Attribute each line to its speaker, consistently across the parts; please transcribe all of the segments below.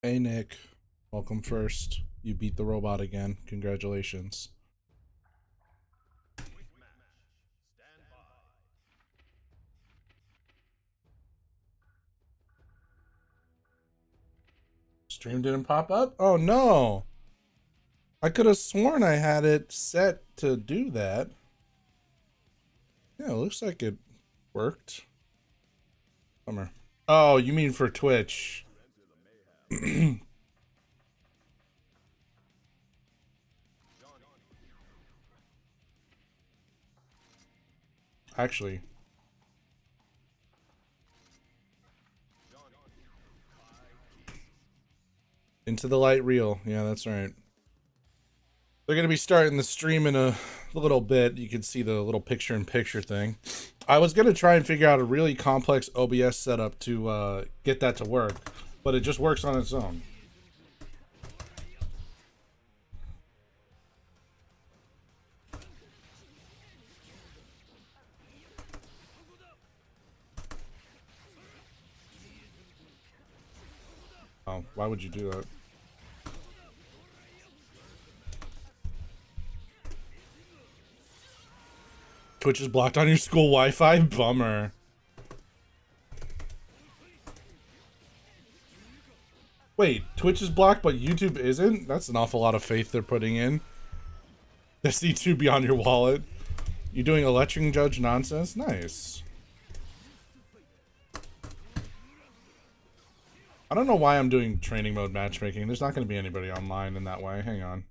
Speaker 1: Hey Nick, welcome first. You beat the robot again. Congratulations. Stream didn't pop up? Oh no! I could have sworn I had it set to do that. Yeah, it looks like it worked. Bummer. Oh, you mean for Twitch? Actually, Into the Light reel. Yeah, that's right. They're gonna be starting the stream in a little bit. You can see the little picture-in-picture thing. I was gonna try and figure out a really complex OBS setup to get that to work, but it just works on its own. Oh, why would you do that? Twitch is blocked on your school Wi-Fi? Bummer. Wait, Twitch is blocked but YouTube isn't? That's an awful lot of faith they're putting in. The C2 beyond your wallet. You doing election judge nonsense? Nice. I don't know why I'm doing training mode matchmaking. There's not going to be anybody online in that way. Hang on.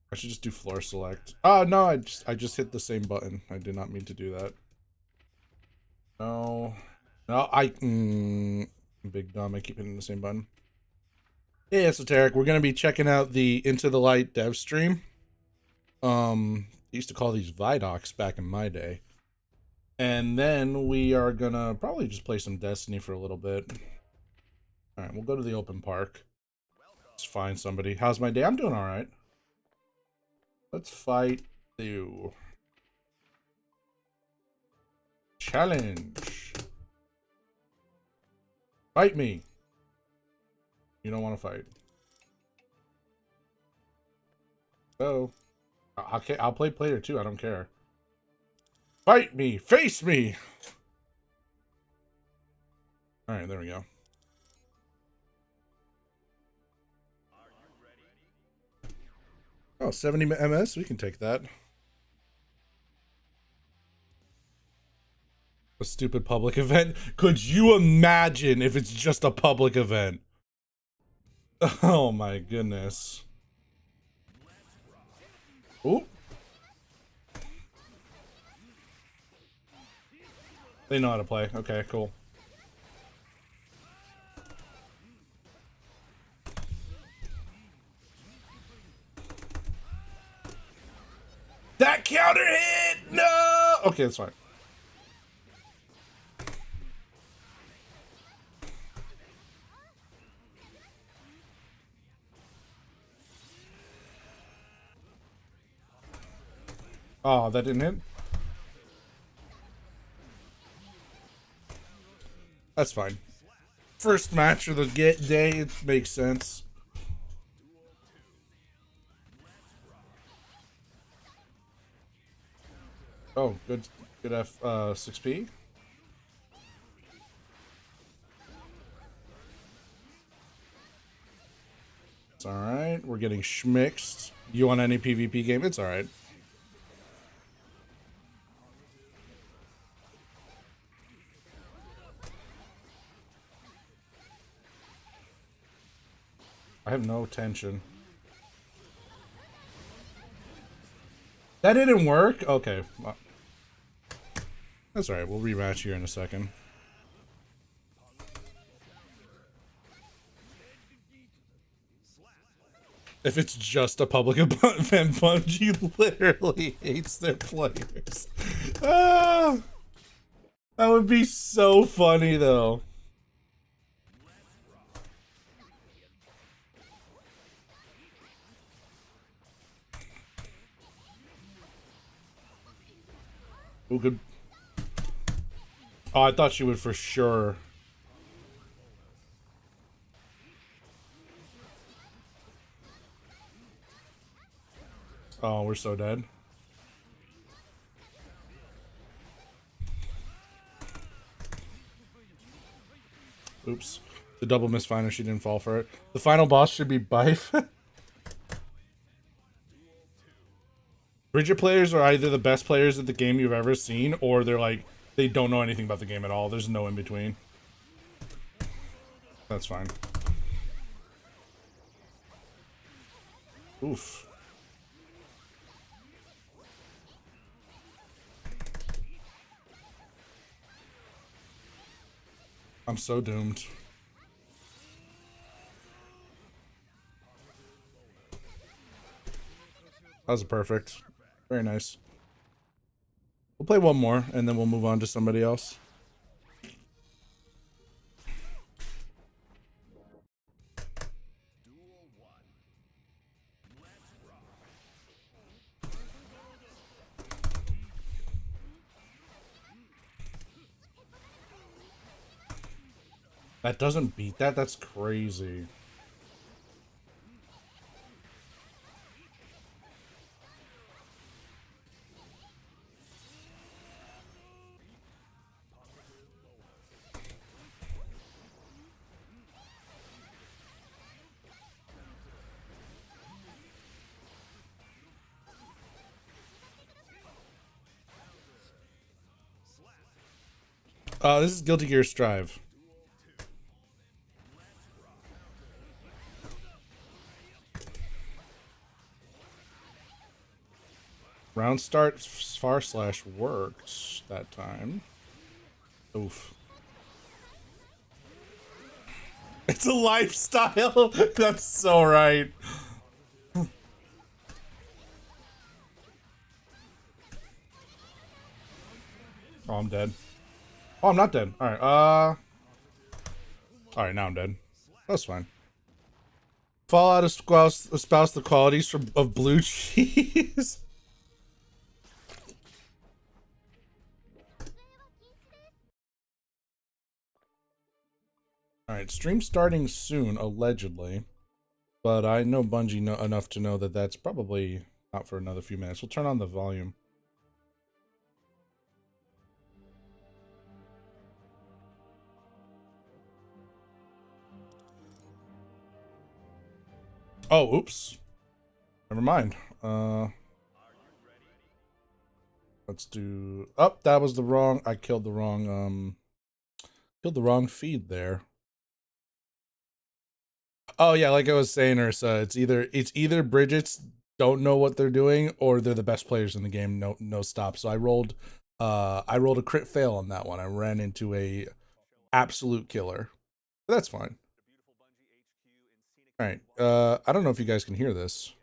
Speaker 1: I should just do floor select. Oh, no, I just hit the same button. I did not mean to do that. No. No, big dumb. I keep hitting the same button. Hey, Esoteric. We're going to be checking out the Into the Light dev stream. I used to call these Vidocs back in my day. And then we are going to probably just play some Destiny for a little bit. All right, we'll go to the open park. Let's find somebody. How's my day? I'm doing all right. Let's fight you. Challenge. Fight me. You don't want to fight. So, I'll play player too. I don't care. Fight me. Face me. All right, there we go. Oh, 70 MS? We can take that. A stupid public event? Could you imagine if it's just a public event? Oh my goodness. Ooh. They know how to play. Okay, cool. That counter hit! No! Okay, that's fine. Oh, that didn't hit? That's fine. First match of the day, it makes sense. Oh, good F 6P. It's alright. We're getting schmixed. You want any PvP game? It's alright. I have no tension. That didn't work? Okay. That's alright. We'll rematch here in a second. If it's just a public event, Bungie literally hates their players. Ah, that would be so funny, though. Who could... Oh, I thought she would for sure. Oh, we're so dead. Oops. The double misfire, she didn't fall for it. The final boss should be Bife. Bridget players are either the best players at the game you've ever seen, or they're like, they don't know anything about the game at all. There's no in between. That's fine. Oof. I'm so doomed. That was perfect. Very nice. We'll play one more, and then we'll move on to somebody else. That doesn't beat that? That's crazy. This is Guilty Gear Strive. Round start far slash works that time. Oof. It's a lifestyle. That's so right. Oh, I'm dead. Oh, I'm not dead. Alright, alright, now I'm dead. That's fine. Fallout espouse the qualities of blue cheese. Alright, stream starting soon, allegedly. But I know Bungie enough to know that that's probably not for another few minutes. We'll turn on the volume. Oh, oops. Never mind. Let's do... Oh, that was the wrong... I killed the wrong, feed there. Oh, yeah, like I was saying, Ursa, it's either Bridget's don't know what they're doing, or they're the best players in the game, no stop. So I rolled a crit fail on that one. I ran into a absolute killer. But that's fine. Alright, I don't know if you guys can hear this.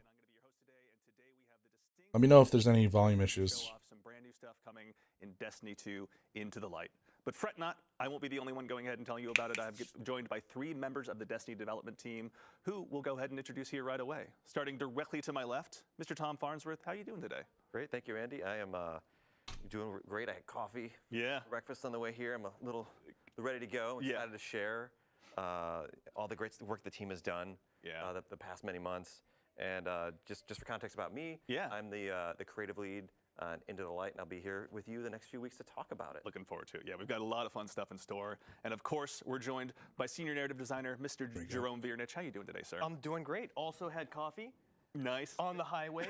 Speaker 1: Let me know if there's any volume issues.
Speaker 2: Some brand new stuff coming in Destiny 2 Into the Light. But fret not, I won't be the only one going ahead and telling you about it. I'm joined by 3 members of the Destiny development team who we'll go ahead and introduce here right away. Starting directly to my left, Mr. Tom Farnsworth. How are you doing today?
Speaker 3: Great, thank you, Andy. I am doing great. I had coffee, breakfast on the way here. I'm a little ready to go. I'm excited to share all the great work the team has done the past many months. And just for context about me, I'm the creative lead Into the Light, and I'll be here with you the next few weeks to talk about it.
Speaker 2: Looking forward to it. Yeah, we've got a lot of fun stuff in store. And of course, we're joined by senior narrative designer, Mr. Jerome Viernich. How you doing today, sir?
Speaker 4: I'm doing great. Also had coffee.
Speaker 2: Nice.
Speaker 4: On the highway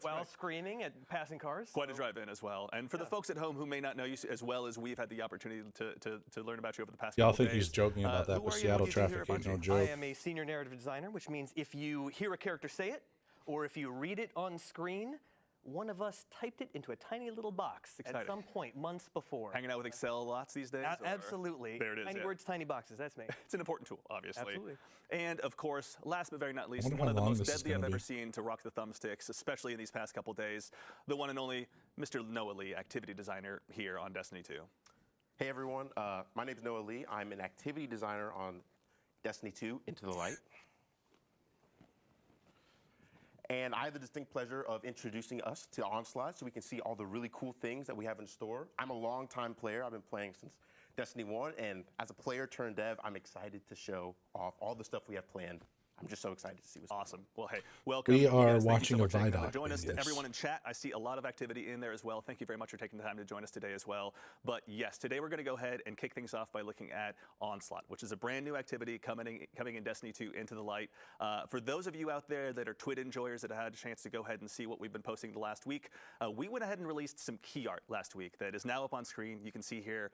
Speaker 4: while screaming at passing cars.
Speaker 2: Quite a drive in as well. And for the folks at home who may not know you as well as we've had the opportunity to learn about you over the past couple
Speaker 1: Y'all think
Speaker 2: days,
Speaker 1: he's joking about that, but Seattle traffic ain't no joke.
Speaker 4: I am a senior narrative designer, which means if you hear a character say it, or if you read it on screen, one of us typed it into a tiny little box at some point months before.
Speaker 2: Hanging out with Excel lots these days?
Speaker 4: Absolutely.
Speaker 2: There it is.
Speaker 4: Tiny words, tiny boxes. That's me.
Speaker 2: It's an important tool, obviously.
Speaker 4: Absolutely.
Speaker 2: And of course, last but very not least, one of the most deadly I've ever seen to rock the thumbsticks, especially in these past couple days, the one and only Mr. Noah Lee, activity designer here on Destiny 2.
Speaker 5: Hey everyone, my name is Noah Lee. I'm an activity designer on Destiny 2 Into the Light. And I have the distinct pleasure of introducing us to Onslaught so we can see all the really cool things that we have in store. I'm a long-time player. I've been playing since Destiny 1, and as a player turned dev, I'm excited to show off all the stuff we have planned I'm just so excited to see what's
Speaker 2: awesome. Well, hey, welcome.
Speaker 1: We are
Speaker 2: guys. Thank you
Speaker 1: watching
Speaker 2: so
Speaker 1: a
Speaker 2: much for taking the time
Speaker 1: Vidoc
Speaker 2: to join us. To
Speaker 1: video.
Speaker 2: everyone in chat, I see a lot of activity in there as well. Thank you very much for taking the time to join us today as well. But yes, today we're going to go ahead and kick things off by looking at Onslaught, which is a brand new activity coming in Destiny 2 Into the Light. For those of you out there that are Twit enjoyers that have had a chance to go ahead and see what we've been posting the last week, we went ahead and released some key art last week that is now up on screen. You can see here.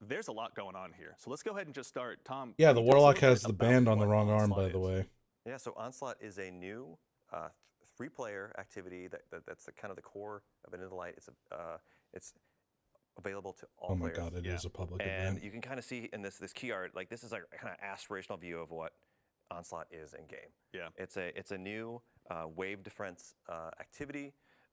Speaker 2: There's a lot going on here. So let's go ahead and just start. Tom.
Speaker 1: Yeah, the
Speaker 2: can you tell us a
Speaker 1: Warlock
Speaker 2: little
Speaker 1: has
Speaker 2: bit
Speaker 1: the
Speaker 2: about
Speaker 1: band on the
Speaker 2: what
Speaker 1: wrong arm,
Speaker 2: Onslaught
Speaker 1: by the
Speaker 2: is?
Speaker 1: way.
Speaker 3: Yeah, so Onslaught is a new 3-player activity that's the kind of the core of Into the Light. It's available to all
Speaker 1: Oh my
Speaker 3: players.
Speaker 1: god, it is a public
Speaker 3: And
Speaker 1: event.
Speaker 3: you can kind of see in this key art, like this is a kind of aspirational view of what Onslaught is in game.
Speaker 2: Yeah.
Speaker 3: It's a new wave defense activity.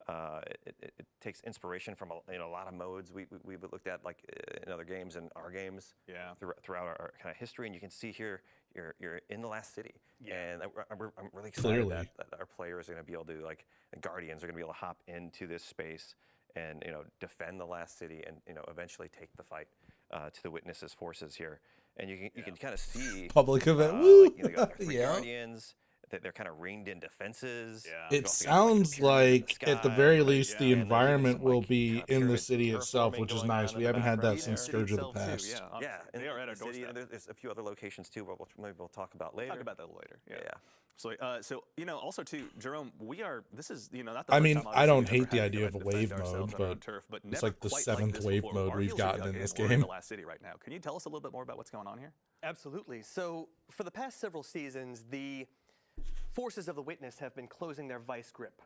Speaker 3: It takes inspiration from a lot of modes we've looked at, like in other games and our games.
Speaker 2: Yeah.
Speaker 3: Throughout our kind of history, and you can see here you're in the last city.
Speaker 2: Yeah.
Speaker 3: And I'm really excited
Speaker 1: Clearly.
Speaker 3: that our players are going to be able to, like, the Guardians are going to be able to hop into this space and defend the last city and eventually take the fight to the Witnesses forces here. And you can kind of see
Speaker 1: Public event. Woo!
Speaker 3: like, you got the 3
Speaker 1: Yeah.
Speaker 3: Guardians. They're kind of ringed in defenses.
Speaker 2: Yeah.
Speaker 3: You
Speaker 1: It
Speaker 3: also got, like, the
Speaker 1: sounds
Speaker 3: pyramids in
Speaker 1: like,
Speaker 3: the
Speaker 1: at the
Speaker 3: sky,
Speaker 1: very
Speaker 3: like,
Speaker 1: least,
Speaker 2: yeah,
Speaker 1: the
Speaker 2: and then
Speaker 1: environment
Speaker 3: some,
Speaker 1: will
Speaker 3: like,
Speaker 1: be
Speaker 3: kind of
Speaker 1: in the
Speaker 3: pyramid
Speaker 1: city itself,
Speaker 3: terraforming
Speaker 1: which is
Speaker 3: going
Speaker 1: nice.
Speaker 3: on
Speaker 1: We
Speaker 3: in the
Speaker 1: haven't had that
Speaker 3: background
Speaker 1: since
Speaker 3: there.
Speaker 1: Scourge of the
Speaker 2: itself, too,
Speaker 1: Past.
Speaker 2: yeah.
Speaker 3: Yeah,
Speaker 2: They are at our
Speaker 3: the city,
Speaker 2: doorstep.
Speaker 3: and there's a few other locations too, but maybe we'll talk about later.
Speaker 2: Talk about that a little later. Yeah.
Speaker 3: Yeah.
Speaker 2: So, also too, Jerome, this is, not the
Speaker 1: I
Speaker 2: first
Speaker 1: mean,
Speaker 2: time,
Speaker 1: I don't
Speaker 2: obviously, we've
Speaker 1: hate the
Speaker 2: ever had
Speaker 1: idea
Speaker 2: to
Speaker 1: of a
Speaker 2: defend
Speaker 1: wave
Speaker 2: ourselves
Speaker 1: mode,
Speaker 2: on our own
Speaker 1: but
Speaker 2: turf, but
Speaker 1: it's
Speaker 2: never
Speaker 1: like the
Speaker 2: quite
Speaker 1: 7th
Speaker 2: this
Speaker 1: wave
Speaker 2: before.
Speaker 1: mode
Speaker 2: Our
Speaker 1: we've
Speaker 2: heels are
Speaker 1: gotten
Speaker 2: dug
Speaker 1: in this
Speaker 2: We're in
Speaker 1: game.
Speaker 2: the last city right now. Can you tell us a little bit more about what's going on here?
Speaker 4: Absolutely. So for the past several seasons, the forces of the Witness have been closing their vice grip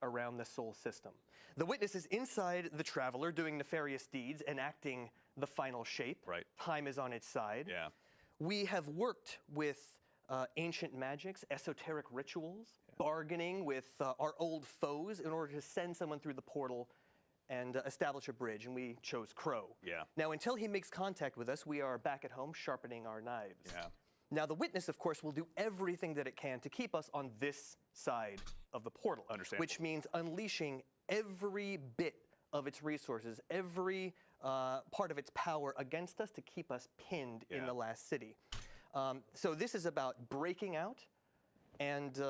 Speaker 4: around the Sol system. The Witness is inside the Traveler doing nefarious deeds, enacting the final shape.
Speaker 2: Right.
Speaker 4: Time is on its side.
Speaker 2: Yeah.
Speaker 4: We have worked with ancient magics, esoteric rituals, bargaining with our old foes in order to send someone through the portal and establish a bridge, and we chose Crow.
Speaker 2: Yeah.
Speaker 4: Now, until he makes contact with us, we are back at home sharpening our knives.
Speaker 2: Yeah.
Speaker 4: Now, the Witness, of course, will do everything that it can to keep us on this side of the portal.
Speaker 2: Understandable.
Speaker 4: Which means unleashing every bit of its resources, every part of its power against us to keep us pinned in
Speaker 2: Yeah.
Speaker 4: the last city. So this is about breaking out and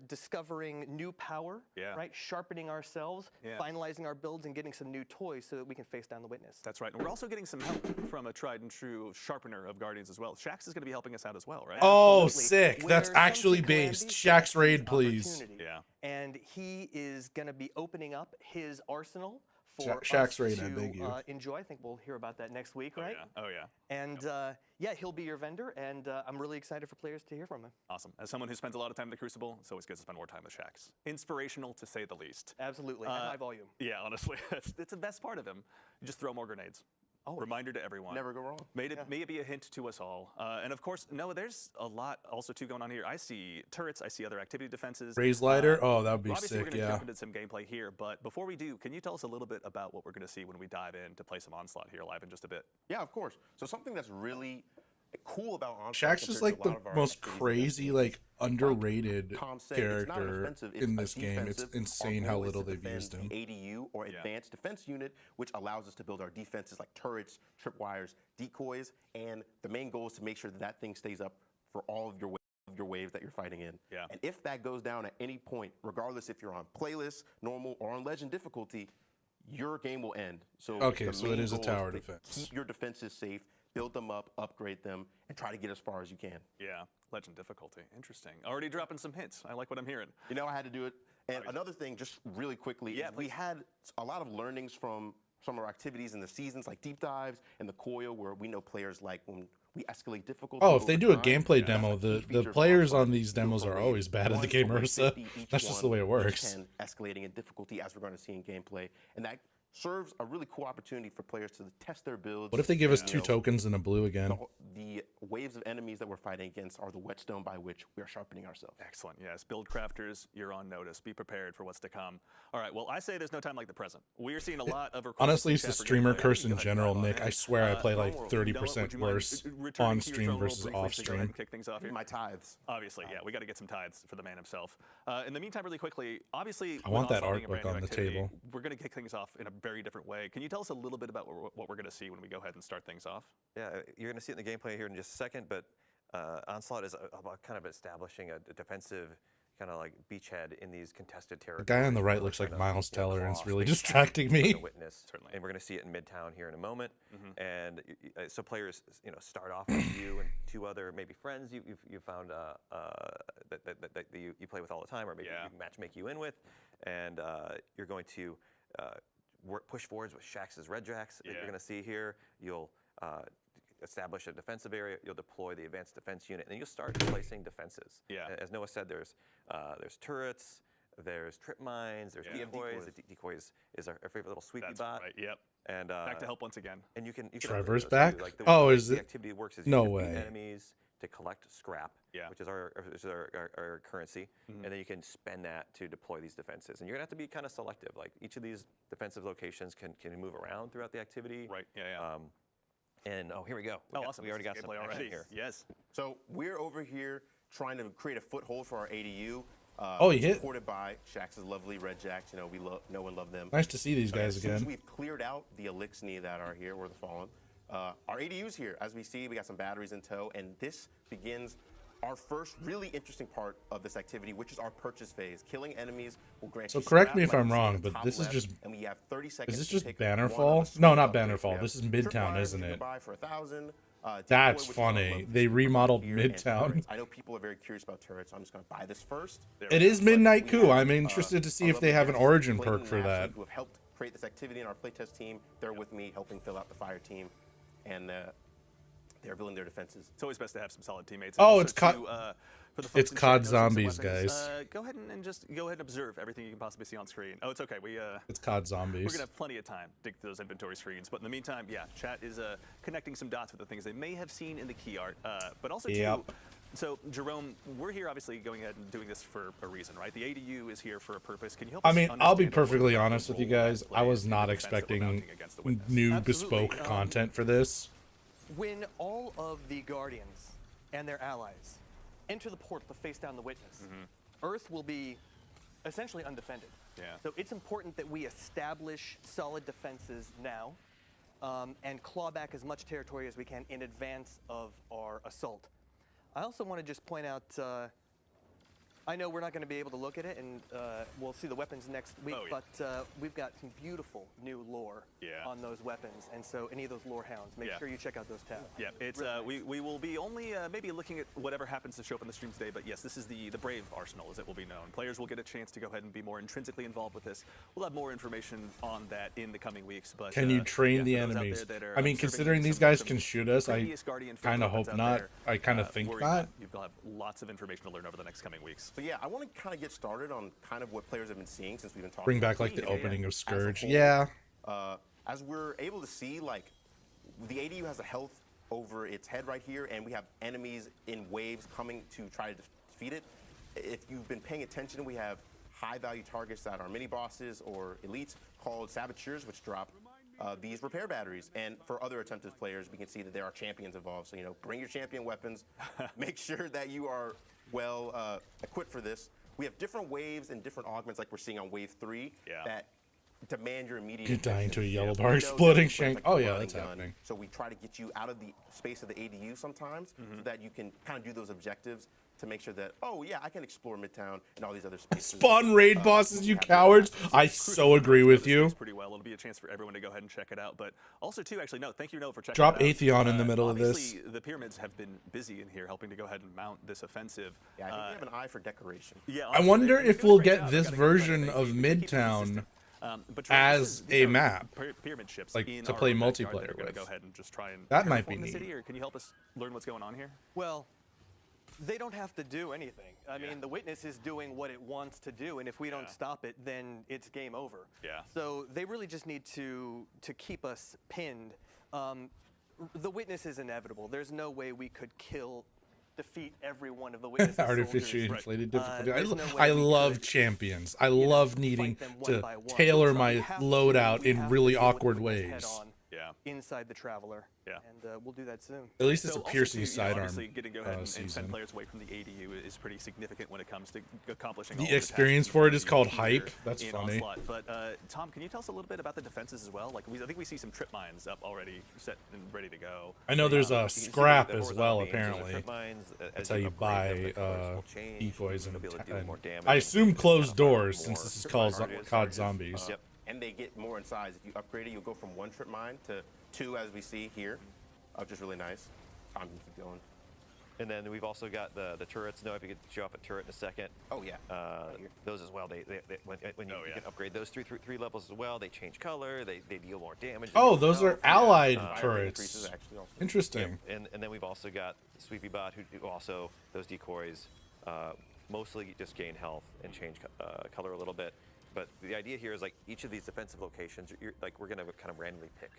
Speaker 4: discovering new power,
Speaker 2: Yeah.
Speaker 4: right? Sharpening ourselves,
Speaker 2: Yeah.
Speaker 4: finalizing our builds, and getting some new toys so that we can face down the Witness.
Speaker 2: That's right. And we're also getting some help from a tried and true sharpener of Guardians as well. Shax is going to be helping us out as well, right?
Speaker 1: Oh,
Speaker 4: Absolutely.
Speaker 1: sick. That's
Speaker 4: Where some
Speaker 1: actually
Speaker 4: see
Speaker 1: based.
Speaker 4: calamities,
Speaker 1: Shax's
Speaker 4: some
Speaker 1: Raid,
Speaker 4: see
Speaker 1: please.
Speaker 4: opportunity.
Speaker 2: Yeah.
Speaker 4: And he is going to be opening up his arsenal for
Speaker 1: Shax's
Speaker 4: us
Speaker 1: Raid,
Speaker 4: to
Speaker 1: I beg you.
Speaker 4: enjoy. I think we'll hear about that next week, right?
Speaker 2: Oh, yeah.
Speaker 4: And yeah, he'll be your vendor, and I'm really excited for players to hear from him.
Speaker 2: Awesome. As someone who spends a lot of time in the Crucible, it's always good to spend more time with Shax. Inspirational, to say the least.
Speaker 4: Absolutely, at high volume.
Speaker 2: Yeah, honestly, that's the best part of him. You just throw more grenades.
Speaker 4: Oh,
Speaker 2: Reminder to everyone.
Speaker 5: Never go wrong.
Speaker 2: May it be a hint to us all. And of course, Noah, there's a lot also too going on here. I see turrets, I see other activity defenses.
Speaker 1: Raise lighter? Oh, that would be
Speaker 2: Obviously, we're
Speaker 1: sick,
Speaker 2: going to
Speaker 1: yeah.
Speaker 2: jump into some gameplay here, but before we do, can you tell us a little bit about what we're going to see when we dive in to play some Onslaught here live in just a bit?
Speaker 5: Yeah, of course. So something that's really cool about Onslaught
Speaker 1: Shax's is
Speaker 5: compared
Speaker 1: like
Speaker 5: to a
Speaker 1: the
Speaker 5: lot of our
Speaker 1: most
Speaker 5: activities in
Speaker 1: crazy,
Speaker 5: Destiny
Speaker 1: like
Speaker 5: is,
Speaker 1: underrated
Speaker 5: Tom said, it's not an
Speaker 1: character
Speaker 5: offensive, it's
Speaker 1: in
Speaker 5: a
Speaker 1: this game. It's
Speaker 5: defensive.
Speaker 1: insane
Speaker 5: Our
Speaker 1: how
Speaker 5: goal is
Speaker 1: little
Speaker 5: to
Speaker 1: they've
Speaker 5: defend
Speaker 1: used him.
Speaker 5: the ADU, or Advanced Defense Unit, which allows us to build our defenses like turrets, tripwires, decoys, and the main goal is to make sure that that thing stays up for all of your waves that you're fighting in.
Speaker 2: Yeah.
Speaker 5: And if that goes down at any point, regardless if you're on playlist, normal, or on legend difficulty, your game will end. So
Speaker 1: Okay,
Speaker 5: the
Speaker 1: so it
Speaker 5: main
Speaker 1: is a
Speaker 5: goal
Speaker 1: tower
Speaker 5: to
Speaker 1: defense.
Speaker 5: Keep your defenses safe, build them up, upgrade them, and try to get as far as you can.
Speaker 2: Yeah, legend difficulty. Interesting. Already dropping some hints. I like what I'm hearing.
Speaker 5: You know, I had to do it. And another thing, just really quickly,
Speaker 2: Yeah,
Speaker 5: is we had a lot of learnings from some of our activities in the seasons, like deep dives and the coil, where we know players like when we escalate difficulty.
Speaker 1: Oh, if they
Speaker 5: over
Speaker 1: do a
Speaker 5: time,
Speaker 1: gameplay
Speaker 5: that's
Speaker 1: demo,
Speaker 5: a key
Speaker 1: the
Speaker 5: feature of
Speaker 1: players
Speaker 5: Onslaught.
Speaker 1: on these demos
Speaker 5: Built
Speaker 1: are
Speaker 5: for
Speaker 1: always bad at the
Speaker 5: one
Speaker 1: game
Speaker 5: for
Speaker 1: Ursa.
Speaker 5: 50 each
Speaker 1: That's just the way it
Speaker 5: one,
Speaker 1: works.
Speaker 5: each 10 escalating in difficulty, as we're going to see in gameplay. And that serves a really cool opportunity for players to test their builds.
Speaker 1: What if they give us
Speaker 5: and,
Speaker 1: 2
Speaker 5: you know,
Speaker 1: tokens and a blue again?
Speaker 5: the waves of enemies that we're fighting against are the whetstone by which we are sharpening ourselves.
Speaker 2: Excellent. Yes, build crafters, you're on notice. Be prepared for what's to come. All right. Well, I say there's no time like the present. We are seeing a lot of requests.
Speaker 1: Honestly,
Speaker 2: in
Speaker 1: it's the
Speaker 2: chat for
Speaker 1: streamer
Speaker 2: gameplay.
Speaker 1: curse in
Speaker 2: Go ahead and
Speaker 1: general,
Speaker 2: dive on
Speaker 1: Nick.
Speaker 2: in.
Speaker 1: I swear I play like
Speaker 2: Noah,
Speaker 1: 30%
Speaker 2: would you mind
Speaker 1: worse
Speaker 2: returning
Speaker 1: on
Speaker 2: to your
Speaker 1: stream
Speaker 2: throne
Speaker 1: versus
Speaker 2: briefly
Speaker 1: off
Speaker 2: to go ahead
Speaker 1: stream.
Speaker 2: and kick things off here?
Speaker 5: My tithes.
Speaker 2: Obviously, yeah, we got to get some tithes for the man himself. In the meantime, really quickly, obviously,
Speaker 1: I want
Speaker 2: with
Speaker 1: that
Speaker 2: Onslaught being a
Speaker 1: art
Speaker 2: brand
Speaker 1: book
Speaker 2: new
Speaker 1: on the
Speaker 2: activity,
Speaker 1: table.
Speaker 2: We're going to kick things off in a very different way. Can you tell us a little bit about what we're going to see when we go ahead and start things off?
Speaker 3: Yeah, you're going to see it in the gameplay here in just a second, but Onslaught is about kind of establishing a defensive kind of like beachhead in these contested
Speaker 1: The
Speaker 3: territories.
Speaker 1: guy on the right
Speaker 3: where
Speaker 1: looks
Speaker 3: we're
Speaker 1: like
Speaker 3: trying to,
Speaker 1: Miles
Speaker 3: you know,
Speaker 1: Teller, and
Speaker 3: claw
Speaker 1: it's really
Speaker 3: space
Speaker 1: distracting
Speaker 3: from
Speaker 1: me.
Speaker 3: the Witness.
Speaker 2: Certainly.
Speaker 3: And we're going to see it in Midtown here in a moment.
Speaker 2: Mm-hmm.
Speaker 3: And so players, you know, start off with you and 2 other maybe friends you found that you play with all the time, or maybe you matchmake you in with, and you're going to push forwards with Shax's Red Jacks that you're going to see here. You'll establish a defensive area. You'll deploy the advanced defense unit, and you'll start placing defenses.
Speaker 2: Yeah.
Speaker 3: As Noah said, there's turrets, there's trip mines, there's decoys. The decoys is our favorite little sweepy
Speaker 2: That's
Speaker 3: bot.
Speaker 2: right. Yep.
Speaker 3: And
Speaker 2: Back to help once again.
Speaker 3: and you can
Speaker 1: Trevor's
Speaker 3: upgrade those, too.
Speaker 1: back?
Speaker 3: Like
Speaker 1: Oh,
Speaker 3: way
Speaker 1: is
Speaker 3: the
Speaker 1: it?
Speaker 3: activity works is
Speaker 1: No
Speaker 3: you defeat
Speaker 1: way.
Speaker 3: enemies to collect scrap, which is our currency, and then you can spend that to deploy these defenses. And you're gonna have to be kind of selective. Like each of these defensive locations can move around throughout the activity.
Speaker 2: Right. Yeah.
Speaker 3: And here we go.
Speaker 2: Awesome.
Speaker 3: We already got some
Speaker 2: gameplay
Speaker 3: action
Speaker 2: already.
Speaker 3: here.
Speaker 2: Yes.
Speaker 5: So we're over here trying to create a foothold for our ADU.
Speaker 1: Oh, you hit.
Speaker 5: Supported by Shax's lovely Red Jacks. You know, we know and love them.
Speaker 1: Nice to see these guys
Speaker 5: As soon as
Speaker 1: again.
Speaker 5: we've cleared out the Elixni that are here, or the Fallen, our ADU's here. As we see, we got some batteries in tow, and this begins our first really interesting part of this activity, which is our purchase phase. Killing enemies will grant
Speaker 1: So
Speaker 5: you
Speaker 1: correct
Speaker 5: scrap,
Speaker 1: me if
Speaker 5: like
Speaker 1: I'm
Speaker 5: we see
Speaker 1: wrong,
Speaker 5: at the
Speaker 1: but
Speaker 5: top
Speaker 1: this is
Speaker 5: left,
Speaker 1: just-
Speaker 5: and we have 30 seconds.
Speaker 1: Is this
Speaker 5: to
Speaker 1: just
Speaker 5: pick one of the
Speaker 1: Bannerfall?
Speaker 5: suite
Speaker 1: No, not
Speaker 5: upgrades. We
Speaker 1: Bannerfall.
Speaker 5: have
Speaker 1: This is Midtown,
Speaker 5: Tripwires
Speaker 1: isn't
Speaker 5: you can
Speaker 1: it?
Speaker 5: buy for 1,000.
Speaker 1: That's
Speaker 5: Decoy, which is
Speaker 1: funny.
Speaker 5: our love
Speaker 1: They
Speaker 5: feature
Speaker 1: remodeled
Speaker 5: here, and
Speaker 1: Midtown.
Speaker 5: turrets. I know people are very curious about turrets. I'm just going to buy this first.
Speaker 1: It is
Speaker 5: But
Speaker 1: Midnight
Speaker 5: we
Speaker 1: Coup.
Speaker 5: have,
Speaker 1: I'm interested to see
Speaker 5: our
Speaker 1: if they
Speaker 5: lovely
Speaker 1: have an
Speaker 5: guests,
Speaker 1: origin
Speaker 5: Clayton
Speaker 1: perk for
Speaker 5: and Ashley,
Speaker 1: that.
Speaker 5: who have helped create this activity in our playtest team. They're with me, helping fill out the fire team, and they're building their defenses.
Speaker 2: It's always best to have some solid teammates.
Speaker 1: Oh,
Speaker 2: Also
Speaker 1: it's COD-
Speaker 2: for the folks
Speaker 1: it's
Speaker 2: in chat,
Speaker 1: COD
Speaker 2: noticing some
Speaker 1: Zombies,
Speaker 2: weapons,
Speaker 1: guys.
Speaker 2: Go ahead and just observe everything you can possibly see on screen. Oh, it's okay.
Speaker 1: It's COD
Speaker 2: We're
Speaker 1: Zombies.
Speaker 2: gonna have plenty of time to dig through those inventory screens. But in the meantime, yeah, chat is connecting some dots with the things they may have seen in the key art. But also
Speaker 1: Yep.
Speaker 2: too. So Jerome, we're here obviously going ahead and doing this for a reason, right? The ADU is here for a purpose. Can you help
Speaker 1: I
Speaker 2: us
Speaker 1: mean, I'll be
Speaker 2: understand
Speaker 1: perfectly
Speaker 2: what
Speaker 1: honest with you
Speaker 2: role that
Speaker 1: guys. I
Speaker 2: plays
Speaker 1: was
Speaker 2: in
Speaker 1: not
Speaker 2: the defense that we're
Speaker 1: expecting
Speaker 2: mounting against the Witness?
Speaker 1: new
Speaker 4: Absolutely.
Speaker 1: bespoke content for this.
Speaker 4: When all of the Guardians and their allies enter the portal to face down the Witness, Earth will be essentially undefended.
Speaker 2: Yeah.
Speaker 4: So it's important that we establish solid defenses now and claw back as much territory as we can in advance of our assault. I also want to just point out, I know we're not going to be able to look at it, and we'll see the weapons next week,
Speaker 2: Oh, yeah.
Speaker 4: but we've got some beautiful new lore on those weapons, and so any of those lore hounds, make sure you check out those tabs.
Speaker 2: Yeah, it's we will be only maybe looking at whatever happens to show up in the stream today, but yes, this is the Brave Arsenal, as it will be known. Players will get a chance to go ahead and be more intrinsically involved with this. We'll have more information on that in the coming weeks. But
Speaker 1: Can you train
Speaker 2: yeah,
Speaker 1: the
Speaker 2: for those out
Speaker 1: enemies?
Speaker 2: there that are
Speaker 1: I mean,
Speaker 2: observing
Speaker 1: considering these
Speaker 2: some-
Speaker 1: guys
Speaker 2: some
Speaker 1: can shoot us, I
Speaker 2: previous Guardian
Speaker 1: kind of
Speaker 2: weapons
Speaker 1: hope
Speaker 2: out
Speaker 1: not.
Speaker 2: there,
Speaker 1: I kind of think
Speaker 2: worry
Speaker 1: not.
Speaker 2: You'll have lots of information to learn over the next coming weeks.
Speaker 5: But yeah, I want to kind of get started on kind of what players have been seeing since we've been talking.
Speaker 1: Bring
Speaker 5: about
Speaker 1: back like the
Speaker 5: game
Speaker 1: opening of
Speaker 5: as a
Speaker 1: Scourge.
Speaker 5: whole.
Speaker 1: Yeah.
Speaker 5: As we're able to see, like, the ADU has a health over its head right here, and we have enemies in waves coming to try to defeat it. If you've been paying attention, we have high-value targets that are mini-bosses or elites called Saboteurs, which drop these repair batteries. And for other attempted players, we can see that there are champions involved. So, you know, bring your champion weapons. Make sure that you are well equipped for this. We have different waves and different augments like we're seeing on wave 3 that demand your immediate
Speaker 1: You're dying to a
Speaker 5: attention.
Speaker 1: yellow
Speaker 5: We
Speaker 1: bar
Speaker 5: know
Speaker 1: exploding
Speaker 5: different
Speaker 1: shank.
Speaker 5: like
Speaker 1: Oh
Speaker 5: the
Speaker 1: yeah,
Speaker 5: running
Speaker 1: that's
Speaker 5: gun,
Speaker 1: happening.
Speaker 5: So we try to get you out of the space of the ADU sometimes so that you can kind of do those objectives to make sure that, oh yeah, I can explore Midtown and all these other spaces.
Speaker 1: Spawn raid bosses, you cowards. I so agree with you.
Speaker 2: Pretty well. It'll be a chance for everyone to go ahead and check it out. But also, too, actually, no, thank you, Noah, for checking
Speaker 1: Drop
Speaker 2: it out.
Speaker 1: Atheon in the middle of this.
Speaker 2: Obviously, the pyramids have been busy in here helping to go ahead and mount this offensive.
Speaker 5: Yeah, I think we have an eye for decoration.
Speaker 2: Yeah,
Speaker 1: I wonder
Speaker 2: they're
Speaker 1: if
Speaker 2: doing a
Speaker 1: we'll
Speaker 2: great
Speaker 1: get
Speaker 2: job.
Speaker 1: this
Speaker 2: Gotta give them
Speaker 1: version
Speaker 2: credit.
Speaker 1: of
Speaker 2: They keep it
Speaker 1: Midtown
Speaker 2: consistent. But Trey,
Speaker 1: as
Speaker 2: these
Speaker 1: a
Speaker 2: are
Speaker 1: map,
Speaker 2: pyramid ships
Speaker 1: like,
Speaker 2: in
Speaker 1: to
Speaker 2: our
Speaker 1: play
Speaker 2: own backyard
Speaker 1: multiplayer
Speaker 2: that are gonna
Speaker 1: with.
Speaker 2: go ahead and just try and
Speaker 1: That might
Speaker 2: terraform
Speaker 1: be
Speaker 2: the
Speaker 1: neat.
Speaker 2: city, or can you help us learn what's going on here?
Speaker 4: Well, they don't have to do anything. I mean, the Witness is doing what it wants to do, and if we don't stop it, then it's game over.
Speaker 2: Yeah.
Speaker 4: So they really just need to keep us pinned. The Witness is inevitable. There's no way we could defeat every one of the Witness's
Speaker 1: Artificially
Speaker 4: soldiers.
Speaker 1: inflated difficulty.
Speaker 4: There's no way
Speaker 1: I
Speaker 4: we
Speaker 1: love
Speaker 4: could,
Speaker 1: champions. I love needing
Speaker 4: fight them one
Speaker 1: to
Speaker 4: by one.
Speaker 1: tailor
Speaker 4: We
Speaker 1: my
Speaker 4: have to-
Speaker 1: loadout
Speaker 4: we
Speaker 1: in
Speaker 4: have to
Speaker 1: really
Speaker 4: deal with the
Speaker 1: awkward
Speaker 4: Witness head
Speaker 1: ways.
Speaker 4: on.
Speaker 2: Yeah.
Speaker 4: inside the Traveler.
Speaker 2: Yeah.
Speaker 4: And we'll do that soon.
Speaker 1: At least it's
Speaker 2: So
Speaker 1: a
Speaker 2: also,
Speaker 1: piercing
Speaker 2: too,
Speaker 1: sidearm.
Speaker 2: Obviously, getting to go ahead and
Speaker 1: season.
Speaker 2: send players away from the ADU is pretty significant when it comes to accomplishing
Speaker 1: The
Speaker 2: all of
Speaker 1: experience
Speaker 2: tasks
Speaker 1: for it is
Speaker 2: you
Speaker 1: called
Speaker 2: need
Speaker 1: hype.
Speaker 2: here
Speaker 1: That's
Speaker 2: in
Speaker 1: funny.
Speaker 2: Onslaught. But Tom, can you tell us a little bit about the defenses as well? Like, I think we see some trip mines up already, set and ready to go.
Speaker 1: I know there's a
Speaker 3: You can see
Speaker 1: scrap
Speaker 3: the
Speaker 1: as
Speaker 3: horizontal
Speaker 1: well,
Speaker 3: beams and the
Speaker 1: apparently.
Speaker 3: trip mines,
Speaker 1: That's
Speaker 3: as
Speaker 1: how you
Speaker 3: upgrade
Speaker 1: buy
Speaker 3: them, the colors will change,
Speaker 1: decoys
Speaker 3: you'll
Speaker 1: and,
Speaker 3: be able to do more damage
Speaker 1: I
Speaker 3: and
Speaker 1: assume
Speaker 3: kind of
Speaker 1: closed
Speaker 3: find
Speaker 1: doors
Speaker 3: more
Speaker 1: since this is
Speaker 3: trip
Speaker 1: called
Speaker 3: charges.
Speaker 1: COD Zombies.
Speaker 5: Yep. And they get more in size. If you upgrade it, you'll go from 1 trip mine to 2, as we see here, which is really nice. Tom can keep going.
Speaker 3: And then we've also got the turrets. No, if you could show off a turret in a second.
Speaker 5: Oh, yeah.
Speaker 3: Those as well. When you can upgrade those three levels as well, they change color. They deal more damage. they
Speaker 1: Oh,
Speaker 3: deal
Speaker 1: those are
Speaker 3: health.
Speaker 1: allied
Speaker 5: Fire increases,
Speaker 1: turrets.
Speaker 5: actually, also.
Speaker 1: Interesting.
Speaker 3: And then we've also got Sweepy Bot, who also those decoys mostly just gain health and change color a little bit. But the idea here is like each of these defensive locations, we're going to kind of randomly pick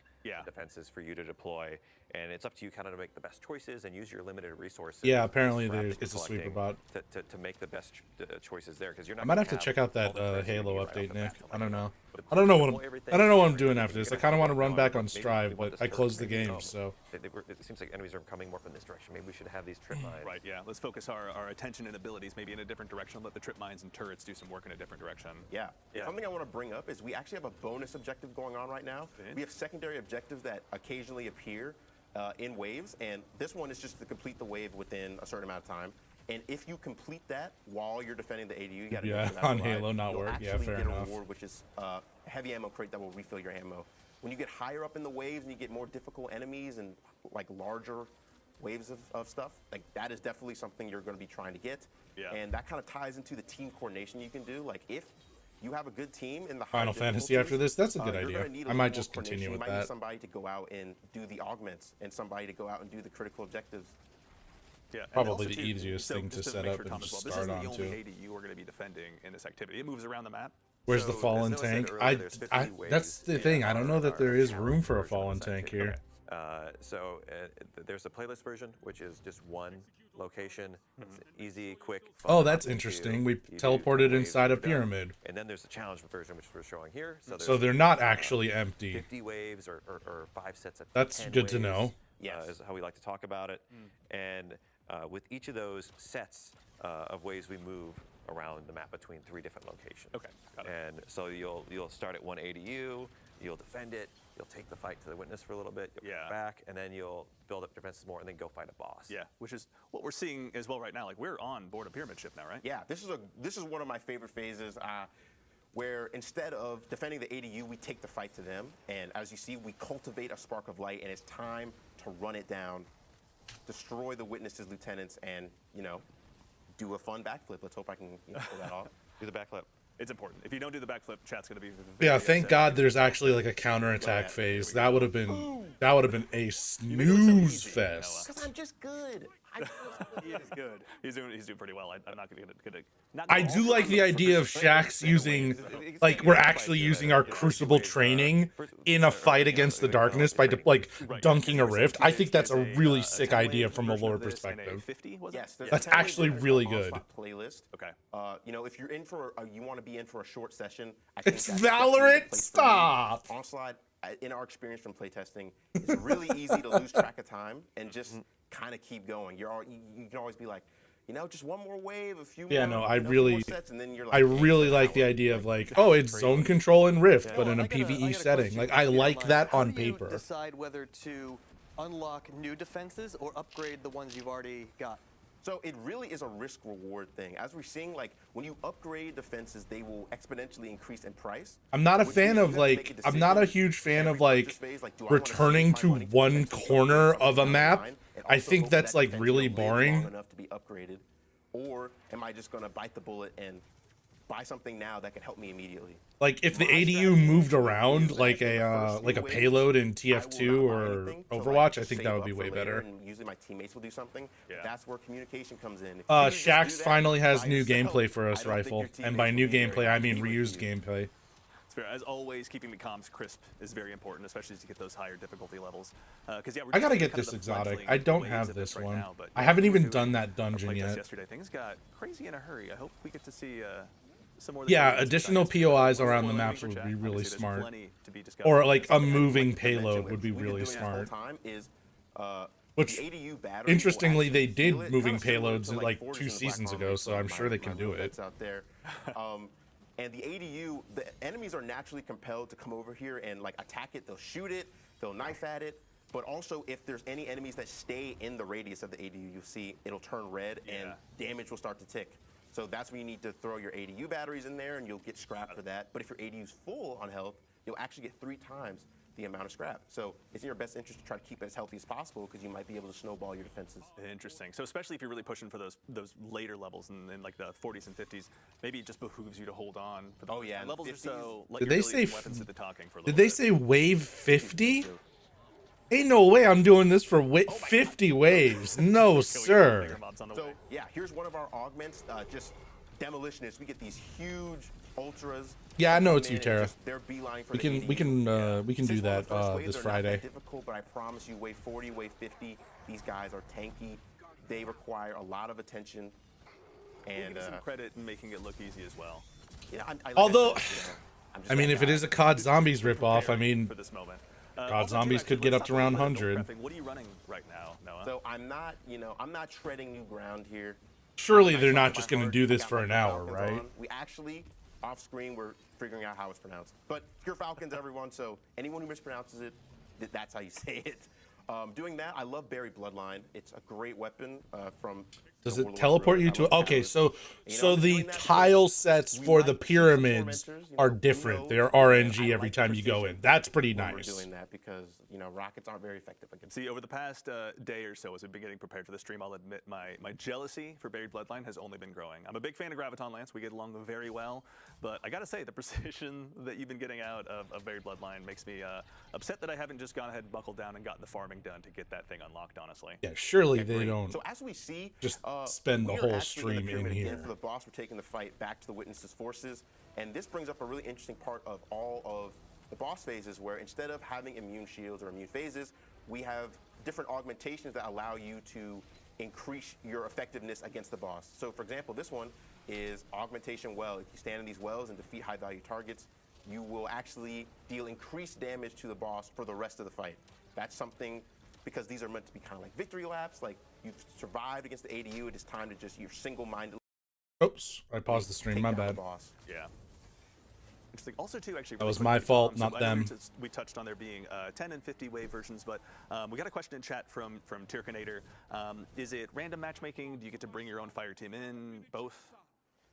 Speaker 3: defenses for you to deploy, and it's up to you kind of to make the best choices and use your limited resources.
Speaker 1: Yeah, apparently
Speaker 3: scrap
Speaker 1: there's
Speaker 3: that you're
Speaker 1: it's a sweeper
Speaker 3: collecting
Speaker 1: bot.
Speaker 3: to make the best choices there, because you're not.
Speaker 1: I might
Speaker 3: gonna
Speaker 1: have to check out that
Speaker 3: all the turrets you're
Speaker 1: Halo
Speaker 3: gonna need right
Speaker 1: update,
Speaker 3: off the bat
Speaker 1: Nick.
Speaker 3: to
Speaker 1: I don't know.
Speaker 3: But
Speaker 1: I don't know what
Speaker 3: deploy everything,
Speaker 1: I don't know what I'm
Speaker 3: everything
Speaker 1: doing after
Speaker 3: you're
Speaker 1: this. I
Speaker 3: gonna
Speaker 1: kind of want to
Speaker 3: have
Speaker 1: run
Speaker 3: going,
Speaker 1: back on
Speaker 3: maybe we
Speaker 1: Strive,
Speaker 3: want
Speaker 1: but
Speaker 3: this
Speaker 1: I
Speaker 3: turret,
Speaker 1: closed the
Speaker 3: maybe
Speaker 1: game,
Speaker 3: no.
Speaker 1: so
Speaker 3: It seems like enemies are coming more from this direction. Maybe we should have these trip mines.
Speaker 2: Right, yeah. Let's focus our attention and abilities maybe in a different direction. Let the trip mines and turrets do some work in a different direction.
Speaker 5: Yeah.
Speaker 2: Yeah.
Speaker 5: Something I want to bring up is we actually have a bonus objective going on right now.
Speaker 2: Okay.
Speaker 5: We have secondary objectives that occasionally appear in waves, and this one is just to complete the wave within a certain amount of time. And if you complete that while you're defending the ADU, you got to
Speaker 1: Yeah, on Halo not work. Yeah, fair
Speaker 5: get
Speaker 1: enough.
Speaker 5: a reward, which is a heavy ammo crate that will refill your ammo. When you get higher up in the waves and you get more difficult enemies and like larger waves of stuff, like that is definitely something you're going to be trying to get.
Speaker 2: Yeah.
Speaker 5: And that kind of ties into the team coordination you can do. Like if you have a good team in the
Speaker 1: Final
Speaker 5: high
Speaker 1: Fantasy after this, that's a good
Speaker 5: you're
Speaker 1: idea.
Speaker 5: gonna need a
Speaker 1: I
Speaker 5: little
Speaker 1: might
Speaker 5: more
Speaker 1: just continue
Speaker 5: coordination.
Speaker 1: with
Speaker 5: You might need
Speaker 1: that.
Speaker 5: somebody to go out and do the augments and somebody to go out and do the critical objectives.
Speaker 2: Yeah, and
Speaker 1: Probably
Speaker 2: also,
Speaker 1: the
Speaker 2: too,
Speaker 1: easiest
Speaker 2: so
Speaker 1: thing to
Speaker 2: just
Speaker 1: set
Speaker 2: make
Speaker 1: up
Speaker 2: sure,
Speaker 1: and
Speaker 2: Tom,
Speaker 1: just
Speaker 2: as well,
Speaker 1: start
Speaker 2: this
Speaker 1: on
Speaker 2: isn't the only
Speaker 1: to.
Speaker 2: ADU we're going to be defending in this activity. It moves around the map.
Speaker 1: Where's the
Speaker 3: So,
Speaker 1: fallen
Speaker 3: as Noah said
Speaker 1: tank?
Speaker 3: earlier, there's 50
Speaker 1: That's
Speaker 3: waves
Speaker 1: the
Speaker 3: in
Speaker 1: thing. I don't know that
Speaker 3: our
Speaker 1: there is
Speaker 3: challenge
Speaker 1: room for a
Speaker 3: version of
Speaker 1: fallen
Speaker 3: this
Speaker 1: tank
Speaker 3: activity.
Speaker 1: here.
Speaker 3: There's a playlist version, which is just one location. It's easy, quick. Fun
Speaker 1: Oh,
Speaker 3: to
Speaker 1: that's
Speaker 3: hop into.
Speaker 1: interesting. We
Speaker 3: You do
Speaker 1: teleported
Speaker 3: waves
Speaker 1: inside a
Speaker 3: when you're done.
Speaker 1: pyramid.
Speaker 3: And then there's the challenge version, which we're showing here. So,
Speaker 1: So
Speaker 3: there's,
Speaker 1: they're not actually empty.
Speaker 3: 50 waves or 5 sets of
Speaker 1: That's
Speaker 3: 10
Speaker 1: good to
Speaker 3: waves,
Speaker 1: know.
Speaker 5: Yes.
Speaker 3: is how we like to talk about it. And with each of those sets of ways, we move around the map between 3 different locations.
Speaker 2: Okay, got it.
Speaker 3: And so you'll start at one ADU, you'll defend it, you'll take the fight to the witness for a little bit, you'll
Speaker 2: Yeah.
Speaker 3: come back, and then you'll build up defenses more, and then go fight a boss.
Speaker 2: Yeah, which is what we're seeing as well right now. Like, we're on board a pyramid ship now, right?
Speaker 5: Yeah, this is one of my favorite phases where instead of defending the ADU, we take the fight to them. And as you see, we cultivate a spark of light, and it's time to run it down, destroy the witnesses, lieutenants, and, do a fun backflip. Let's hope I can pull that off.
Speaker 3: Do the backflip.
Speaker 2: It's important. If you don't do the backflip, chat's going to be
Speaker 1: Yeah,
Speaker 2: very
Speaker 1: thank
Speaker 2: upset.
Speaker 1: God there's actually like a counterattack
Speaker 5: Yeah,
Speaker 1: phase. That would have been a
Speaker 2: so
Speaker 1: snooze
Speaker 2: easy,
Speaker 1: fest.
Speaker 5: Because I'm just good.
Speaker 2: He is good. He's doing pretty well. I'm not going to.
Speaker 1: I do like the idea of Shaxx using, like, we're actually using our Crucible training in a fight against the darkness by dunking a rift. I think that's a really sick idea from a lore perspective.
Speaker 2: 50 was it?
Speaker 5: Yes, there's
Speaker 1: That's
Speaker 5: a 10
Speaker 1: actually
Speaker 5: version
Speaker 1: really
Speaker 5: of
Speaker 1: good.
Speaker 5: Onslaught Playlist.
Speaker 2: Okay.
Speaker 5: If you're in for, you want to be in for a short session. I think
Speaker 1: It's
Speaker 5: that's
Speaker 1: Valorant?
Speaker 5: definitely the place for you.
Speaker 1: Stop!
Speaker 5: Onslaught, in our experience from playtesting, it's really easy to lose track of time and just kind of keep going. You can always be like, just one more wave, a few
Speaker 1: Yeah,
Speaker 5: more.
Speaker 1: no, I
Speaker 5: a few
Speaker 1: really-
Speaker 5: more sets, and then you're like,
Speaker 1: I really
Speaker 5: it's
Speaker 1: like
Speaker 5: an
Speaker 1: the
Speaker 5: hour.
Speaker 1: idea of like, oh, it's zone control and Rift, but in a
Speaker 4: I got I
Speaker 1: PvE
Speaker 4: got a
Speaker 1: setting.
Speaker 4: question
Speaker 1: Like,
Speaker 4: for
Speaker 1: I
Speaker 4: you,
Speaker 1: like
Speaker 4: Mike.
Speaker 1: that
Speaker 4: How
Speaker 1: on
Speaker 4: do you
Speaker 1: paper.
Speaker 4: decide whether to unlock new defenses or upgrade the ones you've already got?
Speaker 5: So it really is a risk-reward thing. As we're seeing, like, when you upgrade defenses, they will exponentially increase in price.
Speaker 1: I'm not a
Speaker 5: Which
Speaker 1: fan
Speaker 5: means you
Speaker 1: of
Speaker 5: have to make
Speaker 1: like,
Speaker 5: a
Speaker 1: I'm not a
Speaker 5: decision
Speaker 1: huge fan
Speaker 5: every
Speaker 1: of like
Speaker 5: purchase phase, like, do I wanna
Speaker 1: returning
Speaker 5: save my
Speaker 1: to
Speaker 5: money to
Speaker 1: one
Speaker 5: potentially upgrade
Speaker 1: corner
Speaker 5: something
Speaker 1: of a
Speaker 5: down the
Speaker 1: map.
Speaker 5: line, and
Speaker 1: I
Speaker 5: also
Speaker 1: think
Speaker 5: hope that
Speaker 1: that's like
Speaker 5: defense
Speaker 1: really
Speaker 5: lives long
Speaker 1: boring.
Speaker 5: enough to be upgraded? Or am I just gonna bite the bullet and buy something now that can help me immediately?
Speaker 1: Like if the
Speaker 5: My
Speaker 1: ADU
Speaker 5: strategy
Speaker 1: moved
Speaker 5: would be
Speaker 1: around
Speaker 5: that
Speaker 1: like
Speaker 5: for the
Speaker 1: a
Speaker 5: first few waves,
Speaker 1: payload in
Speaker 5: I will
Speaker 1: TF2
Speaker 5: not buy
Speaker 1: or
Speaker 5: anything to,
Speaker 1: Overwatch,
Speaker 5: like,
Speaker 1: I think
Speaker 5: save
Speaker 1: that would
Speaker 5: up
Speaker 1: be
Speaker 5: for
Speaker 1: way
Speaker 5: later,
Speaker 1: better.
Speaker 5: and usually my teammates will do something.
Speaker 2: Yeah.
Speaker 5: That's where communication comes in. If you just do
Speaker 1: Shaxx
Speaker 5: that
Speaker 1: finally has
Speaker 5: by
Speaker 1: new
Speaker 5: yourself,
Speaker 1: gameplay for
Speaker 5: I
Speaker 1: us,
Speaker 5: don't think your
Speaker 1: Rifle. And
Speaker 5: teammates
Speaker 1: by
Speaker 5: will
Speaker 1: new
Speaker 5: be very
Speaker 1: gameplay, I mean
Speaker 5: happy with
Speaker 1: reused
Speaker 5: you.
Speaker 1: gameplay.
Speaker 2: It's fair. As always, keeping the comms crisp is very important, especially as you get those higher difficulty levels. Because yeah, we're
Speaker 1: I
Speaker 2: just
Speaker 1: gotta
Speaker 2: in
Speaker 1: get
Speaker 2: kind of
Speaker 1: this
Speaker 2: the
Speaker 1: exotic.
Speaker 2: fledgling
Speaker 1: I don't
Speaker 2: waves
Speaker 1: have
Speaker 2: of
Speaker 1: this
Speaker 2: right
Speaker 1: one.
Speaker 2: now, but
Speaker 1: I
Speaker 2: yeah,
Speaker 1: haven't
Speaker 2: we
Speaker 1: even
Speaker 2: were
Speaker 1: done
Speaker 2: doing
Speaker 1: that
Speaker 2: our
Speaker 1: dungeon
Speaker 2: playtest
Speaker 1: yet.
Speaker 2: Yesterday, things got crazy in a hurry. I hope we get to see some more.
Speaker 1: Yeah, additional POIs around the maps would be really smart. Or like a moving payload would be really smart. Which, interestingly, they did moving payloads like 2 seasons ago, so I'm sure they can do it.
Speaker 5: Out there. And the ADU, the enemies are naturally compelled to come over here and like attack it. They'll shoot it, they'll knife at it. But also, if there's any enemies that stay in the radius of the ADU, you'll see it'll turn red and damage will start to tick. So that's when you need to throw your ADU batteries in there and you'll get scrap for that. But if your ADU's full on health, you'll actually get 3 times the amount of scrap. So it's in your best interest to try to keep it as healthy as possible because you might be able to snowball your defenses.
Speaker 2: Interesting. So especially if you're really pushing for those later levels in like the 40s and 50s, maybe it just behooves you to hold on. For the levels are so.
Speaker 1: Did they say?
Speaker 2: Did they
Speaker 1: say wave 50? Ain't no way I'm doing this for 50 waves. No, sir.
Speaker 5: So yeah, here's one of our augments. Just demolitionists. We get these huge ultras.
Speaker 1: Yeah, I know it's you, Tara.
Speaker 5: We
Speaker 1: can do that this Friday.
Speaker 5: Difficult, but I promise you, wave 40, wave 50, these guys are tanky. They require a lot of attention. And
Speaker 2: some credit in making it look easy as well.
Speaker 5: Yeah,
Speaker 1: although, I mean, if it is a COD Zombies ripoff, I mean,
Speaker 2: for this moment.
Speaker 1: COD Zombies could get up to around 100.
Speaker 2: What are you running right now, Noah?
Speaker 5: So I'm not treading new ground here.
Speaker 1: Surely they're not just going to do this for an hour, right?
Speaker 5: We actually, off screen, we're figuring out how it's pronounced. But Pure Falcons, everyone, so anyone who mispronounces it, that's how you say it. Doing that, I love Buried Bloodline. It's a great weapon from...
Speaker 1: Does it teleport you to... Okay, so the tile sets for the pyramids are different. They're RNG every time you go in. That's pretty nice.
Speaker 5: We're doing that because, rockets aren't very effective against...
Speaker 2: See, over the past day or so, as we've been getting prepared for the stream, I'll admit my jealousy for Buried Bloodline has only been growing. I'm a big fan of Graviton Lance. We get along very well. But I gotta say, the precision that you've been getting out of Buried Bloodline makes me upset that I haven't just gone ahead and buckled down and gotten the farming done to get that thing unlocked, honestly.
Speaker 1: Yeah, surely they don't
Speaker 5: so as we see,
Speaker 1: just spend the whole stream in here.
Speaker 5: For the boss, we're taking the fight back to the Witness's forces. And this brings up a really interesting part of all of the boss phases where instead of having immune shields or immune phases, we have different augmentations that allow you to increase your effectiveness against the boss. So for example, this one is Augmentation Well. If you stand in these wells and defeat high value targets, you will actually deal increased damage to the boss for the rest of the fight. That's something, because these are meant to be kind of like victory laps, like you've survived against the ADU, it is time to just, you're single-minded.
Speaker 1: Oops, I paused the stream, my bad.
Speaker 2: Yeah. Interesting. Also, too, actually,
Speaker 1: that was my fault, not them.
Speaker 2: We touched on there being 10 and 50 wave versions, but we got a question in chat from Tyrkanator. Is it random matchmaking? Do you get to bring your own fire team in? Both?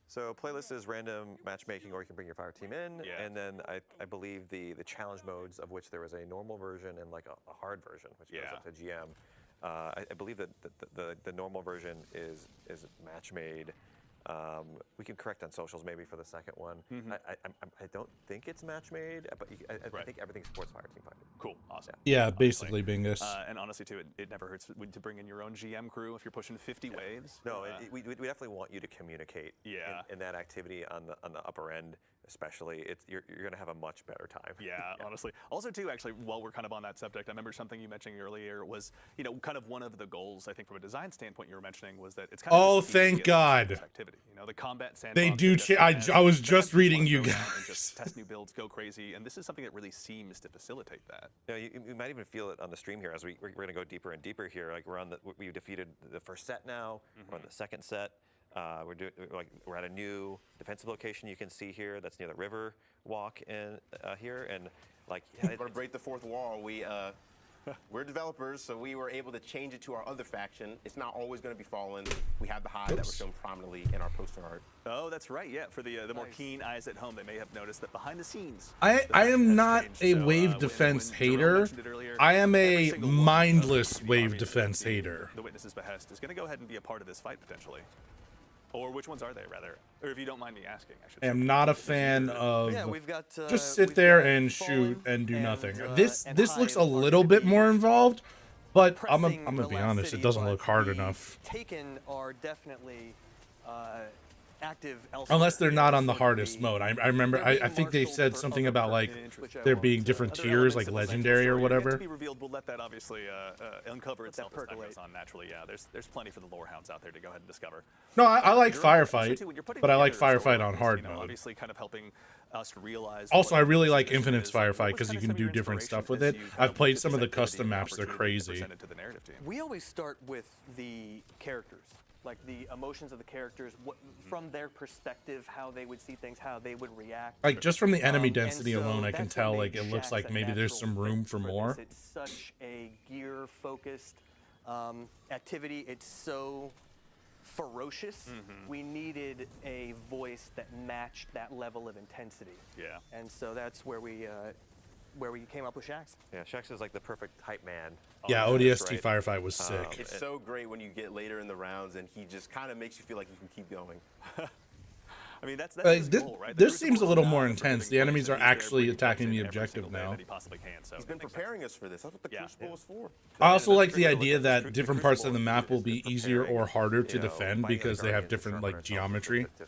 Speaker 3: So playlist is random matchmaking, or you can bring your fire team in.
Speaker 2: Yeah.
Speaker 3: And then I believe the challenge modes, of which there is a normal version and like a hard version, which goes up to GM. I believe that the normal version is match made. We can correct on socials maybe for the second one. I don't think it's match made, but I think everything supports fire team fighting.
Speaker 2: Cool, awesome.
Speaker 1: Yeah, basically Bingus.
Speaker 2: And honestly too, it never hurts to bring in your own GM crew if you're pushing 50 waves.
Speaker 3: No, we definitely want you to communicate. In that activity on the upper end, especially, you're going to have a much better time.
Speaker 2: Yeah, honestly. Also too, actually, while we're kind of on that subject, I remember something you mentioned earlier was, kind of one of the goals, I think, from a design standpoint you were mentioning was that it's kind of
Speaker 1: oh, thank God.
Speaker 2: Activity. The combat sandbox.
Speaker 1: They do. I was just reading you guys.
Speaker 2: Just test new builds, go crazy, and this is something that really seems to facilitate that.
Speaker 3: You might even feel it on the stream here as we're going to go deeper and deeper here. Like we've defeated the first set now. We're on the second set. We're at a new defensive location you can see here. That's near the river walk in here, and
Speaker 5: we're gonna break the fourth wall. We're developers, so we were able to change it to our other faction. It's not always going to be Fallen. We have the Hive that we're shown prominently in our poster art.
Speaker 2: Oh, that's right. Yeah, for the more keen eyes at home, they may have noticed that behind the scenes.
Speaker 1: I am not a wave defense hater. I am a mindless wave defense hater.
Speaker 2: The Witness's behest is going to go ahead and be a part of this fight potentially. Or which ones are they, rather? Or if you don't mind me asking, I should say.
Speaker 1: I am not a fan of
Speaker 4: we've got,
Speaker 1: just sit there and shoot and do nothing. This looks a little bit more involved, but I'm gonna be honest, it doesn't look hard enough.
Speaker 4: Taken are definitely active elsewhere.
Speaker 1: Unless they're not on the
Speaker 4: So
Speaker 1: hardest
Speaker 4: the-
Speaker 1: mode. I remember,
Speaker 4: they're being
Speaker 1: I think they
Speaker 4: marshaled
Speaker 1: said
Speaker 4: for
Speaker 1: something
Speaker 4: other
Speaker 1: about like
Speaker 4: purposes, which I
Speaker 1: there
Speaker 4: won't,
Speaker 1: being different
Speaker 2: Other
Speaker 1: tiers,
Speaker 2: elements
Speaker 1: like
Speaker 2: of the central
Speaker 1: legendary or
Speaker 2: story yet
Speaker 1: whatever.
Speaker 2: to be revealed. We'll let that obviously uncover itself as time
Speaker 4: percolate.
Speaker 2: goes on naturally. Yeah, there's plenty for the lore hounds out there to go ahead and discover.
Speaker 1: No, I like
Speaker 2: Jerome, also,
Speaker 1: Firefight,
Speaker 2: too, when you're putting
Speaker 1: but I like
Speaker 2: together a story
Speaker 1: Firefight on
Speaker 2: like this,
Speaker 1: hard
Speaker 2: you know,
Speaker 1: mode.
Speaker 2: Obviously, kind of helping us realize.
Speaker 1: Also,
Speaker 2: what
Speaker 1: I really
Speaker 2: this
Speaker 1: like
Speaker 2: mission
Speaker 1: Infinite's
Speaker 2: is. What
Speaker 1: Firefight
Speaker 2: was
Speaker 1: because
Speaker 2: kind
Speaker 1: you
Speaker 2: of
Speaker 1: can
Speaker 2: some of
Speaker 1: do
Speaker 2: your
Speaker 1: different
Speaker 2: inspiration
Speaker 1: stuff with
Speaker 2: as
Speaker 1: it.
Speaker 2: you kind
Speaker 1: I've
Speaker 2: of
Speaker 1: played
Speaker 2: looked
Speaker 1: some
Speaker 2: at
Speaker 1: of the
Speaker 2: this activity
Speaker 1: custom
Speaker 2: and
Speaker 1: maps; they're
Speaker 2: opportunity
Speaker 1: crazy.
Speaker 2: presented to the narrative team?
Speaker 4: We always start with the characters, like the emotions of the characters, what, from their perspective, how they would see things, how they would react.
Speaker 1: Like just from the enemy
Speaker 4: And
Speaker 1: density
Speaker 4: so
Speaker 1: alone, I can
Speaker 4: that's what
Speaker 1: tell
Speaker 4: made
Speaker 1: like it looks
Speaker 4: Shaxx
Speaker 1: like
Speaker 4: a
Speaker 1: maybe there's
Speaker 4: natural
Speaker 1: some room
Speaker 4: fit
Speaker 1: for
Speaker 4: this.
Speaker 1: more.
Speaker 4: It's such a gear-focused activity. It's so ferocious. We needed a voice that matched that level of intensity.
Speaker 2: Yeah.
Speaker 4: And so that's where we came up with Shaxx.
Speaker 3: Yeah, Shaxx is like the perfect hype man.
Speaker 1: Yeah,
Speaker 3: on this,
Speaker 1: ODST
Speaker 3: right?
Speaker 1: Firefight was sick.
Speaker 5: It's so great when you get later in the rounds and he just kind of makes you feel like you can keep going.
Speaker 2: I mean, that's
Speaker 1: Like,
Speaker 2: his
Speaker 1: this
Speaker 2: goal, right?
Speaker 1: this
Speaker 2: The
Speaker 1: seems a
Speaker 2: Crucible
Speaker 1: little
Speaker 2: is
Speaker 1: more
Speaker 2: not a
Speaker 1: intense.
Speaker 2: forgiving
Speaker 1: The enemies
Speaker 2: place,
Speaker 1: are
Speaker 2: and he's there
Speaker 1: actually
Speaker 2: bringing
Speaker 1: attacking
Speaker 2: poison
Speaker 1: the
Speaker 2: every
Speaker 1: objective
Speaker 2: single day
Speaker 1: now.
Speaker 2: that he possibly can, so
Speaker 5: He's been
Speaker 2: it makes sense.
Speaker 5: preparing us for this. That's what the
Speaker 2: Yeah,
Speaker 5: Crucible
Speaker 2: yeah.
Speaker 5: is for.
Speaker 1: I also
Speaker 2: that's
Speaker 1: like the
Speaker 2: pretty cool.
Speaker 1: idea
Speaker 2: Look at
Speaker 1: that
Speaker 2: the
Speaker 1: different parts of the
Speaker 2: Crucible
Speaker 1: map will be easier or harder to
Speaker 3: you know,
Speaker 1: defend
Speaker 3: fighting
Speaker 1: because
Speaker 3: other
Speaker 1: they have
Speaker 3: Guardians
Speaker 1: different
Speaker 3: sharpen
Speaker 1: like
Speaker 3: ourselves
Speaker 1: geometry.
Speaker 3: to,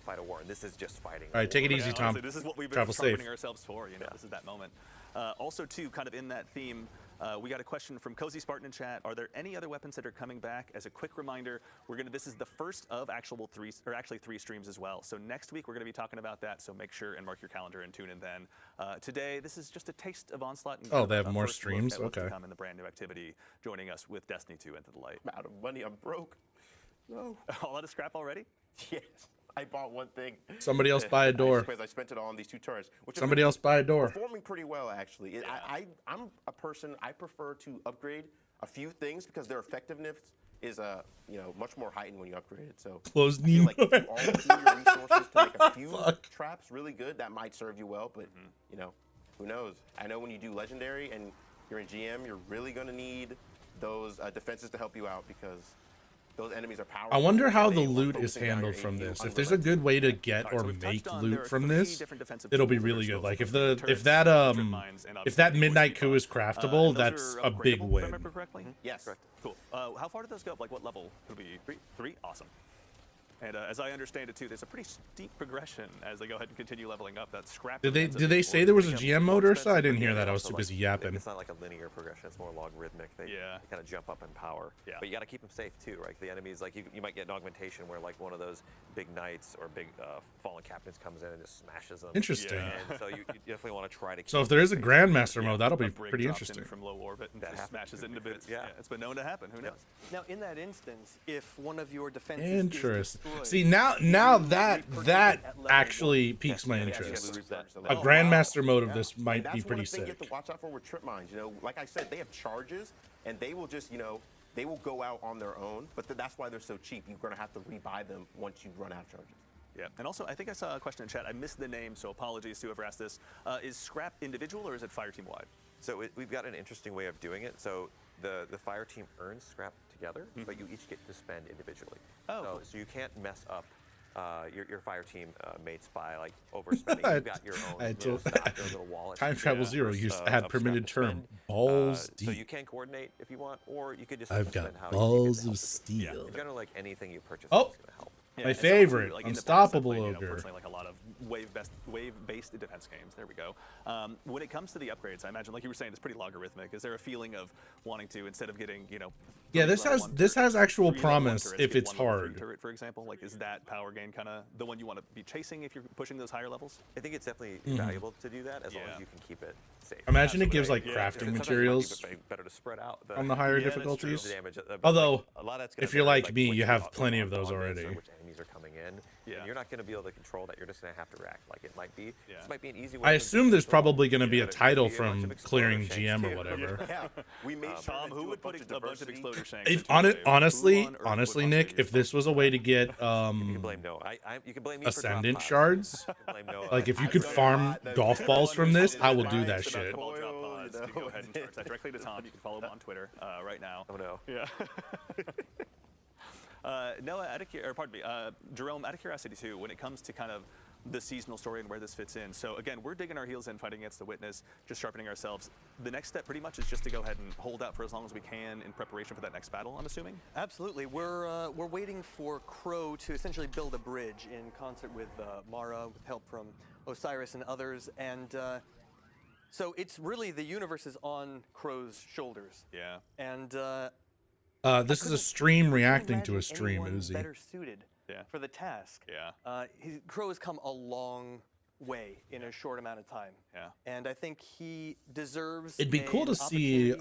Speaker 3: fight a war, and this is just fighting.
Speaker 1: All right, take it
Speaker 2: Yeah,
Speaker 1: easy,
Speaker 2: honestly,
Speaker 1: Tom.
Speaker 2: this is what we've been
Speaker 1: Travel
Speaker 2: sharpening
Speaker 1: safe.
Speaker 2: ourselves for. You know, this is that moment. Also, too, kind of in that theme, we got a question from Cozy Spartan in chat. Are there any other weapons that are coming back? As a quick reminder, this is the first of actually three streams as well. So next week we're going to be talking about that. So make sure and mark your calendar and tune in then. Today, this is just a taste of Onslaught. And
Speaker 1: Oh, they have
Speaker 2: a
Speaker 1: more
Speaker 2: first look
Speaker 1: streams?
Speaker 2: at what's to
Speaker 1: Okay.
Speaker 2: come in the brand new activity. Joining us with Destiny 2 Into the Light.
Speaker 5: I'm out of money. I'm broke. No.
Speaker 2: All out of scrap already?
Speaker 5: Yes. I bought one thing.
Speaker 1: Somebody else buy a door.
Speaker 5: Because I spent it all on these two turrets. Which
Speaker 1: Somebody else buy a door.
Speaker 5: performing pretty well, actually. I'm a person, I prefer to upgrade a few things because their effectiveness is much more heightened when you upgrade it. So
Speaker 1: Close
Speaker 5: I feel
Speaker 1: knee.
Speaker 5: like if you all pool your resources to make a few
Speaker 1: Fuck.
Speaker 5: traps really good, that might serve you well, but who knows? I know when you do legendary and you're in GM, you're really gonna need those defenses to help you out because those enemies are powerful.
Speaker 1: I wonder how
Speaker 5: and
Speaker 1: the
Speaker 5: they love
Speaker 1: loot is
Speaker 5: focusing down your
Speaker 1: handled from
Speaker 5: AU
Speaker 1: this. If there's a good way to get or
Speaker 2: so we've
Speaker 1: make
Speaker 2: touched on there
Speaker 1: loot
Speaker 2: are
Speaker 1: from
Speaker 2: 3
Speaker 1: this,
Speaker 2: different defensive
Speaker 1: it'll be
Speaker 2: tools that are
Speaker 1: really good.
Speaker 2: still
Speaker 1: Like if
Speaker 2: available.
Speaker 1: the
Speaker 2: Turrets,
Speaker 1: if
Speaker 2: trip mines, and
Speaker 1: if that
Speaker 2: obviously
Speaker 1: midnight
Speaker 2: voice
Speaker 1: coup is
Speaker 2: recon.
Speaker 1: craftable,
Speaker 2: And those
Speaker 1: that's
Speaker 2: are
Speaker 1: a big
Speaker 2: upgradable, if I
Speaker 1: win.
Speaker 2: remember correctly?
Speaker 5: Yes.
Speaker 2: Cool. How far do those go up? Like what level would be 3? 3? Awesome. And as I understand it too, there's a pretty steep progression as they go ahead and continue leveling up. That scrap.
Speaker 1: Did they
Speaker 2: defensive
Speaker 1: say there was a
Speaker 2: becomes
Speaker 1: GM
Speaker 2: more
Speaker 1: mode or so?
Speaker 2: expensive,
Speaker 1: I didn't
Speaker 2: but
Speaker 1: hear
Speaker 2: yeah,
Speaker 1: that. I was
Speaker 3: Also,
Speaker 1: too
Speaker 3: like,
Speaker 1: busy yapping.
Speaker 3: It's not like a linear progression. It's more logarithmic. They kind of jump up in power.
Speaker 2: Yeah.
Speaker 3: But you got to keep them safe too, right? The enemies, like you might get an augmentation where like one of those big knights or big fallen captains comes in and just smashes them.
Speaker 1: Interesting.
Speaker 3: And so you definitely want to try to.
Speaker 1: So
Speaker 3: keep
Speaker 1: if there is a
Speaker 3: them safe.
Speaker 1: Grandmaster mode, that'll be
Speaker 2: A brig
Speaker 1: pretty
Speaker 2: drops in
Speaker 1: interesting.
Speaker 2: from low orbit and
Speaker 3: That
Speaker 2: just
Speaker 3: happens.
Speaker 2: smashes it into bits.
Speaker 3: Yeah.
Speaker 2: It's been known to happen. Who knows?
Speaker 4: Now, in that instance, if one of your defenses
Speaker 1: Interesting.
Speaker 4: is destroyed,
Speaker 1: See now that actually piques my
Speaker 3: Yeah,
Speaker 1: interest.
Speaker 3: lose that.
Speaker 1: A
Speaker 5: Oh,
Speaker 1: Grandmaster mode of
Speaker 5: Yeah.
Speaker 1: this
Speaker 5: And
Speaker 1: might
Speaker 5: that's
Speaker 1: be
Speaker 5: one
Speaker 1: pretty
Speaker 5: of the things you
Speaker 1: sick.
Speaker 5: have to watch out for with trip mines. Like I said, they have charges, and they will just, they will go out on their own. But that's why they're so cheap. You're gonna have to rebuy them once you run out of charges.
Speaker 2: Yeah, and also I think I saw a question in chat. I missed the name, so apologies to whoever asked this. Is scrap individual or is it fire team wide?
Speaker 3: So we've got an interesting way of doing it. So the fire team earns scrap together, but you each get to spend individually.
Speaker 2: Oh,
Speaker 3: so,
Speaker 2: cool.
Speaker 3: so you can't mess up your fire team mates by like overspending. You've got your own
Speaker 1: I
Speaker 3: little
Speaker 1: told-
Speaker 3: stock, your little wallet.
Speaker 1: Time Travel Zero
Speaker 3: worth,
Speaker 1: used to
Speaker 3: of
Speaker 1: add
Speaker 3: scrap
Speaker 1: permitted
Speaker 3: to
Speaker 1: term.
Speaker 3: spend.
Speaker 1: Balls
Speaker 3: So
Speaker 1: deep.
Speaker 3: you can coordinate if you want, or you could just
Speaker 1: I've
Speaker 3: spend
Speaker 1: got
Speaker 3: how you see fit
Speaker 1: balls
Speaker 3: to help
Speaker 1: of
Speaker 3: the-
Speaker 1: steel.
Speaker 3: In general, like anything you purchase
Speaker 1: Oh.
Speaker 3: is going to help.
Speaker 2: Yeah,
Speaker 1: My
Speaker 2: and someone who,
Speaker 1: favorite,
Speaker 2: like, in the past,
Speaker 1: Unstoppable
Speaker 2: I've played,
Speaker 1: Ogre.
Speaker 2: Unfortunately, like a lot of wave-based defense games. There we go. When it comes to the upgrades, I imagine, like you were saying, it's pretty logarithmic. Is there a feeling of wanting to, instead of getting,
Speaker 1: Yeah,
Speaker 2: three
Speaker 1: this
Speaker 2: level
Speaker 1: has
Speaker 2: one
Speaker 1: this
Speaker 2: turrets,
Speaker 1: has actual
Speaker 2: 3 level one
Speaker 1: promise
Speaker 2: turrets,
Speaker 1: if
Speaker 2: get
Speaker 1: it's
Speaker 2: 1 level 3
Speaker 1: hard.
Speaker 2: turret, for example, like is that power gain kind of the one you want to be chasing if you're pushing those higher levels?
Speaker 3: I think it's definitely
Speaker 1: Mm-hmm.
Speaker 3: valuable to do that as long
Speaker 2: Yeah.
Speaker 3: as you can keep it safe.
Speaker 1: Imagine it gives like
Speaker 2: Yeah,
Speaker 1: crafting
Speaker 3: Sometimes it might be
Speaker 1: materials
Speaker 3: better to spread out
Speaker 1: on the higher
Speaker 2: Yeah, that's true.
Speaker 1: difficulties.
Speaker 3: the damage. But,
Speaker 1: Although,
Speaker 3: like, a lot of that's gonna
Speaker 1: if you're
Speaker 3: vary,
Speaker 1: like me,
Speaker 3: which
Speaker 1: you have
Speaker 3: au-
Speaker 1: plenty of those
Speaker 3: augments or
Speaker 1: already.
Speaker 3: Which enemies are coming in.
Speaker 2: Yeah.
Speaker 3: And you're not going to be able to control that. You're just going to have to react. Like it might be.
Speaker 2: Yeah.
Speaker 3: This might be an easy way.
Speaker 1: I
Speaker 3: to
Speaker 1: assume there's
Speaker 3: control.
Speaker 1: probably going to be a
Speaker 3: But it could
Speaker 1: title
Speaker 3: be a bunch
Speaker 1: from
Speaker 3: of exploder
Speaker 1: clearing
Speaker 3: shanks,
Speaker 1: GM or
Speaker 3: too.
Speaker 1: whatever.
Speaker 5: Yeah, we made sure
Speaker 2: Tom,
Speaker 5: to
Speaker 2: who
Speaker 5: do
Speaker 2: would
Speaker 5: a
Speaker 2: put
Speaker 5: bunch of
Speaker 2: a bunch of
Speaker 5: diversity.
Speaker 2: exploder shanks?
Speaker 1: If
Speaker 2: into a wave?
Speaker 1: honestly,
Speaker 2: Who on Earth would
Speaker 1: honestly,
Speaker 2: possibly
Speaker 1: Nick,
Speaker 2: use
Speaker 1: if this was a way to get
Speaker 3: You can blame Noah. You can blame me for drop
Speaker 1: Ascendant
Speaker 3: pods.
Speaker 1: shards,
Speaker 3: You can blame Noah.
Speaker 1: like if you
Speaker 5: I've
Speaker 1: could
Speaker 5: done a
Speaker 1: farm
Speaker 5: lot. That's
Speaker 1: golf
Speaker 5: what
Speaker 1: balls from this, I will do
Speaker 5: Right.
Speaker 1: that
Speaker 5: It's
Speaker 1: shit.
Speaker 2: Ball drop
Speaker 5: Oil,
Speaker 2: pods. You go ahead and charge that directly to Tom. You can follow him on Twitter right now.
Speaker 3: Oh no.
Speaker 2: Yeah. Noah, pardon me, Jerome, out of curiosity too, when it comes to kind of the seasonal story and where this fits in. So again, we're digging our heels in, fighting against the Witness, just sharpening ourselves. The next step pretty much is just to go ahead and hold out for as long as we can in preparation for that next battle, I'm assuming?
Speaker 4: Absolutely. We're waiting for Crow to essentially build a bridge in concert with Mara, with help from Osiris and others. And so it's really the universe is on Crow's shoulders.
Speaker 2: Yeah.
Speaker 4: And
Speaker 1: this is a stream reacting to a stream, Uzi.
Speaker 4: Better suited for the task.
Speaker 2: Yeah.
Speaker 4: Crow has come a long way in a short amount of time.
Speaker 2: Yeah.
Speaker 4: And I think he deserves.
Speaker 1: It'd be cool to see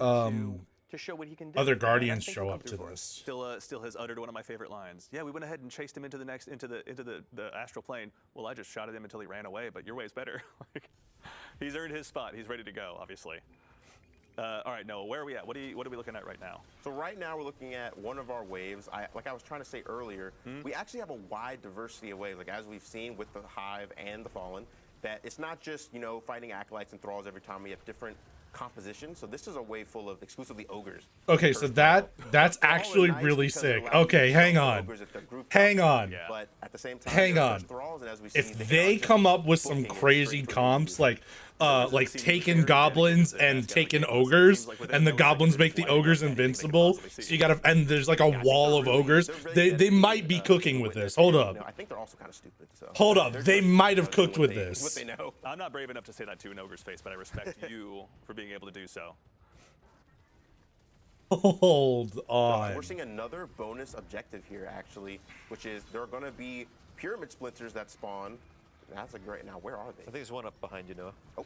Speaker 4: to show what he can do.
Speaker 1: other Guardians show up to this.
Speaker 2: Still has uttered one of my favorite lines. Yeah, we went ahead and chased him into the astral plane. Well, I just shot at him until he ran away, but your way's better. He's earned his spot. He's ready to go, obviously. All right, Noah, where are we at? What are we looking at right now?
Speaker 5: So right now we're looking at one of our waves. Like I was trying to say earlier, we actually have a wide diversity of waves. Like as we've seen with the Hive and the Fallen, that it's not just, you know, fighting acolytes and thralls every time. We have different compositions. So this is a wave full of exclusively ogres.
Speaker 1: Okay, so that's actually really sick. Okay, hang on. Hang on.
Speaker 5: But at the same time,
Speaker 1: hang on.
Speaker 5: Thralls, and as we see,
Speaker 1: If they come up with some crazy comps like taking goblins and taking ogres, and the goblins make the ogres invincible, so you gotta, and there's like a wall of ogres, they might be cooking with this. Hold up.
Speaker 5: I think they're also kind of stupid. So.
Speaker 1: Hold up, they might have cooked with this.
Speaker 5: What they know.
Speaker 2: I'm not brave enough to say that to an ogre's face, but I respect you for being able to do so.
Speaker 1: Hold on.
Speaker 5: We're seeing another bonus objective here, actually, which is there are going to be pyramid splinters that spawn. That's a great. Now, where are they?
Speaker 3: I think there's one up behind you, Noah.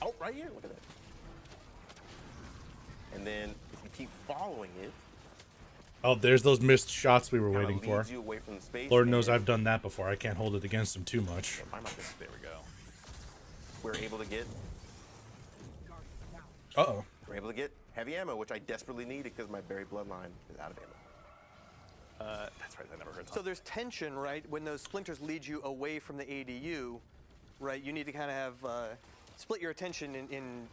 Speaker 5: Oh, right here. Look at that. And then if you keep following it.
Speaker 1: Oh, there's those missed shots we were waiting for.
Speaker 5: You away from the space,
Speaker 1: Lord knows I've done that before. I can't hold it against him too much.
Speaker 2: There we go.
Speaker 5: We're able to get.
Speaker 1: Uh-oh.
Speaker 5: We're able to get heavy ammo, which I desperately need because my Berry Bloodline is out of ammo.
Speaker 2: That's right. I never heard that.
Speaker 4: So there's tension, right? When those splinters lead you away from the ADU, right? You need to kind of have split your attention in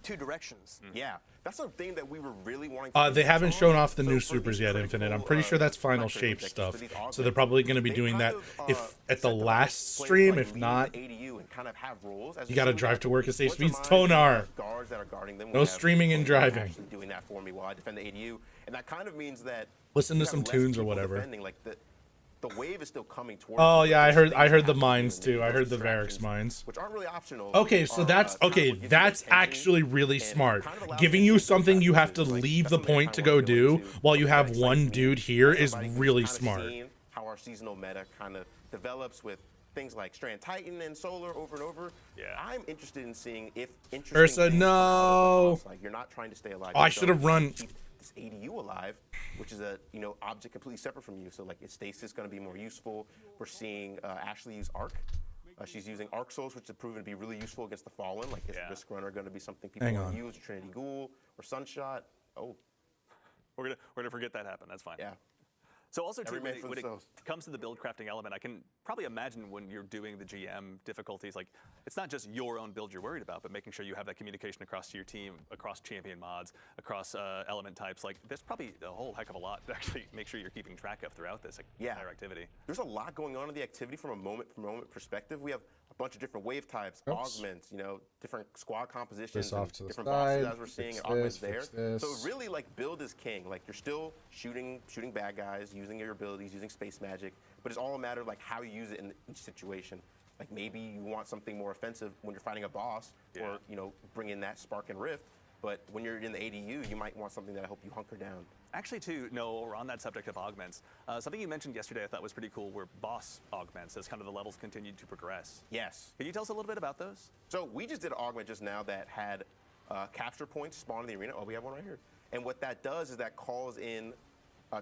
Speaker 4: two directions.
Speaker 5: Yeah, that's the thing that we were really wanting to
Speaker 1: They haven't shown off the new supers yet, Infinite. I'm pretty sure that's final shape stuff. So they're probably going to be doing that if at the last stream. If not, you got to drive to work at safe speeds. Tonar. No streaming and driving.
Speaker 5: Doing that for me while I defend the ADU, and that kind of means that
Speaker 1: listen to some tunes or whatever.
Speaker 5: Like the wave is still coming towards.
Speaker 1: Oh yeah, I heard the mines too. I heard the Varix mines,
Speaker 5: which aren't really optional.
Speaker 1: Okay, so that's that's actually really smart. Giving you something you have to leave the point to go do while you have one dude here is really smart.
Speaker 5: How our seasonal meta kind of develops with things like Strand Titan and Solar over and over.
Speaker 2: Yeah.
Speaker 5: I'm interested in seeing if
Speaker 1: Ursa, no.
Speaker 5: Like you're not trying to stay alive.
Speaker 1: Oh, I should have run.
Speaker 5: This ADU alive, which is a object completely separate from you. So like its stasis is going to be more useful. We're seeing Ashley use Arc. She's using Arc Souls, which has proven to be really useful against the Fallen. Like is Risk Runner going to be something people want to use? Trinity Ghoul or Sunshot? Oh,
Speaker 2: we're gonna forget that happened. That's fine.
Speaker 5: Yeah.
Speaker 2: So also too, when it comes to the build crafting element, I can probably imagine when you're doing the GM difficulties, like it's not just your own build you're worried about, but making sure you have that communication across your team, across champion mods, across element types. Like there's probably a whole heck of a lot to actually make sure you're keeping track of throughout this entire activity.
Speaker 5: There's a lot going on in the activity from a moment perspective. We have a bunch of different wave types, augments, different squad compositions, different bosses as we're seeing, and augments there. So really, like, build is king. Like, you're still shooting bad guys, using your abilities, using space magic, but it's all a matter of like how you use it in each situation. Like maybe you want something more offensive when you're fighting a boss, or bring in that spark and rift. But when you're in the ADU, you might want something that'll help you hunker down.
Speaker 2: Actually, too, no, we're on that subject of augments. Something you mentioned yesterday I thought was pretty cool were boss augments as kind of the levels continued to progress.
Speaker 5: Yes.
Speaker 2: Can you tell us a little bit about those?
Speaker 5: So we just did an augment just now that had capture points spawn in the arena. Oh, we have one right here. And what that does is that calls in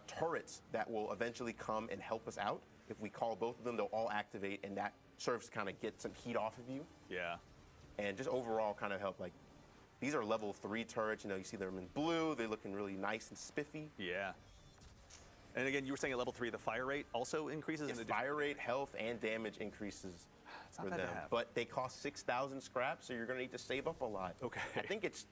Speaker 5: turrets that will eventually come and help us out. If we call both of them, they'll all activate, and that serves to kind of get some heat off of you.
Speaker 2: Yeah.
Speaker 5: And just overall kind of help, like, these are level 3 turrets. You see them in blue. They're looking really nice and spiffy.
Speaker 2: Yeah. And again, you were saying at level 3, the fire rate also increases?
Speaker 5: Yes, fire rate, health, and damage increases for them. But they cost 6,000 scrap, so you're going to need to save up a lot.
Speaker 2: Okay.
Speaker 5: I think it's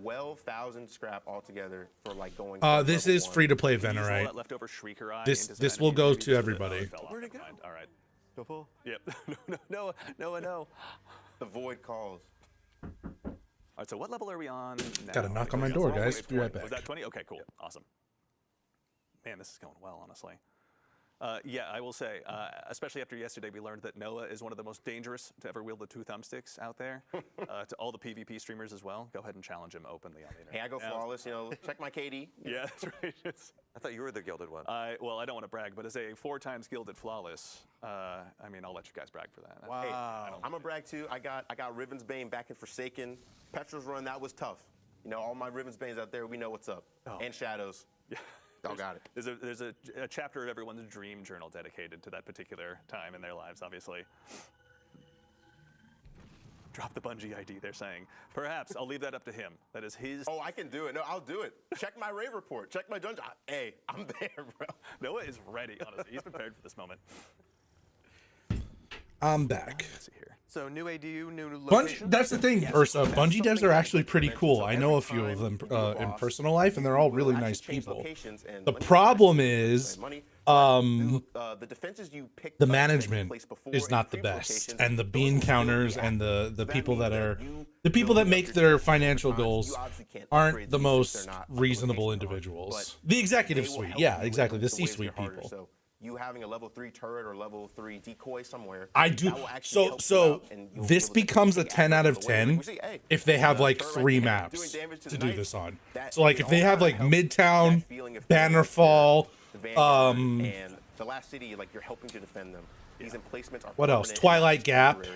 Speaker 5: 12,000 scrap altogether for like going.
Speaker 1: This is free to play Venerite.
Speaker 2: Leftover Shrieker Eye
Speaker 1: this will go to everybody.
Speaker 2: Where'd it go? All right.
Speaker 3: Go full.
Speaker 2: No.
Speaker 5: The void calls.
Speaker 2: All right, so what level are we on now?
Speaker 1: Gotta knock on my door, guys. Be right back.
Speaker 2: Was that 20? Okay, cool. Awesome. Man, this is going well, honestly. Yeah, I will say, especially after yesterday, we learned that Noah is one of the most dangerous to ever wield the 2 thumbsticks out there. To all the PvP streamers as well, go ahead and challenge him openly on the internet.
Speaker 5: Hey, I go flawless. Check my KD.
Speaker 2: Yeah, that's right.
Speaker 3: I thought you were the gilded one.
Speaker 2: Well, I don't want to brag, but as a 4 times gilded flawless, I mean, I'll let you guys brag for that.
Speaker 5: Wow. Hey, I'm a brag too. I got Riven's Bane back in Forsaken. Petrol's run, that was tough. All my Riven's Banes out there, we know what's up. And Shadows.
Speaker 2: Yeah.
Speaker 5: Y'all got it.
Speaker 2: There's a chapter of everyone's dream journal dedicated to that particular time in their lives, obviously. Drop the Bungie ID, they're saying. Perhaps I'll leave that up to him. That is his.
Speaker 5: Oh, I can do it. No, I'll do it. Check my raid report. Check my dungeon. Hey, I'm there, bro.
Speaker 2: Noah is ready, honestly. He's prepared for this moment.
Speaker 1: I'm back.
Speaker 2: Let's see here.
Speaker 4: So new ADU, new location.
Speaker 1: That's the thing, Ursa. Bungie devs are actually pretty cool. I know a few of them in personal life, and they're all really nice people. The problem is,
Speaker 5: the defenses you pick
Speaker 1: the management is not the best, and the bean counters and the people that make their financial goals aren't the most reasonable individuals. The executive suite, yeah, exactly, the C-suite people.
Speaker 5: You having a level 3 turret or level 3 decoy somewhere.
Speaker 1: I do. So this becomes a 10 out of 10 if they have like 3 maps to do this on. So like if they have like Midtown, Bannerfall,
Speaker 5: and the last city, like you're helping to defend them. These emplacements are.
Speaker 1: What else? Twilight Gap.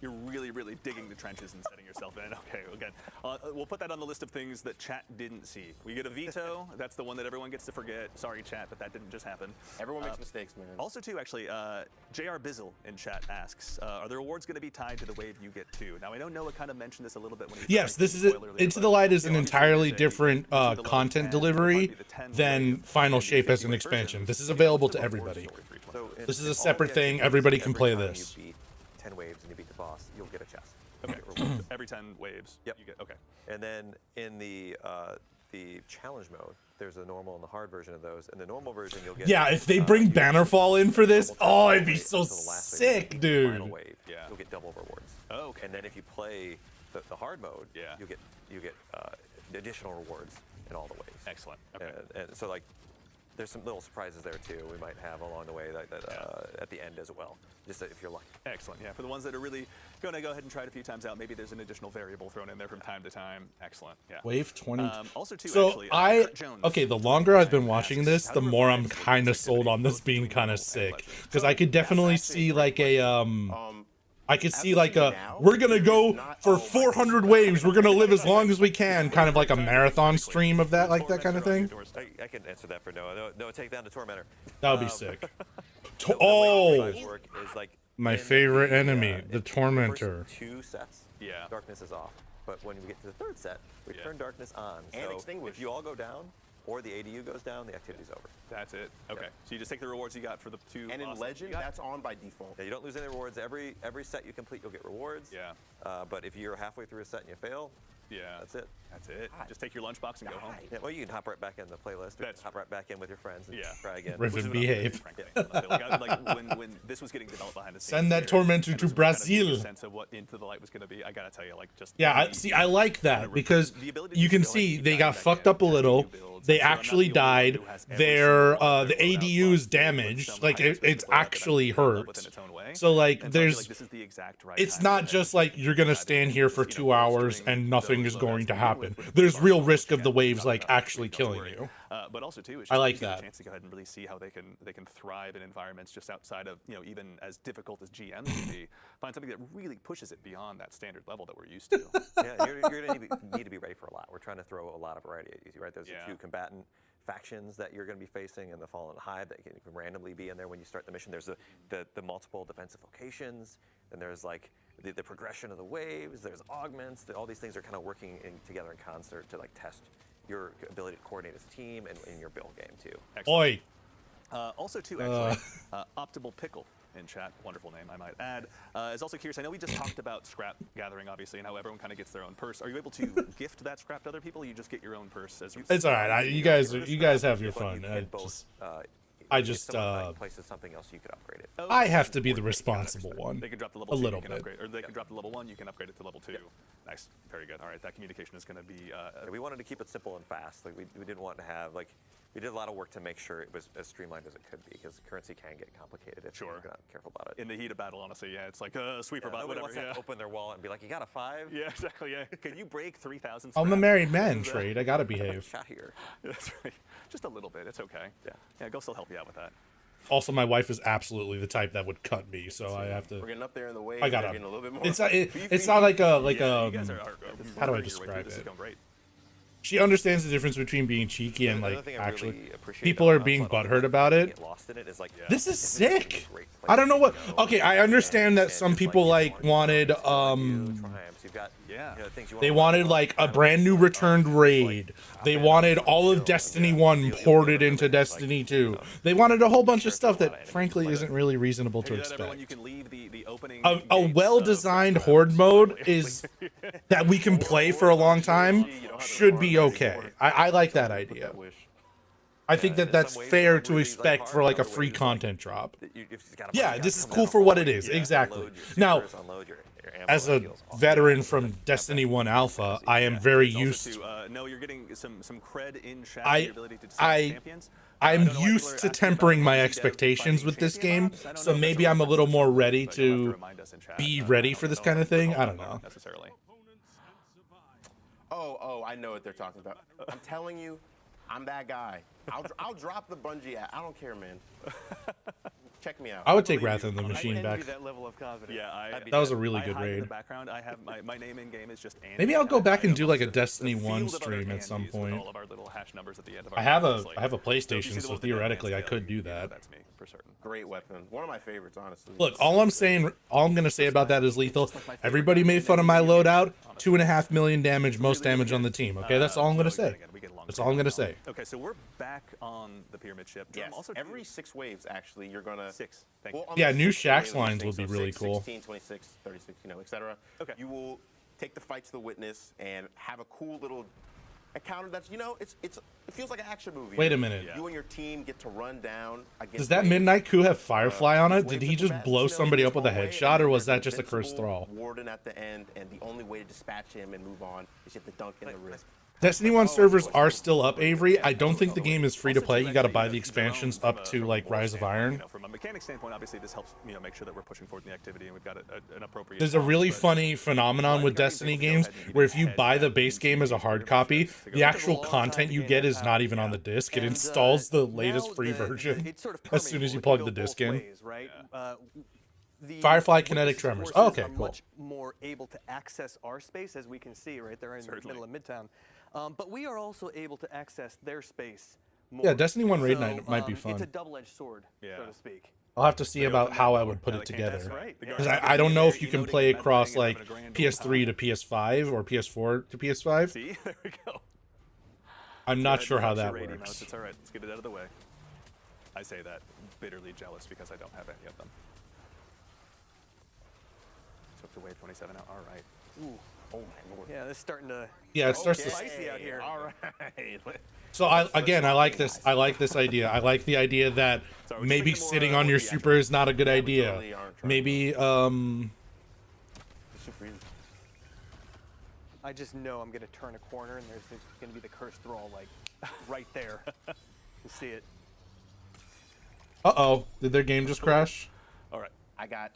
Speaker 2: You're really, really digging the trenches and setting yourself in. Okay, again, we'll put that on the list of things that chat didn't see. We get a veto. That's the one that everyone gets to forget. Sorry, chat, but that didn't just happen.
Speaker 5: Everyone makes mistakes, man.
Speaker 2: Also, too, actually, JR Bizzle in chat asks, are the rewards going to be tied to the wave you get too? Now, I know Noah kind of mentioned this a little bit when he was
Speaker 1: Yes, this is it. Into the Light is an entirely different content delivery than Final Shape as an expansion. This is available to everybody. This is a separate thing. Everybody can play this.
Speaker 3: 10 waves and you beat the boss, you'll get a chest.
Speaker 2: Okay. Every 10 waves.
Speaker 3: Yep.
Speaker 2: You get, okay.
Speaker 3: And then in the challenge mode, there's a normal and the hard version of those. In the normal version, you'll get.
Speaker 1: Yeah, if they bring Bannerfall in for this, oh, it'd be so sick, dude.
Speaker 3: Final wave, you'll get double rewards.
Speaker 2: Oh, okay.
Speaker 3: And then if you play the hard mode, you get additional rewards in all the waves.
Speaker 2: Excellent. Okay.
Speaker 3: And so like. There's some little surprises there too we might have along the way at the end as well, just if you're lucky.
Speaker 2: Excellent. Yeah, for the ones that are really going to go ahead and try it a few times out, maybe there's an additional variable thrown in there from time to time. Excellent. Yeah.
Speaker 1: Wave 20.
Speaker 2: Also, too,
Speaker 1: so
Speaker 2: actually,
Speaker 1: the longer I've been watching this, the more I'm kind of sold on this being kind of sick, because I could definitely see like a I could see like we're gonna go for 400 waves. We're gonna live as long as we can, kind of like a marathon stream of that, like that kind of thing.
Speaker 3: I can answer that for Noah. Noah, take down the Tormentor.
Speaker 1: That would be sick. My favorite enemy, the Tormentor.
Speaker 3: First 2 sets, darkness is off. But when we get to the 3rd set, we turn darkness on.
Speaker 5: And
Speaker 3: so if you all go down, or the ADU goes down, the activity's over.
Speaker 2: That's it. Okay. Yeah. So you just take the rewards you got for the 2.
Speaker 5: And in Legend, that's on by default.
Speaker 3: Yeah, you don't lose any rewards. Every set you complete, you'll get rewards.
Speaker 2: Yeah.
Speaker 3: But if you're halfway through a set and you fail, that's it.
Speaker 2: That's it. Just take your lunchbox and go home.
Speaker 3: Yeah, well, you can hop right back in the playlist. Or hop right back in with your friends and try again.
Speaker 1: Riven behave.
Speaker 2: When this was getting developed behind the scenes.
Speaker 1: Send that Tormentor to Brazil.
Speaker 2: Sense of what Into the Light was going to be. I gotta tell you, like just.
Speaker 1: Yeah, I like that because you can see they got fucked up a little. They actually died. Their the ADU's damaged. Like it's actually hurt. So like there's, it's not just like you're gonna stand here for 2 hours and nothing is going to happen. There's real risk of the waves like actually killing you.
Speaker 2: But also too, it's
Speaker 1: I like that.
Speaker 2: A chance to go ahead and really see how they can thrive in environments just outside of even as difficult as GMs can be. Find something that really pushes it beyond that standard level that we're used to.
Speaker 3: Yeah, you're going to need to be ready for a lot. We're trying to throw a lot of variety at you, right? There's the 2 combatant factions that you're going to be facing, and the Fallen Hive that can randomly be in there when you start the mission. There's the multiple defensive locations, and there's like the progression of the waves. There's augments. All these things are kind of working together in concert to like test your ability to coordinate as a team and in your build game too.
Speaker 1: Oi.
Speaker 2: Also too, actually, Optimal Pickle in chat, wonderful name I might add, is also curious. I know we just talked about scrap gathering, obviously, and how everyone kind of gets their own purse. Are you able to gift that scrap to other people? Or you just get your own purse as
Speaker 1: it's all right. You guys have your fun. I
Speaker 3: if
Speaker 1: just,
Speaker 3: someone places something else, you could upgrade it.
Speaker 1: I have to be the responsible one.
Speaker 2: They can drop the level
Speaker 1: A
Speaker 2: 2,
Speaker 1: little
Speaker 2: you can
Speaker 1: bit.
Speaker 2: upgrade, or they can drop the level 1, you can upgrade it to level 2. Nice, very good. All right, that communication is going to be.
Speaker 3: Yeah, we wanted to keep it simple and fast. Like we didn't want to have like we did a lot of work to make sure it was as streamlined as it could be because currency can get complicated if you're not careful about it.
Speaker 2: In the heat of battle, honestly, yeah, it's like sweeper bot,
Speaker 3: Nobody
Speaker 2: whatever.
Speaker 3: wants to have to open their wallet and be like, "You got a 5?"
Speaker 2: Yeah, exactly. Yeah, can you break 3,000?
Speaker 1: I'm a married man, Trade. I gotta behave.
Speaker 3: Shot here.
Speaker 2: That's right. Just a little bit. It's okay. Yeah. Ghost will help you out with that.
Speaker 1: Also, my wife is absolutely the type that would cut me, so I have to.
Speaker 5: We're getting up there in the way.
Speaker 1: I gotta.
Speaker 5: Getting a little bit more.
Speaker 1: It's not. It's not like a
Speaker 2: You guys are
Speaker 1: how do I
Speaker 2: murdering your way through.
Speaker 1: describe
Speaker 2: This is
Speaker 1: it?
Speaker 2: going great.
Speaker 1: She understands the difference between being cheeky and
Speaker 3: Another
Speaker 1: like
Speaker 3: thing I
Speaker 1: actually.
Speaker 3: really appreciate
Speaker 1: People are
Speaker 3: about
Speaker 1: being
Speaker 3: Hunt,
Speaker 1: butthurt about it.
Speaker 3: Get lost in it is like
Speaker 1: This is
Speaker 3: it's a
Speaker 1: sick.
Speaker 3: great place
Speaker 1: I don't know what.
Speaker 3: to go.
Speaker 1: Okay, I understand that some people like wanted
Speaker 3: triumphs. You've got things you
Speaker 1: they
Speaker 3: want
Speaker 1: wanted like a brand new returned raid. They wanted all of Destiny 1 ported into Destiny 2. They wanted a whole bunch of stuff that frankly isn't really reasonable to
Speaker 2: Hey, that everyone,
Speaker 1: expect.
Speaker 2: you can leave the opening
Speaker 1: A
Speaker 2: gates,
Speaker 1: well-designed horde mode is that we can play for a long time should be okay. I like that idea. I think that that's fair to expect for like a free content drop. Yeah, this is cool for what it is. Exactly. Now, as a veteran from Destiny 1 Alpha, I am very used.
Speaker 2: No, you're getting some cred in chat.
Speaker 1: I-
Speaker 2: Your ability to distinguish champions.
Speaker 1: I'm used to tempering my expectations with this game, so maybe I'm a little more ready to be ready for this kind of thing. I don't know.
Speaker 2: Necessarily.
Speaker 5: Oh, I know what they're talking about. I'm telling you, I'm that guy. I'll drop the Bungie app. I don't care, man. Check me out.
Speaker 1: I would take Wrath of the Machine
Speaker 4: I
Speaker 1: back.
Speaker 4: envy that level of confidence.
Speaker 2: Yeah,
Speaker 1: That was a really
Speaker 2: I
Speaker 1: good
Speaker 2: hide in
Speaker 1: raid.
Speaker 2: the background. I have my name in game is just Andy.
Speaker 1: Maybe I'll go back and do like a
Speaker 2: The
Speaker 1: Destiny
Speaker 2: field
Speaker 1: 1
Speaker 2: of other
Speaker 1: stream at some
Speaker 2: Andys with
Speaker 1: point.
Speaker 2: all of our little hash numbers at the end of
Speaker 1: I
Speaker 2: our
Speaker 1: have
Speaker 2: names,
Speaker 1: a
Speaker 2: like-
Speaker 1: I have a
Speaker 2: So if you see
Speaker 1: PlayStation,
Speaker 2: the
Speaker 1: so
Speaker 2: one with the
Speaker 1: theoretically I
Speaker 2: dead
Speaker 1: could do
Speaker 2: hands, you know
Speaker 1: that.
Speaker 2: That's me for certain.
Speaker 5: Great weapon. One of my favorites, honestly.
Speaker 1: Look, all I'm gonna say about that is Lethal. Everybody made fun of my loadout. 2.5 million damage, most damage on the team. Okay, that's all I'm gonna say. That's all I'm gonna say.
Speaker 2: Okay, so we're back on the pyramid ship.
Speaker 5: Yes,
Speaker 2: Also,
Speaker 5: every 6 waves, actually, you're gonna...
Speaker 2: 6. Thank you.
Speaker 5: on
Speaker 1: Yeah,
Speaker 5: the
Speaker 1: new
Speaker 5: 6th
Speaker 1: Shaxx
Speaker 5: wave,
Speaker 1: lines
Speaker 5: so
Speaker 1: would be really
Speaker 5: 6,
Speaker 1: cool.
Speaker 5: 16, 26, 36, etc.
Speaker 2: Okay.
Speaker 5: You will take the fight to the witness and have a cool little encounter that's, it feels like an action movie.
Speaker 1: Wait a minute.
Speaker 5: You and your team get to run down against...
Speaker 1: Does that
Speaker 5: waves.
Speaker 1: Midnight Coup have Firefly on it?
Speaker 5: Waves
Speaker 1: Did
Speaker 5: of
Speaker 1: he just
Speaker 5: combatants,
Speaker 1: blow
Speaker 5: you know,
Speaker 1: somebody up with a
Speaker 5: small way,
Speaker 1: headshot,
Speaker 5: and
Speaker 1: or was
Speaker 5: there's
Speaker 1: that just a cursed
Speaker 5: invincible
Speaker 1: thrall?
Speaker 5: Warden at the end, and the only way to dispatch him and move on is you have to dunk in the wrist.
Speaker 1: Destiny 1 servers are still up, Avery. I don't think the game is free to play. You gotta buy the expansions up to like Rise of Iron.
Speaker 2: From a mechanic standpoint, obviously this helps make sure that we're pushing forward in the activity and we've got an appropriate.
Speaker 1: There's a really
Speaker 2: balance,
Speaker 1: funny phenomenon with Destiny games where if you buy the base game as a hard copy, the actual content you get is not even on the disc. It installs the latest free version as soon as you plug the disc in.
Speaker 4: Right? The
Speaker 1: Firefly kinetic
Speaker 4: Witness
Speaker 1: tremors.
Speaker 4: forces
Speaker 1: Oh, okay,
Speaker 4: are
Speaker 1: cool.
Speaker 4: much more able to access our space, as we can see, right? They're in the middle of Midtown. But we are also able to access their space more.
Speaker 1: Yeah, Destiny 1 raid night might be
Speaker 4: It's
Speaker 1: fun.
Speaker 4: a double-edged sword, so to speak.
Speaker 1: I'll have to see about how I would put it
Speaker 2: That's
Speaker 1: together.
Speaker 2: right.
Speaker 1: Because I don't know if you can play across like PS3 to PS5 or PS4 to PS5.
Speaker 2: See, there we go.
Speaker 1: I'm not sure how that
Speaker 2: Raid emotes.
Speaker 1: works.
Speaker 2: It's all right. Let's get it out of the way. I say that bitterly jealous because I don't have any of them. Took the wave 27 out. All right.
Speaker 4: Ooh.
Speaker 5: Oh, my lord.
Speaker 4: Yeah, this is starting to
Speaker 1: Yeah, it starts to.
Speaker 4: spicy out here.
Speaker 5: All right.
Speaker 1: So I like this. I like this idea. I like the idea that maybe sitting on your super is not a good idea. Maybe
Speaker 5: Super easy.
Speaker 4: I just know I'm going to turn a corner and there's going to be the cursed thrall, like, right there. You see it.
Speaker 1: Uh-oh, did their game just crash?
Speaker 2: All right.
Speaker 5: I got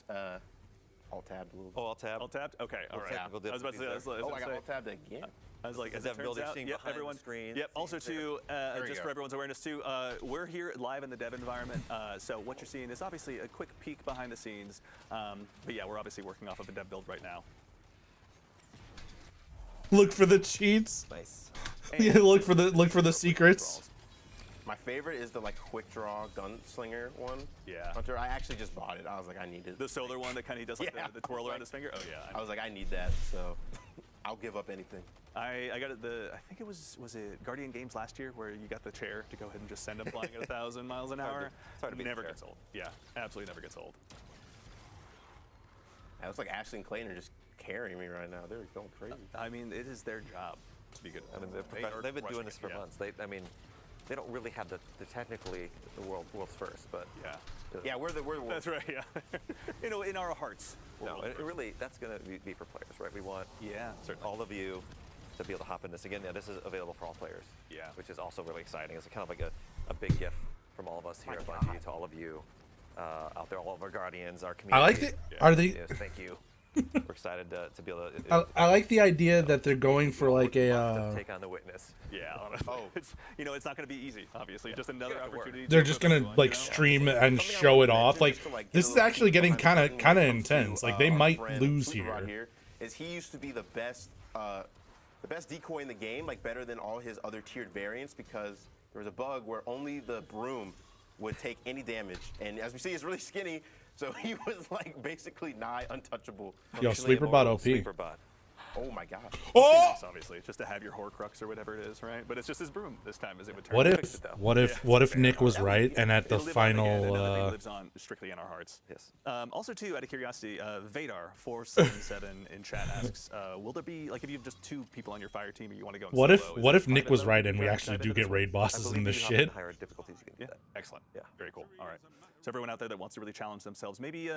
Speaker 5: alt tabbed a little bit.
Speaker 3: Oh, I'll tab.
Speaker 2: All tapped? Okay, all right.
Speaker 3: technical
Speaker 2: I was about to say, I was
Speaker 3: difficulties
Speaker 2: about
Speaker 5: Oh, I
Speaker 2: to
Speaker 5: got
Speaker 2: say-
Speaker 5: alt tabbed again.
Speaker 2: I was like, as
Speaker 3: Does
Speaker 2: it
Speaker 3: that
Speaker 2: turns
Speaker 3: builder
Speaker 2: out,
Speaker 3: seeing
Speaker 2: yep,
Speaker 3: behind the
Speaker 2: everyone.
Speaker 3: screen?
Speaker 2: Yep. Also, too,
Speaker 5: we
Speaker 2: just
Speaker 5: go.
Speaker 2: for everyone's awareness, too, we're here live in the dev environment. So what you're seeing is obviously a quick peek behind the scenes. But yeah, we're obviously working off of a dev build right now.
Speaker 1: Look for the cheats.
Speaker 3: Nice.
Speaker 1: Yeah, look for the secrets.
Speaker 5: My favorite is the like quick draw gunslinger one.
Speaker 2: Yeah.
Speaker 5: Hunter, I actually just bought it. I was like, I need it.
Speaker 2: The solar one that kind of does like
Speaker 5: Yeah.
Speaker 2: the twirl around his finger. Oh yeah.
Speaker 5: I was like, I need that. So I'll give up anything.
Speaker 2: I got it. I think it was it Guardian Games last year where you got the chair to go ahead and just send them flying at 1,000 miles an hour.
Speaker 3: it's hard to beat the
Speaker 2: Never
Speaker 3: chair.
Speaker 2: gets old. Yeah, absolutely never gets old.
Speaker 5: It looks like Ashley and Clayton are just carrying me right now. They're going crazy.
Speaker 2: I mean, it is their job to be good.
Speaker 3: I mean,
Speaker 2: They are
Speaker 3: they've been doing
Speaker 2: crushing
Speaker 3: this
Speaker 2: it,
Speaker 3: for
Speaker 2: yeah.
Speaker 3: months. they don't really have the technically the world's first, but
Speaker 5: Yeah, we're the world.
Speaker 2: That's right. Yeah. In our hearts.
Speaker 3: no, it really that's going to be for players, right? We want
Speaker 2: Certainly.
Speaker 3: all of you to be able to hop in this again. Yeah, this is available for all players.
Speaker 2: Yeah.
Speaker 3: Which is also really exciting. It's kind of like a big gift from all of us here at Bungie to all of you out there, all of our guardians, our community.
Speaker 1: I like it. Are they?
Speaker 3: Yes, thank you. We're excited to be able to
Speaker 1: I like the idea that they're going for like a.
Speaker 3: take on the witness.
Speaker 2: Yeah. It's not going to be easy. Obviously, just another
Speaker 3: Good work.
Speaker 2: opportunity.
Speaker 1: They're
Speaker 2: to
Speaker 1: just
Speaker 2: prove
Speaker 1: gonna
Speaker 2: everyone,
Speaker 1: like stream and
Speaker 5: Something I
Speaker 1: show
Speaker 5: would
Speaker 1: it off.
Speaker 5: mention
Speaker 1: Like
Speaker 5: just to, get
Speaker 1: this
Speaker 5: a
Speaker 1: is
Speaker 5: little
Speaker 1: actually
Speaker 5: peek
Speaker 1: getting
Speaker 5: behind the
Speaker 1: kind
Speaker 5: curtain when
Speaker 1: of
Speaker 5: it comes to,
Speaker 1: intense. Like they
Speaker 5: our
Speaker 1: might
Speaker 5: friend
Speaker 1: lose
Speaker 5: Sleeper
Speaker 1: here.
Speaker 5: Is he used to be the best decoy in the game, like better than all his other tiered variants, because there was a bug where only the broom would take any damage, and as we see, he's really skinny, so he was like basically nigh untouchable.
Speaker 1: Yo,
Speaker 3: Functionally
Speaker 1: sleeper bot
Speaker 3: immortal
Speaker 1: OP.
Speaker 3: Sleeper bot.
Speaker 5: Oh my god.
Speaker 1: Oh!
Speaker 2: Nice, obviously, just to have your Horcrux or whatever it is, right? But it's just his broom this time, as it would turn.
Speaker 1: What
Speaker 2: out.
Speaker 1: if what if Nick was right and at the
Speaker 2: It'll live on again,
Speaker 1: final
Speaker 2: and everything lives on strictly in our hearts.
Speaker 3: Yes.
Speaker 2: Also, too, out of curiosity, Vadar477 in chat asks, will there be like if you have just 2 people on your fire team and you want to go?
Speaker 1: what
Speaker 2: solo,
Speaker 1: if
Speaker 2: is it
Speaker 1: Nick
Speaker 2: private
Speaker 1: was
Speaker 2: mode?
Speaker 1: right and we
Speaker 2: Can
Speaker 1: actually
Speaker 2: dive
Speaker 1: do
Speaker 2: into
Speaker 1: get
Speaker 2: this one?
Speaker 1: raid
Speaker 3: I
Speaker 1: bosses in
Speaker 3: believe
Speaker 1: this
Speaker 3: you hop in
Speaker 1: shit?
Speaker 3: higher difficulties, you can do
Speaker 2: Yeah,
Speaker 3: that.
Speaker 2: excellent.
Speaker 3: Yeah.
Speaker 2: Very cool. All right. So everyone out there that wants to really challenge themselves, maybe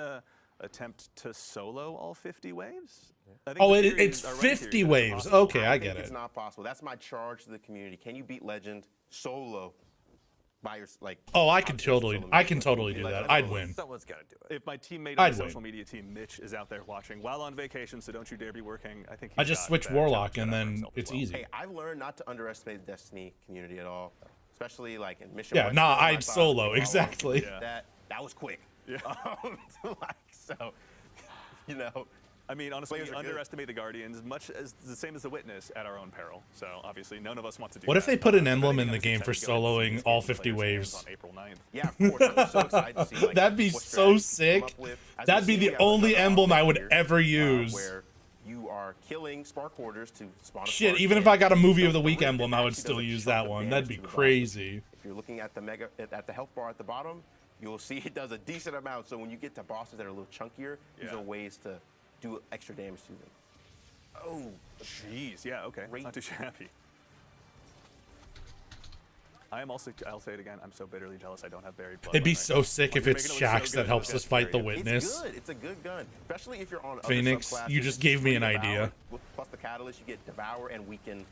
Speaker 2: attempt to solo all 50 waves. I think
Speaker 1: Oh,
Speaker 2: the theory
Speaker 1: it's
Speaker 2: is- our running
Speaker 1: 50
Speaker 2: theory is
Speaker 1: waves.
Speaker 2: possible.
Speaker 1: Okay, I
Speaker 5: I
Speaker 1: get
Speaker 5: think it's
Speaker 1: it.
Speaker 5: not possible. That's my charge to the community. Can you beat Legend solo by your like?
Speaker 1: Oh, I can
Speaker 5: solo
Speaker 1: totally
Speaker 5: mission?
Speaker 1: do
Speaker 5: Like,
Speaker 1: that. I'd win.
Speaker 3: Someone's got to do it.
Speaker 2: If my teammate
Speaker 1: I'd
Speaker 2: on the
Speaker 1: win.
Speaker 2: social media team, Mitch, is out there watching while on vacation, so don't you dare be working. I think
Speaker 1: I
Speaker 2: he's
Speaker 1: just
Speaker 2: got
Speaker 1: switch
Speaker 2: that
Speaker 1: Warlock
Speaker 2: job
Speaker 1: and
Speaker 2: set up for
Speaker 1: then
Speaker 2: himself as
Speaker 1: it's
Speaker 2: well.
Speaker 1: easy.
Speaker 5: Hey, I've learned not to underestimate the Destiny community at all, especially like in Mission.
Speaker 1: Yeah,
Speaker 5: One,
Speaker 1: nah,
Speaker 5: Mission
Speaker 1: I'd
Speaker 5: One,
Speaker 1: solo,
Speaker 5: Mission One,
Speaker 1: exactly.
Speaker 2: Yeah.
Speaker 5: That was quick.
Speaker 2: Yeah.
Speaker 5: So, you know,
Speaker 2: I mean, honestly,
Speaker 5: Players
Speaker 2: we
Speaker 5: are good.
Speaker 2: underestimate the Guardians much as the same as the Witness at our own peril. So obviously, none of us want to do
Speaker 1: What
Speaker 2: that.
Speaker 1: if they put an
Speaker 2: But
Speaker 1: emblem
Speaker 2: I
Speaker 1: in
Speaker 2: think
Speaker 1: the
Speaker 2: I'm
Speaker 1: game for
Speaker 2: excited to go ahead and
Speaker 1: soloing
Speaker 2: see
Speaker 1: all
Speaker 2: this
Speaker 1: 50
Speaker 2: player's hands
Speaker 1: waves?
Speaker 2: on April 9th.
Speaker 5: yeah, of course. I'm so excited to see. Like,
Speaker 1: That'd be
Speaker 5: what
Speaker 1: so
Speaker 5: strategies they come
Speaker 1: sick.
Speaker 5: up with. As
Speaker 1: That'd
Speaker 5: we
Speaker 1: be
Speaker 5: see,
Speaker 1: the
Speaker 5: we have
Speaker 1: only
Speaker 5: another
Speaker 1: emblem I
Speaker 5: outlet
Speaker 1: would
Speaker 5: here,
Speaker 1: ever use.
Speaker 5: where you are killing Spark Hoarders to spawn a
Speaker 1: Shit,
Speaker 5: Spark,
Speaker 1: even if
Speaker 5: and
Speaker 1: I got a movie of the
Speaker 5: the
Speaker 1: week
Speaker 5: Rift
Speaker 1: emblem, I would
Speaker 5: actually
Speaker 1: still
Speaker 5: does a
Speaker 1: use
Speaker 5: chunk
Speaker 1: that
Speaker 5: of
Speaker 1: one.
Speaker 5: damage
Speaker 1: That'd be
Speaker 5: to the bosses.
Speaker 1: crazy.
Speaker 5: If you're looking at the health bar at the bottom, you'll see it does a decent amount. So when you get to bosses that are a little chunkier, these
Speaker 2: Yeah.
Speaker 5: are ways to do extra damage to them. Oh,
Speaker 2: Jeez, yeah, okay. That's not too shabby. I am also, I'll say it again, I'm so bitterly jealous I don't have buried blood.
Speaker 1: It'd be
Speaker 2: right
Speaker 1: so
Speaker 2: now.
Speaker 1: sick
Speaker 2: Oh,
Speaker 1: if
Speaker 2: you're
Speaker 1: it's
Speaker 2: making it look
Speaker 1: Shaxx
Speaker 2: so
Speaker 1: that
Speaker 2: good.
Speaker 1: helps
Speaker 2: Okay,
Speaker 1: us fight the
Speaker 2: very good.
Speaker 1: Witness.
Speaker 5: it's good. It's a good gun, especially if you're on other
Speaker 1: Phoenix,
Speaker 5: subclasses.
Speaker 1: you just
Speaker 5: It's
Speaker 1: gave me
Speaker 5: free
Speaker 1: an
Speaker 5: Devour.
Speaker 1: idea.
Speaker 5: Plus the Catalyst, you get Devour and Weaken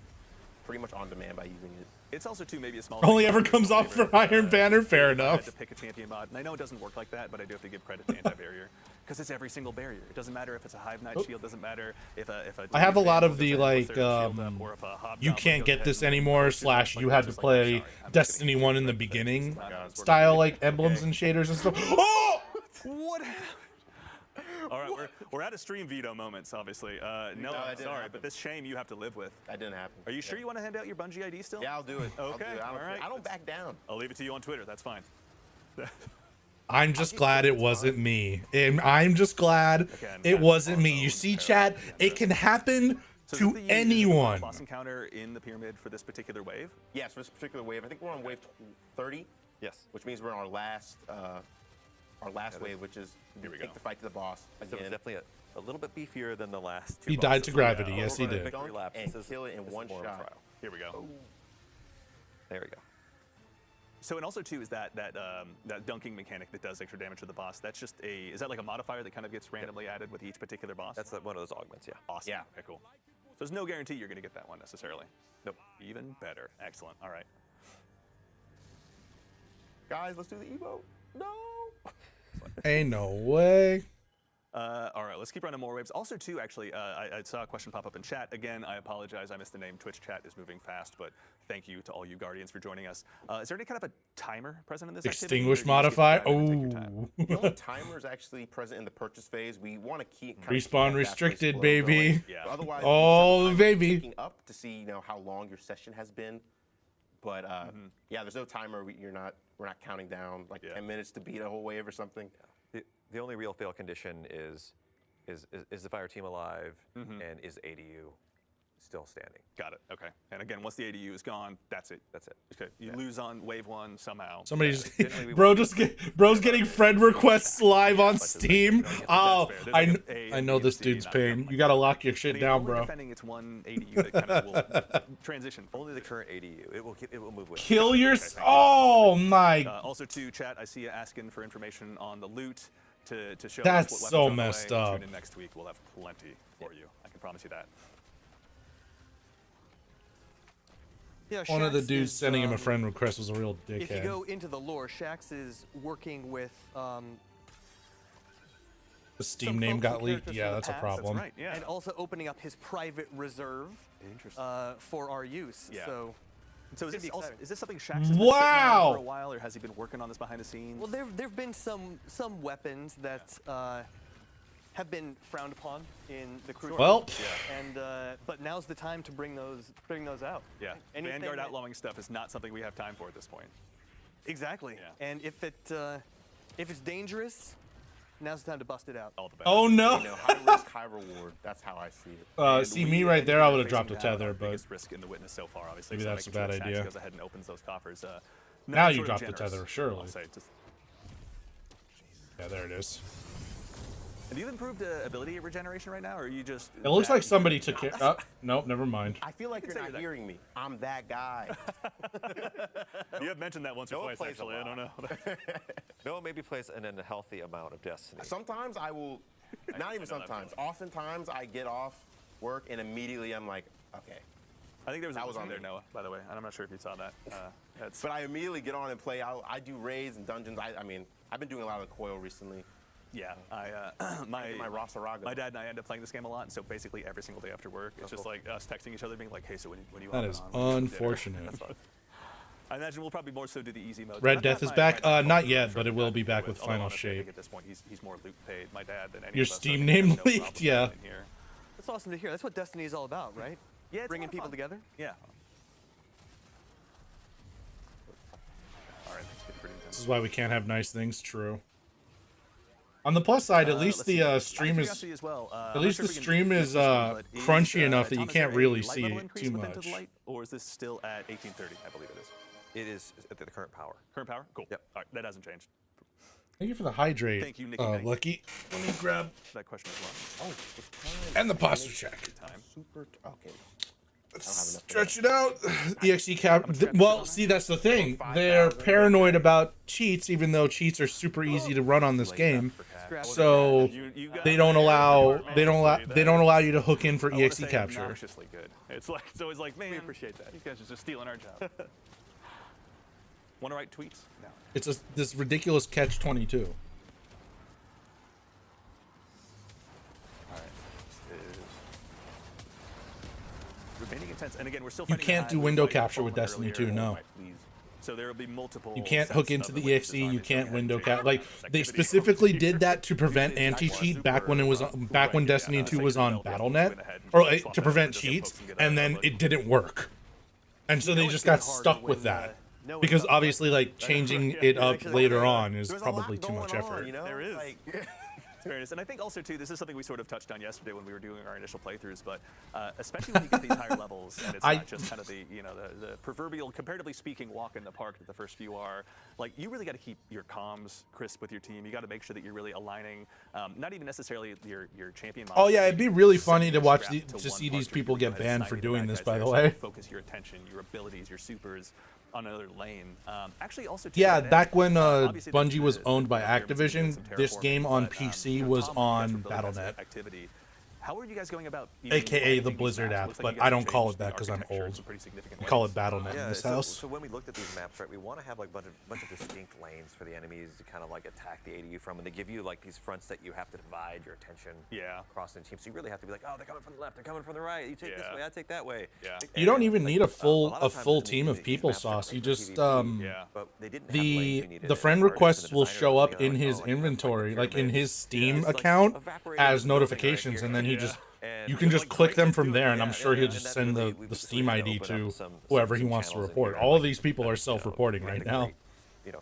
Speaker 5: pretty much on demand by using it.
Speaker 2: It's also too maybe a small.
Speaker 1: Only
Speaker 2: thing
Speaker 1: ever
Speaker 2: for
Speaker 1: comes off for Iron Banner, fair
Speaker 2: if I had
Speaker 1: enough.
Speaker 2: to pick a champion mod, and I know it doesn't work like that, but I do have to give credit to anti-barrier because it's every single barrier. It doesn't matter if it's a Hive Knight shield. Doesn't matter if a.
Speaker 1: I have a lot of the
Speaker 2: goes ahead and puts
Speaker 1: like,
Speaker 2: their shield up, or if a
Speaker 1: you
Speaker 2: Hobgoblin
Speaker 1: can't
Speaker 2: goes
Speaker 1: get
Speaker 2: ahead
Speaker 1: this
Speaker 2: and
Speaker 1: anymore,
Speaker 2: pushes
Speaker 1: slash
Speaker 2: it,
Speaker 1: you
Speaker 2: like,
Speaker 1: had
Speaker 2: I'm
Speaker 1: to
Speaker 2: just like,
Speaker 1: play
Speaker 2: sorry, I'm just
Speaker 1: Destiny
Speaker 2: gonna
Speaker 1: 1 in the
Speaker 2: keep it,
Speaker 1: beginning,
Speaker 2: it's not-
Speaker 1: style like emblems and shaders and stuff. Oh!
Speaker 2: What happened? All right, we're at a stream veto moments, obviously. No,
Speaker 5: that
Speaker 2: I'm
Speaker 5: didn't
Speaker 2: sorry,
Speaker 5: happen.
Speaker 2: but this shame you have to live with.
Speaker 5: That didn't happen.
Speaker 2: Are you sure you want to hand out your Bungie ID still?
Speaker 5: Yeah, I'll do it. I'll do
Speaker 2: Okay,
Speaker 5: it. I don't,
Speaker 2: all right.
Speaker 5: I don't back down.
Speaker 2: I'll leave it to you on Twitter. That's fine.
Speaker 1: I'm just glad it wasn't me. And I'm just glad
Speaker 2: Again,
Speaker 1: it
Speaker 2: that's
Speaker 1: wasn't me.
Speaker 2: also
Speaker 1: You see,
Speaker 2: terrible.
Speaker 1: chat, it can happen
Speaker 2: So
Speaker 1: to
Speaker 2: is this the
Speaker 1: anyone.
Speaker 2: boss encounter in the pyramid for this particular wave?
Speaker 5: Yes, for this particular wave, I think we're on wave 30,
Speaker 3: Yes.
Speaker 5: which means we're on our last wave, which is
Speaker 2: Here we
Speaker 5: take
Speaker 2: go.
Speaker 5: the fight to the boss
Speaker 3: So it's
Speaker 5: again.
Speaker 3: definitely a little bit beefier than the last two.
Speaker 1: He died
Speaker 3: bosses.
Speaker 1: to gravity.
Speaker 2: Yeah,
Speaker 1: Yes, he
Speaker 3: Over the
Speaker 1: did.
Speaker 3: victory lap,
Speaker 5: and
Speaker 3: this is-
Speaker 5: kill it in
Speaker 3: this is
Speaker 5: one
Speaker 3: more of a
Speaker 5: shot.
Speaker 3: trial.
Speaker 2: Here we go.
Speaker 3: There we go.
Speaker 2: So and also too is that dunking mechanic that does extra damage to the boss. That's just is that like a modifier that kind of gets randomly added with each particular boss?
Speaker 3: That's one of those augments, yeah.
Speaker 2: awesome.
Speaker 5: Yeah.
Speaker 2: Okay, cool. So there's no guarantee you're going to get that one necessarily.
Speaker 3: Nope.
Speaker 2: Even better. Excellent. All right.
Speaker 5: Guys, let's do the emote. No.
Speaker 1: Ain't no way.
Speaker 2: All right, let's keep running more waves. Also, too, actually, I saw a question pop up in chat. Again, I apologize. I missed the name. Twitch chat is moving fast, but thank you to all you Guardians for joining us. Is there any kind of a timer present in this activity, or
Speaker 1: Extinguish
Speaker 2: do you just get to
Speaker 1: modify.
Speaker 2: dive in and take your time?
Speaker 1: Oh.
Speaker 5: The only timer is actually present in the purchase phase. We want to keep kind of keep
Speaker 1: Respawn
Speaker 5: that fast-paced
Speaker 1: restricted,
Speaker 5: flow
Speaker 1: baby.
Speaker 5: going.
Speaker 2: Yeah.
Speaker 5: But otherwise,
Speaker 1: Oh,
Speaker 5: we set the timer
Speaker 1: baby.
Speaker 5: ticking up to see how long your session has been. But yeah, there's no timer. We're not counting down like
Speaker 2: Yeah.
Speaker 5: 10 minutes to beat a whole wave or something.
Speaker 3: The only real fail condition is the fire team alive and is ADU still standing.
Speaker 2: Got it. Okay. And again, once the ADU is gone, that's it.
Speaker 3: That's it.
Speaker 2: Okay. You lose on wave 1 somehow.
Speaker 1: Somebody's
Speaker 3: Generally, we
Speaker 1: bro's getting friend requests live on Steam. Oh,
Speaker 2: That's fair.
Speaker 1: I
Speaker 2: There's like
Speaker 1: I
Speaker 2: A,
Speaker 1: know
Speaker 2: B,
Speaker 1: this
Speaker 2: C,
Speaker 1: dude's
Speaker 2: not
Speaker 1: pain.
Speaker 2: something
Speaker 1: You
Speaker 2: like
Speaker 1: gotta
Speaker 2: that.
Speaker 1: lock your shit
Speaker 2: And
Speaker 1: down,
Speaker 2: we're
Speaker 1: bro.
Speaker 2: defending it's one ADU that kind of will transition.
Speaker 3: Only the current ADU. It will move with.
Speaker 1: Kill your. Oh my.
Speaker 2: Also, to chat, I see you asking for information on the loot to show
Speaker 1: That's
Speaker 2: us what
Speaker 1: so
Speaker 2: weapons are on the
Speaker 1: messed
Speaker 2: way.
Speaker 1: up.
Speaker 2: Tune in next week. We'll have plenty for you. I can promise you that.
Speaker 4: Yeah,
Speaker 1: One of the
Speaker 4: Shaxx
Speaker 1: dudes
Speaker 4: is,
Speaker 1: sending him a friend request was a real
Speaker 4: If you
Speaker 1: dickhead.
Speaker 4: go into the lore, Shaxx is working with
Speaker 1: The Steam
Speaker 4: some
Speaker 1: name
Speaker 4: folks
Speaker 1: got
Speaker 4: and
Speaker 1: leaked.
Speaker 4: characters
Speaker 1: Yeah,
Speaker 4: from the
Speaker 1: that's a
Speaker 4: past.
Speaker 1: problem.
Speaker 2: Right. Yeah.
Speaker 4: and also opening up his private reserve for our use.
Speaker 2: Yeah.
Speaker 4: So,
Speaker 2: So
Speaker 4: Could be exciting.
Speaker 2: is this something Shaxx has been sitting
Speaker 1: Wow.
Speaker 2: on for a while, or has he been working on this behind the scenes?
Speaker 4: well, there've been some weapons that have been frowned upon in the Crucible.
Speaker 1: Well,
Speaker 4: and but now's the time to bring those out.
Speaker 2: yeah.
Speaker 4: Anything
Speaker 2: Vanguard
Speaker 4: that-
Speaker 2: outlawing stuff is not something we have time for at this point.
Speaker 4: Exactly.
Speaker 2: Yeah.
Speaker 4: And if it's dangerous, now's the time to bust it out.
Speaker 2: All the best.
Speaker 1: oh no.
Speaker 5: You know, high risk, high reward. That's how I see it.
Speaker 2: And
Speaker 1: See
Speaker 2: we
Speaker 1: me right there. I would have
Speaker 2: facing
Speaker 1: dropped a
Speaker 2: down
Speaker 1: tether,
Speaker 2: our
Speaker 1: but
Speaker 2: biggest risk in the witness so far, obviously.
Speaker 1: maybe
Speaker 2: so
Speaker 1: that's a
Speaker 2: making sure
Speaker 1: bad
Speaker 2: Shaxx
Speaker 1: idea.
Speaker 2: goes ahead and opens those coffers.
Speaker 1: Now
Speaker 2: nothing
Speaker 1: you
Speaker 2: short of
Speaker 1: dropped the
Speaker 2: generous,
Speaker 1: tether, surely.
Speaker 2: I'll say. Just,
Speaker 1: yeah, there it is.
Speaker 2: have you improved ability regeneration right now, or are you just?
Speaker 1: It looks
Speaker 2: that-
Speaker 1: like somebody took care. Oh, nope, never mind.
Speaker 5: I feel like you're
Speaker 2: say
Speaker 5: not
Speaker 2: that.
Speaker 5: hearing me. I'm that guy.
Speaker 2: You have mentioned that once or
Speaker 3: Noah
Speaker 2: twice,
Speaker 3: plays a
Speaker 2: actually. I don't know.
Speaker 3: Noah maybe plays an unhealthy amount of Destiny.
Speaker 5: Sometimes I will, not even
Speaker 2: know that
Speaker 5: sometimes, oftentimes I get off work and immediately I'm like, okay.
Speaker 2: I think there was
Speaker 5: That
Speaker 2: a
Speaker 5: was
Speaker 2: was
Speaker 5: on
Speaker 2: there,
Speaker 5: me.
Speaker 2: Noah, by the way, and I'm not sure if you saw that. That's
Speaker 5: But I immediately get on and play. I do raids and dungeons. I mean, I've been doing a lot of Coil recently.
Speaker 2: yeah. My
Speaker 5: Rosaraga.
Speaker 2: My dad and I end up playing this game a lot, and so basically every single day after work, it's just like us texting each other, being like, "Hey, so when do you
Speaker 1: That
Speaker 2: hopping
Speaker 1: is
Speaker 2: on? When do you have dinner?"
Speaker 1: unfortunate.
Speaker 2: That's fun. I imagine we'll probably more so do the easy mode.
Speaker 1: Red
Speaker 2: Not
Speaker 1: Death
Speaker 2: that
Speaker 1: is
Speaker 2: my
Speaker 1: back?
Speaker 2: dad
Speaker 1: Not
Speaker 2: is
Speaker 1: yet,
Speaker 2: sure
Speaker 1: but it
Speaker 2: if
Speaker 1: will
Speaker 2: that
Speaker 1: be back
Speaker 2: would,
Speaker 1: with
Speaker 2: although
Speaker 1: Final
Speaker 2: honestly, I think
Speaker 1: Shape.
Speaker 2: at this point, he's more loot paid, my dad, than any
Speaker 1: Your
Speaker 2: of us.
Speaker 1: Steam
Speaker 2: so
Speaker 1: name
Speaker 2: there's no
Speaker 1: leaked?
Speaker 2: problem
Speaker 1: Yeah.
Speaker 2: in here.
Speaker 4: That's awesome to hear. That's what Destiny is all about, right?
Speaker 2: Yeah, it's a
Speaker 4: Bringing
Speaker 2: lot of
Speaker 4: people
Speaker 2: fun.
Speaker 4: together.
Speaker 2: Yeah. All right, that's getting pretty
Speaker 1: This
Speaker 2: intense.
Speaker 1: is why we can't have nice things. True. On the plus side, at least
Speaker 2: Let's
Speaker 1: the
Speaker 2: see. Out of
Speaker 1: stream is.
Speaker 2: curiosity as well,
Speaker 1: At
Speaker 2: I'm
Speaker 1: least
Speaker 2: not
Speaker 1: the
Speaker 2: sure if we can
Speaker 1: stream
Speaker 2: get
Speaker 1: is
Speaker 2: this one, but
Speaker 1: crunchy enough that you
Speaker 2: Tom, is
Speaker 1: can't
Speaker 2: there a
Speaker 1: really
Speaker 2: light
Speaker 1: see
Speaker 2: level
Speaker 1: it
Speaker 2: increase
Speaker 1: too
Speaker 2: with Into the
Speaker 1: much.
Speaker 2: Light, or is this still at 1830? I believe it is.
Speaker 3: It is at the current power.
Speaker 2: Current power? Cool.
Speaker 3: Yep.
Speaker 2: All right, that hasn't changed.
Speaker 1: Thank you for the hydrate.
Speaker 2: Thank you, Nicky Knight.
Speaker 1: Lucky. Let me grab
Speaker 2: That question as well.
Speaker 5: Oh, it's time.
Speaker 1: and the posture check.
Speaker 2: Time.
Speaker 5: Super. Okay.
Speaker 1: Stretch it out. EXE cap. Well, see, that's the thing. They're paranoid about cheats, even though cheats are super easy to run on this game.
Speaker 4: Scrap.
Speaker 1: So
Speaker 2: You got
Speaker 1: they don't
Speaker 2: very
Speaker 1: allow
Speaker 2: smart,
Speaker 1: they don't allow
Speaker 2: honestly.
Speaker 1: they don't allow you to hook in for
Speaker 2: I wanna
Speaker 1: EXE
Speaker 2: say
Speaker 1: capture.
Speaker 2: obnoxiously good. It's like it's always like, man, we appreciate that. These guys are just stealing our job. Want to write tweets? No.
Speaker 1: It's this ridiculous catch 22.
Speaker 2: All right. This is remaining intense, and again, we're still.
Speaker 1: You
Speaker 2: fighting
Speaker 1: can't
Speaker 2: high.
Speaker 1: do
Speaker 2: We were
Speaker 1: window
Speaker 2: fighting
Speaker 1: capture with
Speaker 2: fallen
Speaker 1: Destiny
Speaker 2: earlier.
Speaker 1: 2, no.
Speaker 2: Right, please. So there will be multiple.
Speaker 1: You can't
Speaker 2: sets
Speaker 1: hook into
Speaker 2: of
Speaker 1: the
Speaker 2: witnesses
Speaker 1: EXE.
Speaker 2: on
Speaker 1: You
Speaker 2: it, so
Speaker 1: can't
Speaker 2: we
Speaker 1: window
Speaker 2: had
Speaker 1: cap. Like
Speaker 2: activity
Speaker 1: they
Speaker 2: on
Speaker 1: specifically
Speaker 2: here.
Speaker 1: did that to prevent
Speaker 2: Usually it's
Speaker 1: anti-cheat
Speaker 2: super,
Speaker 1: back when it was back when
Speaker 2: right,
Speaker 1: Destiny
Speaker 2: yeah,
Speaker 1: 2
Speaker 2: like
Speaker 1: was on
Speaker 2: developers
Speaker 1: BattleNet,
Speaker 2: went ahead and
Speaker 1: or
Speaker 2: swap
Speaker 1: to
Speaker 2: that
Speaker 1: prevent
Speaker 2: over to
Speaker 1: cheats,
Speaker 2: folks and get
Speaker 1: and
Speaker 2: that
Speaker 1: then
Speaker 2: public.
Speaker 1: it didn't work, and so they
Speaker 4: it's
Speaker 1: just
Speaker 4: been
Speaker 1: got
Speaker 4: hard
Speaker 1: stuck
Speaker 4: when,
Speaker 1: with that.
Speaker 4: no one
Speaker 1: Because
Speaker 4: felt
Speaker 1: obviously, like changing it up
Speaker 4: actually,
Speaker 1: later on is
Speaker 5: There's a
Speaker 1: probably
Speaker 5: lot
Speaker 1: too much
Speaker 5: going on,
Speaker 1: effort.
Speaker 5: you know?
Speaker 2: There is.
Speaker 5: Like,
Speaker 2: Fairness. And I think also too, this is something we sort of touched on yesterday when we were doing our initial playthroughs, but especially when you get these higher levels, and it's not just kind of the the proverbial, comparatively speaking, walk in the park that the first few are. Like you really got to keep your comms crisp with your team. You got to make sure that you're really aligning, not even necessarily your champion.
Speaker 1: Oh yeah, it'd be really
Speaker 2: Setting
Speaker 1: funny to
Speaker 2: your
Speaker 1: watch
Speaker 2: strap
Speaker 1: to
Speaker 2: one
Speaker 1: see
Speaker 2: part
Speaker 1: these
Speaker 2: so you
Speaker 1: people
Speaker 2: can go
Speaker 1: get
Speaker 2: ahead and
Speaker 1: banned for
Speaker 2: snipe the
Speaker 1: doing
Speaker 2: bad
Speaker 1: this.
Speaker 2: guys
Speaker 1: By
Speaker 2: there,
Speaker 1: the
Speaker 2: so
Speaker 1: way.
Speaker 2: you focus your attention, your abilities, your supers on another lane. Actually, also too,
Speaker 1: Yeah,
Speaker 2: that
Speaker 1: back
Speaker 2: end,
Speaker 1: when
Speaker 2: obviously the-
Speaker 1: Bungie was
Speaker 2: the
Speaker 1: owned by
Speaker 2: pyramids and doing
Speaker 1: Activision,
Speaker 2: some
Speaker 1: this
Speaker 2: terraforming,
Speaker 1: game on
Speaker 2: but,
Speaker 1: PC
Speaker 2: Tom,
Speaker 1: was
Speaker 2: you guys
Speaker 1: on
Speaker 2: were building that
Speaker 1: BattleNet.
Speaker 2: activity. How are you guys going about even
Speaker 1: AKA the
Speaker 2: managing these
Speaker 1: Blizzard
Speaker 2: maps? It
Speaker 1: app,
Speaker 2: looks like
Speaker 1: but
Speaker 2: you guys
Speaker 1: I don't
Speaker 2: have
Speaker 1: call
Speaker 2: changed
Speaker 1: it that
Speaker 2: the
Speaker 1: 'cause I'm
Speaker 2: architecture in
Speaker 1: old.
Speaker 2: some pretty significant
Speaker 1: We call
Speaker 2: ways.
Speaker 1: it BattleNet in this
Speaker 3: so,
Speaker 1: house.
Speaker 3: so when we looked at these maps, right, we want to have like bunch of distinct lanes for the enemies to kind of like attack the ADU from, and they give you like these fronts that you have to divide your attention across the team. So you really have to be like, oh, they're coming from the left, they're coming from the right. You take this way, I take that way.
Speaker 2: Yeah.
Speaker 1: You don't even
Speaker 3: like,
Speaker 1: need a full
Speaker 3: lot of times in
Speaker 1: team of
Speaker 3: these
Speaker 1: people
Speaker 3: maps are
Speaker 1: sauce. You
Speaker 3: great for
Speaker 1: just
Speaker 3: PvP, but they didn't have lanes we needed,
Speaker 1: the
Speaker 3: and
Speaker 1: friend
Speaker 3: artists and
Speaker 1: requests will
Speaker 3: designers
Speaker 1: show
Speaker 3: were
Speaker 1: up
Speaker 3: looking
Speaker 1: in
Speaker 3: at,
Speaker 1: his
Speaker 3: oh, like, you have, like, the
Speaker 1: inventory, like in his
Speaker 3: pyramids.
Speaker 1: Steam
Speaker 3: It's like
Speaker 1: account
Speaker 3: evaporated
Speaker 1: as
Speaker 3: this building right
Speaker 1: notifications,
Speaker 3: here.
Speaker 1: and then he just
Speaker 3: And
Speaker 1: you can
Speaker 3: it's
Speaker 1: just
Speaker 3: like
Speaker 1: click
Speaker 3: great
Speaker 1: them
Speaker 3: to
Speaker 1: from
Speaker 3: do
Speaker 1: there,
Speaker 3: it,
Speaker 1: and I'm
Speaker 3: yeah,
Speaker 1: sure he'll
Speaker 3: and
Speaker 1: just
Speaker 3: that's
Speaker 1: send
Speaker 3: really-
Speaker 1: the
Speaker 3: we
Speaker 1: Steam
Speaker 3: really
Speaker 1: ID
Speaker 3: opened
Speaker 1: to
Speaker 3: up some
Speaker 1: whoever he
Speaker 3: some
Speaker 1: wants to
Speaker 3: channels that
Speaker 1: report.
Speaker 3: you're
Speaker 1: All
Speaker 3: like,
Speaker 1: of these people are
Speaker 3: you know,
Speaker 1: self-reporting right
Speaker 3: really
Speaker 1: now.
Speaker 3: great.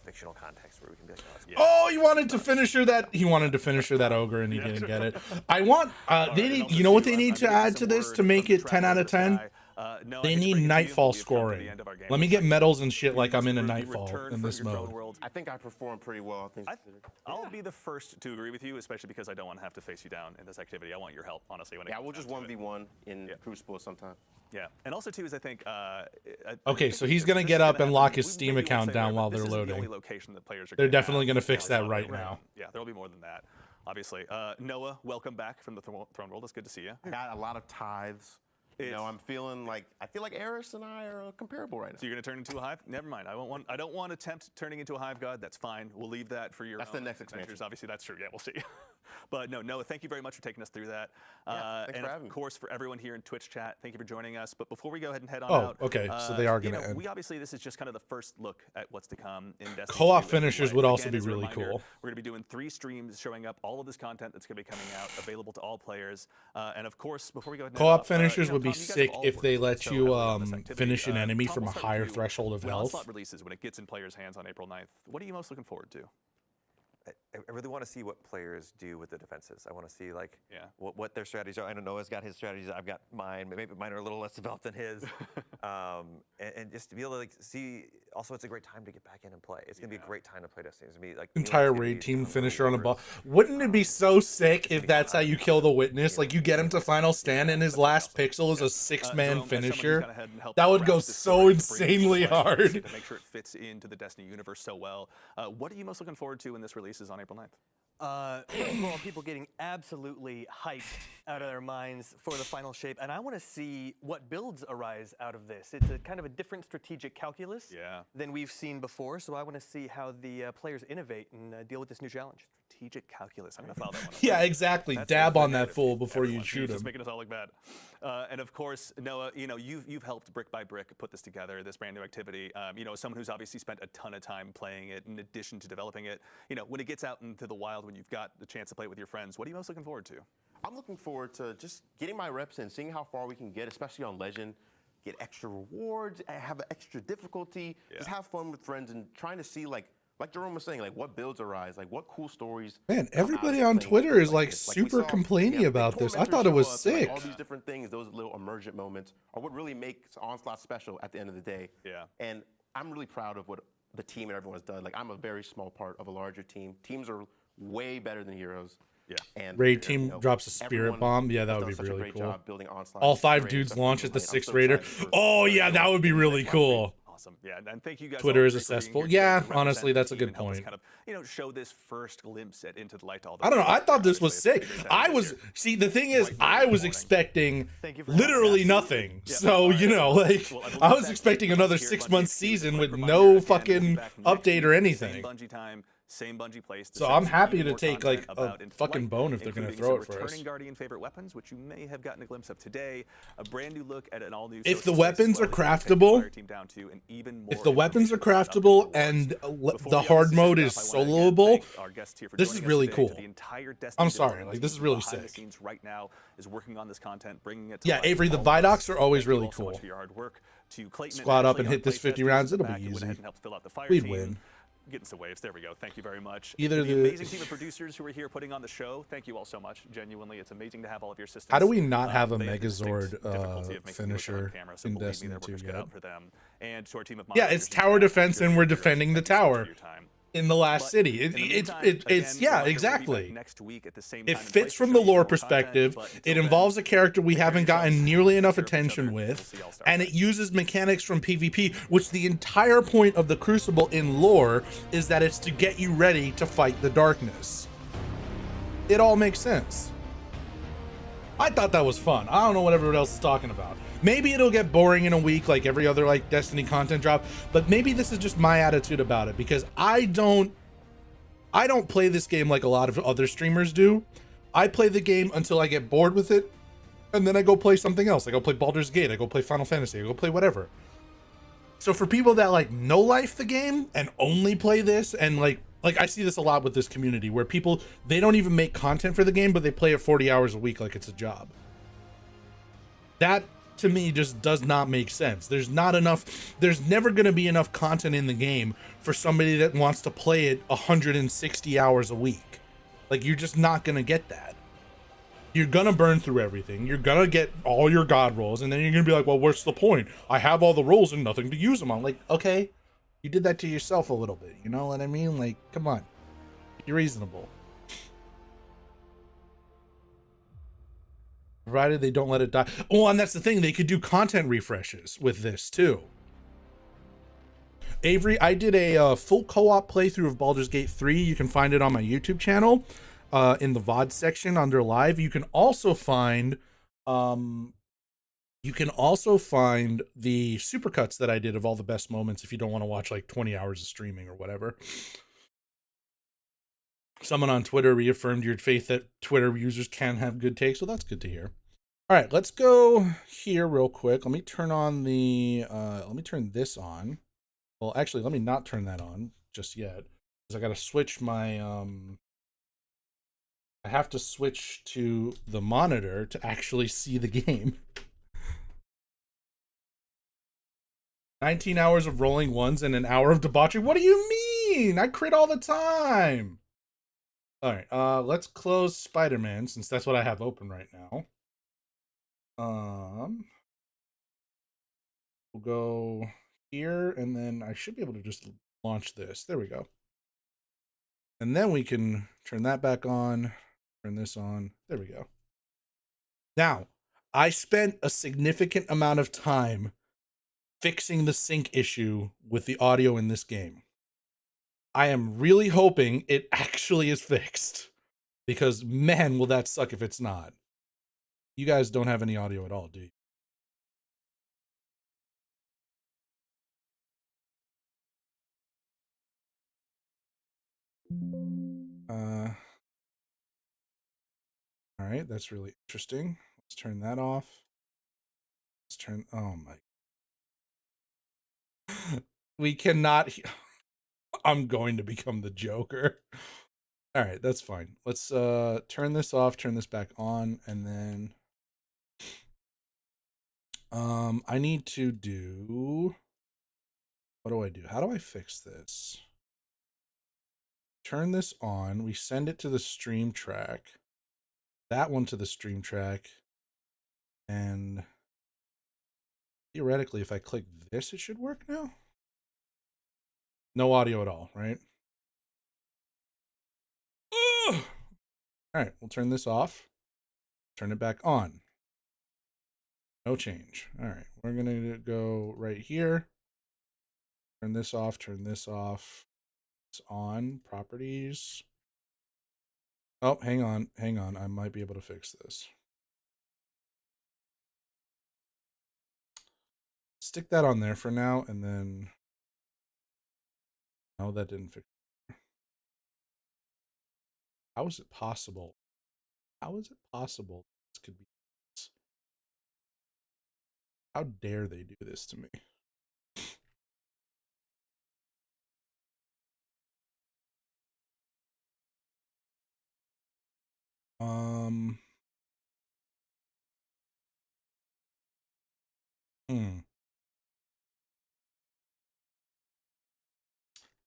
Speaker 3: fictional context where we can be like,
Speaker 1: Oh, he wanted to finish her that ogre, and he didn't get it. I want they need, you know what they need to add to this to make it 10 out of 10? They need Nightfall scoring. Let me get medals and shit like I'm in a Nightfall in this mode.
Speaker 5: I think I performed pretty well.
Speaker 2: I'll be the first to agree with you, especially because I don't want to have to face you down in this activity. I want your help, honestly. When
Speaker 5: we'll just 1v1 in Crucible sometime.
Speaker 2: Yeah, and also too is I think.
Speaker 1: Okay, so he's gonna get up and lock his Steam account down while they're loading. They're definitely gonna fix that right now.
Speaker 2: Yeah, there'll be more than that, obviously. Noah, welcome back from the Throne World. It's good to see you.
Speaker 5: I got a lot of tithes. I'm feeling like Eris and I are comparable right now.
Speaker 2: So you're gonna turn into a hive? Never mind. I don't want to attempt turning into a hive god. That's fine. We'll leave that for your.
Speaker 5: That's the next expansion.
Speaker 2: Obviously, that's true. Yeah, we'll see. But no, Noah, thank you very much for taking us through that.
Speaker 5: Thanks
Speaker 2: and
Speaker 5: for having
Speaker 2: of course, for everyone here in Twitch chat, thank you for joining us. But before we go ahead and head on out.
Speaker 1: Okay, so they are gonna end.
Speaker 2: We obviously, this is just kind of the first look at what's to come in Destiny.
Speaker 1: Co-op finishers would also be really cool.
Speaker 2: We're gonna be doing 3 streams showing up all of this content that's gonna be coming out, available to all players. And of course, before we go ahead and
Speaker 1: co-op finishers would be sick if they let you finish an enemy from a higher threshold of health.
Speaker 2: Onslaught releases when it gets in players' hands on April 9th. What are you most looking forward to?
Speaker 3: I really want to see what players do with the defenses. I want to see what their strategies are. I know Noah's got his strategies. I've got mine. Maybe mine are a little less developed than his. And just to be able to see. Also, it's a great time to get back in and play. It's gonna be a great time to play Destiny. It's gonna be like
Speaker 1: entire raid team finisher on a ball. Wouldn't it be so sick if that's how you kill the Witness? Like you get him to final stand and his last pixel is a 6-man finisher. That would go so insanely hard.
Speaker 2: To make sure it fits into the Destiny universe so well. What are you most looking forward to when this releases on April 9th?
Speaker 4: First of all, people getting absolutely hyped out of their minds for the final shape, and I want to see what builds arise out of this. It's a kind of a different strategic calculus than we've seen before, so I want to see how the players innovate and deal with this new challenge.
Speaker 2: Strategic calculus. I'm gonna follow that one.
Speaker 1: Yeah, exactly. Dab on that fool before you shoot him.
Speaker 2: Just making us all look bad. And of course, Noah, you've helped brick by brick put this together, this brand new activity. As someone who's obviously spent a ton of time playing it, in addition to developing it, when it gets out into the wild, when you've got the chance to play it with your friends, what are you most looking forward to?
Speaker 5: I'm looking forward to just getting my reps in, seeing how far we can get, especially on Legend. Get extra rewards, have an extra difficulty, just have fun with friends, and trying to see like Jerome was saying, what builds arise, what cool stories.
Speaker 1: Man, everybody on Twitter is super complaining about this. I thought it was sick.
Speaker 5: All these different things, those little emergent moments, are what really makes Onslaught special at the end of the day.
Speaker 2: Yeah.
Speaker 5: And I'm really proud of what the team and everyone's done. I'm a very small part of a larger team. Teams are way better than heroes.
Speaker 2: Yeah.
Speaker 5: And
Speaker 1: raid team drops a spirit bomb. Yeah, that would be really cool. All 5 dudes launch at the 6th raider. Oh yeah, that would be really cool.
Speaker 2: Awesome. Yeah, and thank you guys.
Speaker 1: Twitter is a cesspool. Yeah, honestly, that's a good point.
Speaker 2: Kind of, show this first glimpse at Into the Light to all.
Speaker 1: I don't know. I thought this was sick. See, the thing is, I was expecting literally nothing. So I was expecting another 6-month season with no fucking update or anything.
Speaker 2: Same Bungie place.
Speaker 1: So I'm happy to take a fucking bone if they're going to throw it for us.
Speaker 2: Returning Guardian favorite weapons, which you may have gotten a glimpse of today. A brand new look at an all new.
Speaker 1: If the weapons are craftable, and the hard mode is soloable, this is really cool. I'm sorry, this is really sick.
Speaker 2: Right now is working on this content, bringing it.
Speaker 1: Yeah, Avery, the Vidocs are always really cool. Squad up and hit this 50 rounds. It'll be easy. We'd win.
Speaker 2: Getting some waves. There we go. Thank you very much.
Speaker 1: Either
Speaker 2: the amazing team of producers who are here putting on the show. Thank you all so much. Genuinely, it's amazing to have all of your systems.
Speaker 1: How do we not have a Megazord finisher in Destiny 2 yet?
Speaker 2: And to our team of
Speaker 1: it's tower defense, and we're defending the tower in the last city. It's exactly. It fits from the lore perspective. It involves a character we haven't gotten nearly enough attention with, and it uses mechanics from PvP, which the entire point of the Crucible in lore is that it's to get you ready to fight the darkness. It all makes sense. I thought that was fun. I don't know what everyone else is talking about. Maybe it'll get boring in a week like every other Destiny content drop, but maybe this is just my attitude about it, because I don't play this game like a lot of other streamers do. I play the game until I get bored with it, and then I go play something else. I go play Baldur's Gate, I go play Final Fantasy, I go play whatever. So for people that no life the game and only play this, and I see this a lot with this community where people, they don't even make content for the game, but they play it 40 hours a week like it's a job. That to me just does not make sense. There's never going to be enough content in the game for somebody that wants to play it 160 hours a week. Like, you're just not going to get that. You're going to burn through everything. You're going to get all your god rolls, and then you're going to be like, well, what's the point? I have all the rolls and nothing to use them on. Like, okay, you did that to yourself a little bit. You know what I mean? Like, come on. Be reasonable. Provided they don't let it die. Oh, and that's the thing. They could do content refreshes with this, too. Avery, I did a full co-op playthrough of Baldur's Gate 3. You can find it on my YouTube channel in the VOD section under live. You can also find the supercuts that I did of all the best moments if you don't want to watch like 20 hours of streaming or whatever. Someone on Twitter reaffirmed your faith that Twitter users can have good takes. Well, that's good to hear. All right, let's go here real quick. Let me turn on the, let me turn this on. Well, actually, let me not turn that on just yet, because I got to switch my, I have to switch to the monitor to actually see the game. 19 hours of rolling ones and an hour of debauchery. What do you mean? I crit all the time. All right, let's close Spider-Man since that's what I have open right now. We'll go here, and then I should be able to just launch this. There we go. And then we can turn that back on, turn this on. There we go. Now, I spent a significant amount of time fixing the sync issue with the audio in this game. I am really hoping it actually is fixed, because man, will that suck if it's not. You guys don't have any audio at all, do you? All right, that's really interesting. Let's turn that off. Let's turn, oh my. We cannot, I'm going to become the Joker. All right, that's fine. Let's turn this off, turn this back on, and then I need to do, what do I do? How do I fix this? Turn this on, we send it to the stream track, that one to the stream track, and theoretically if I click this it should work now. No audio at all, right? Ugh! All right, we'll turn this off, turn it back on. No change. All right, we're gonna go right here, turn this off, it's on, properties. Oh, hang on, I might be able to fix this. Stick that on there for now, and then, no, that didn't fix it. How is it possible? How is it possible this could be this? How dare they do this to me?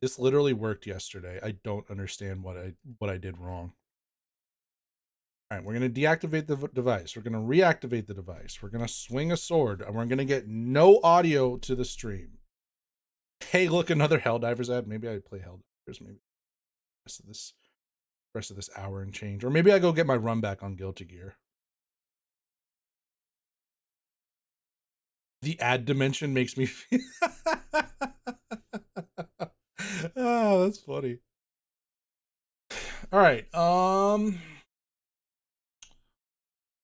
Speaker 1: This literally worked yesterday. I don't understand what I did wrong. All right, we're going to deactivate the device. We're going to reactivate the device. We're going to swing a sword, and we're going to get no audio to the stream. Hey, look, another Helldivers ad. Maybe I play Helldivers. Maybe the rest of this hour and change. Or maybe I go get my run back on Guilty Gear. The ad dimension makes me feel... Oh, that's funny. All right.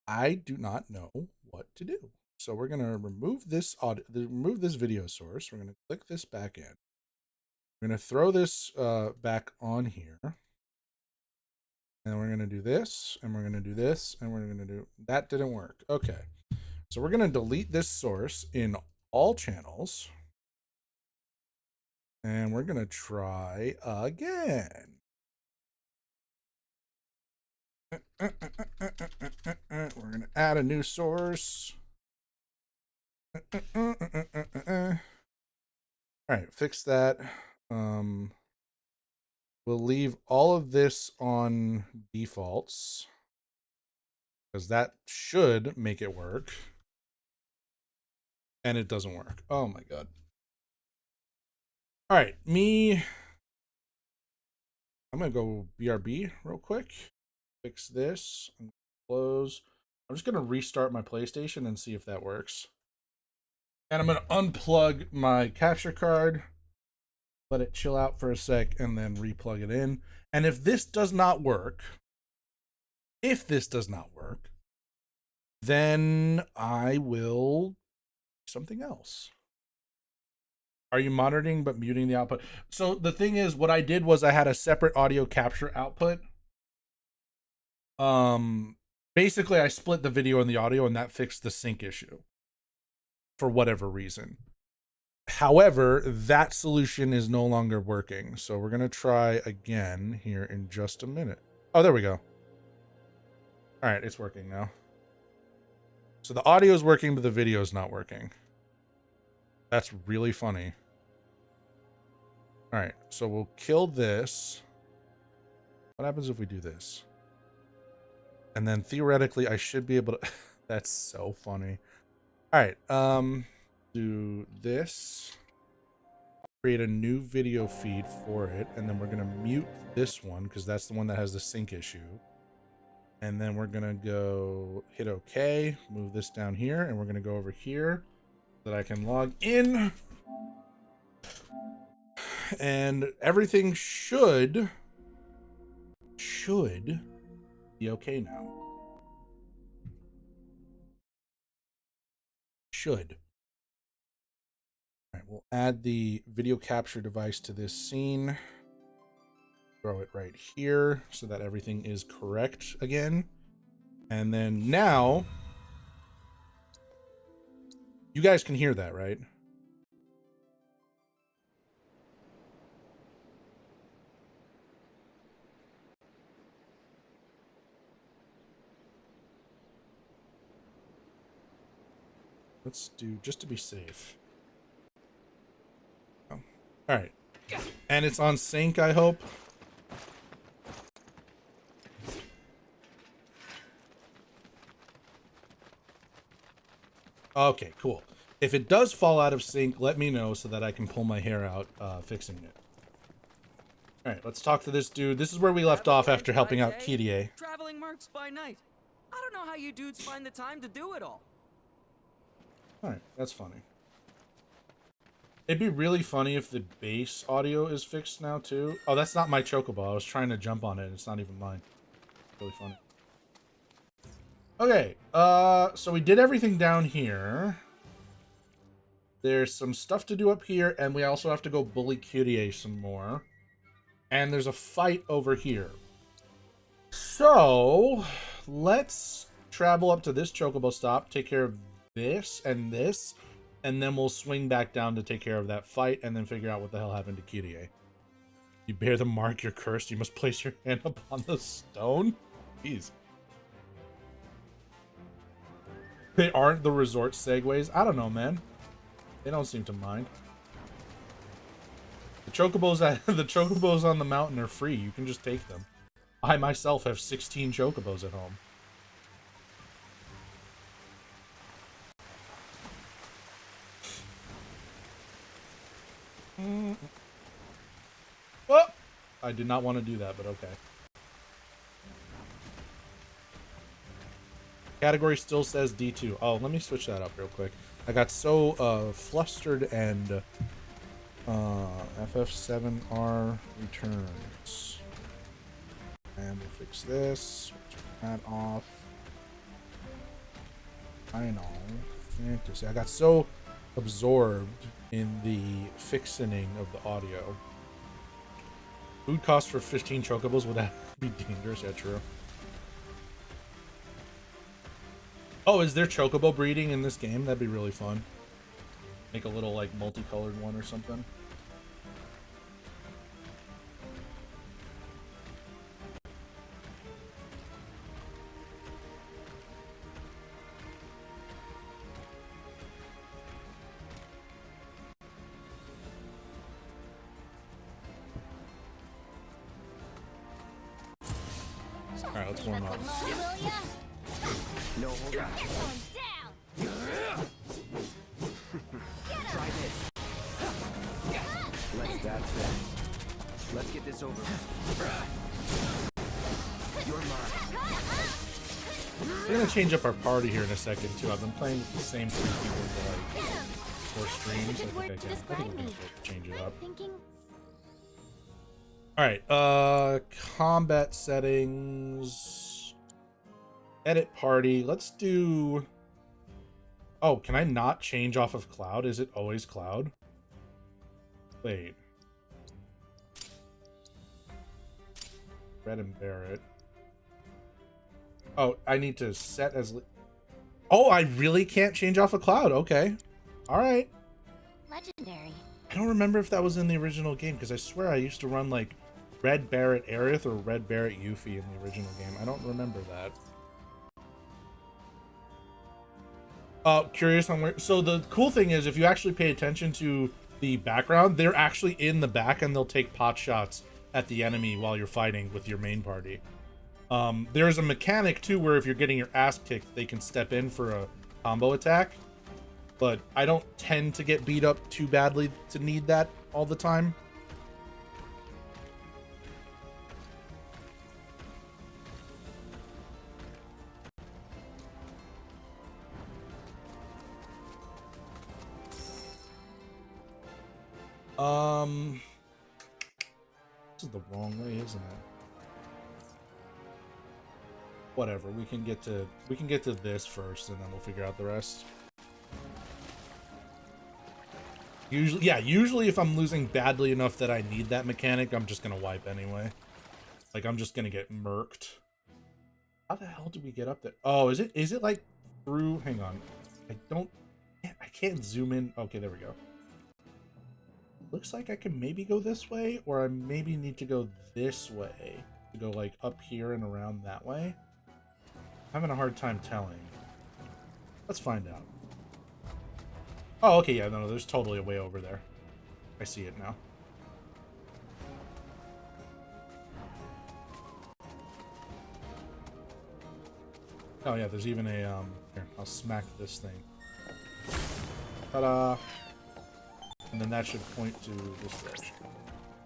Speaker 1: I do not know what to do. So we're going to remove this video source. We're going to click this back in. We're going to throw this back on here. And we're going to do this, and we're going to do this, and we're going to do... That didn't work. Okay. So we're going to delete this source in all channels. And we're going to try again. We're going to add a new source. All right, fix that. We'll leave all of this on defaults because that should make it work. And it doesn't work. Oh my god. All right, I'm gonna go BRB real quick. Fix this. Close. I'm just gonna restart my PlayStation and see if that works. And I'm gonna unplug my capture card, let it chill out for a sec, and then replug it in. And if this does not work, then I will do something else. Are you monitoring but muting the output? So the thing is, what I did was I had a separate audio capture output. Basically I split the video and the audio, and that fixed the sync issue for whatever reason. However, that solution is no longer working. So we're going to try again here in just a minute. Oh, there we go. All right, it's working now. So the audio is working, but the video is not working. That's really funny. All right, so we'll kill this. What happens if we do this? And then theoretically, I should be able to... That's so funny. All right, do this. Create a new video feed for it, and then we're going to mute this one because that's the one that has the sync issue. And then we're going to go hit OK, move this down here, and we're going to go over here so that I can log in. And everything should be okay now. Should. All right, we'll add the video capture device to this scene. Throw it right here so that everything is correct again. And then now, you guys can hear that, right? Let's do, just to be safe. Oh. All right. And it's on sync, I hope. Okay, cool. If it does fall out of sync, let me know so that I can pull my hair out fixing it. All right, let's talk to this dude. This is where we left off after helping out Kyrie.
Speaker 6: Traveling marks by night. I don't know how you dudes find the time to do it all.
Speaker 1: All right, that's funny. It'd be really funny if the bass audio is fixed now too. Oh, that's not my chocobo. I was trying to jump on it. It's not even mine. Really funny. Okay, so we did everything down here. There's some stuff to do up here, and we also have to go bully Kyrie some more. And there's a fight over here. So, let's travel up to this chocobo stop, take care of this, and then we'll swing back down to take care of that fight, and then figure out what the hell happened to Kyrie. You bear the mark, you're cursed. You must place your hand upon the stone. Jeez. They aren't the resort segways. I don't know, man. They don't seem to mind. The chocobos on the mountain are free. You can just take them. I myself have 16 chocobos at home. Oh, I did not want to do that, but okay. Category still says D2. Oh, let me switch that up real quick. I got so flustered and FF7R returns. And we'll fix this. Turn that off. Final Fantasy. I got so absorbed in the fixing of the audio. Food cost for 15 chocobos, would that be dangerous? Yeah, true. Oh, is there chocobo breeding in this game? That'd be really fun. Make a little, like, multicolored one or something. All right, let's warm up.
Speaker 7: No, hold on. Try this. That's it. Let's get this over. You're mine.
Speaker 1: We're gonna change up our party here in a second too. I've been playing with the same 3 people for like 4 streams. I think I think we're gonna change it up. All right, combat settings, edit party. Let's do. Oh, can I not change off of Cloud? Is it always Cloud? Wait. Red and Barrett. Oh, I need to set as. Oh, I really can't change off of Cloud. Okay. All right.
Speaker 8: Legendary.
Speaker 1: I don't remember if that was in the original game because I swear I used to run like Red Barrett Aerith or Red Barrett Yuffie in the original game. I don't remember that. Curious on where. So the cool thing is if you actually pay attention to the background, they're actually in the back and they'll take pot shots at the enemy while you're fighting with your main party. There's a mechanic too where if you're getting your ass kicked, they can step in for a combo attack. But I don't tend to get beat up too badly to need that all the time. This is the wrong way, isn't it? Whatever, we can get to this first and then we'll figure out the rest. Usually if I'm losing badly enough that I need that mechanic, I'm just gonna wipe anyway. Like I'm just gonna get murked. How the hell do we get up there? Oh, is it like through, hang on. I can't zoom in. Okay, there we go. Looks like I can maybe go this way, or I maybe need to go this way to go like up here and around that way. I'm having a hard time telling. Let's find out. Oh, okay, yeah, no, there's totally a way over there. I see it now. Oh yeah, there's even a here, I'll smack this thing. Ta-da! And then that should point to this direction.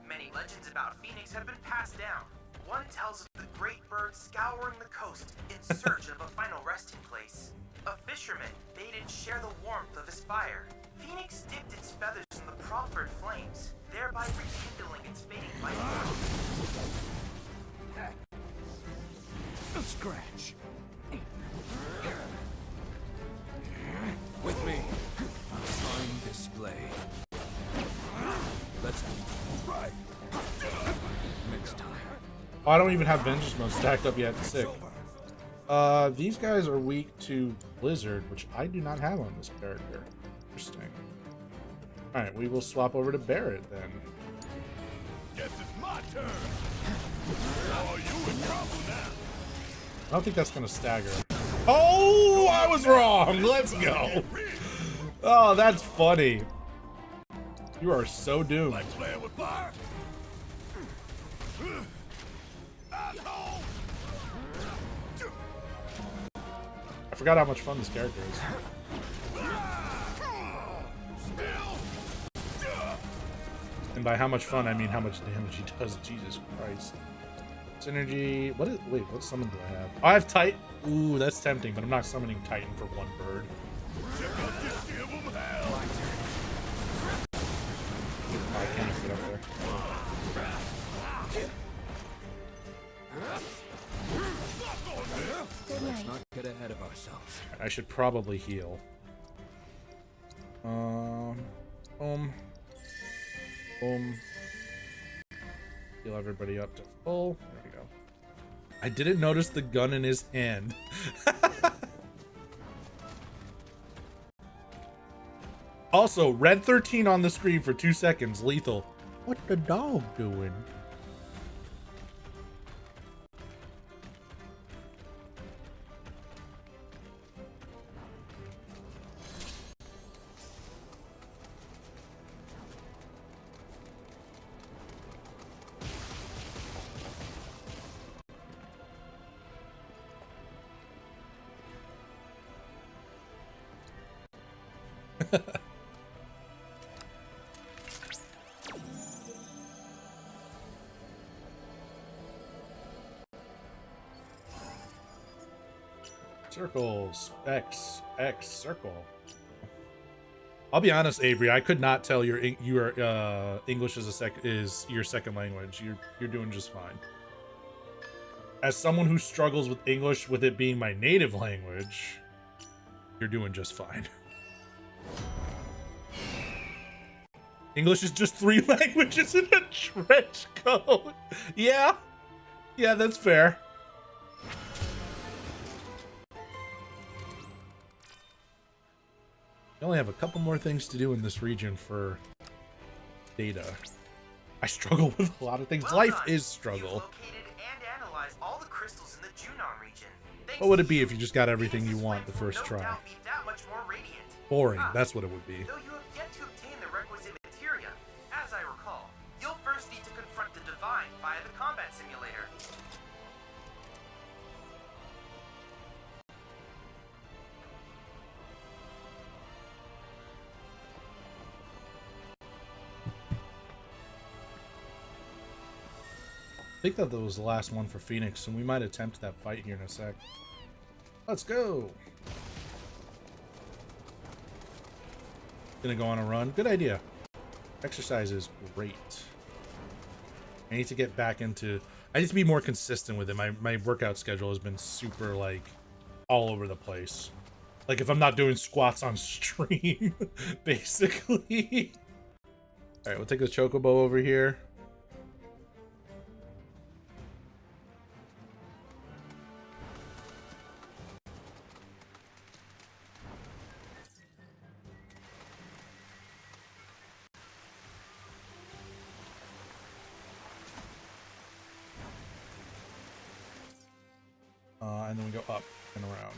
Speaker 9: Many legends about Phoenix have been passed down. One tells of the great bird scouring the coast in search of a final resting place. A fisherman bade it share the warmth of his fire. Phoenix dipped its feathers in the proffered flames, thereby rekindling its fading life force.
Speaker 7: A scratch. With me, a fine display. Let's right. Next time.
Speaker 1: Oh, I don't even have vengeance mode stacked up yet. Sick. These guys are weak to Blizzard, which I do not have on this character. Interesting. Alright, we will swap over to Barrett then.
Speaker 7: Guess it's my turn. Are you in trouble now?
Speaker 1: I don't think that's gonna stagger. Oh, I was wrong! Let's go! Oh, that's funny. You are so doomed.
Speaker 7: Like playing with fire? Asshole!
Speaker 1: I forgot how much fun this character is. And by how much fun, I mean how much damage he does. Jesus Christ. Synergy. Wait, what summon do I have? Oh, I have Titan. Ooh, that's tempting, but I'm not summoning Titan for one bird. I can't even get up there.
Speaker 7: Let's not get ahead of ourselves.
Speaker 1: I should probably heal. Boom. Heal everybody up to full. There we go. I didn't notice the gun in his hand. Also, red 13 on the screen for 2 seconds. Lethal. What the dog doing? Circles. X. X. Circle. I'll be honest, Avery. I could not tell your English is your second language. You're doing just fine. As someone who struggles with English with it being my native language, you're doing just fine. English is just 3 languages in a trench coat. Yeah. Yeah, that's fair. We only have a couple more things to do in this region for data. I struggle with a lot of things.
Speaker 9: Well
Speaker 1: Life
Speaker 9: done.
Speaker 1: is struggle.
Speaker 9: You've located and analyzed all the crystals in the Junon region. Thanks
Speaker 1: What would
Speaker 9: to
Speaker 1: it be
Speaker 9: you,
Speaker 1: if you just got everything you
Speaker 9: Phoenix's
Speaker 1: want
Speaker 9: flame
Speaker 1: the
Speaker 9: will
Speaker 1: first
Speaker 9: no
Speaker 1: try?
Speaker 9: doubt be that much more radiant.
Speaker 1: Boring.
Speaker 9: Ah,
Speaker 1: That's what it would be.
Speaker 9: Though you have yet to obtain the requisite materia, as I recall, you'll first need to confront the Divine via the combat simulator.
Speaker 1: I think that was the last one for Phoenix, and we might attempt that fight here in a sec. Let's go. Gonna go on a run. Good idea. Exercise is great. I need to get back into... I need to be more consistent with it. My workout schedule has been super, like, all over the place. Like, if I'm not doing squats on stream, basically. Alright, we'll take the Chocobo over here. And then we go up and around.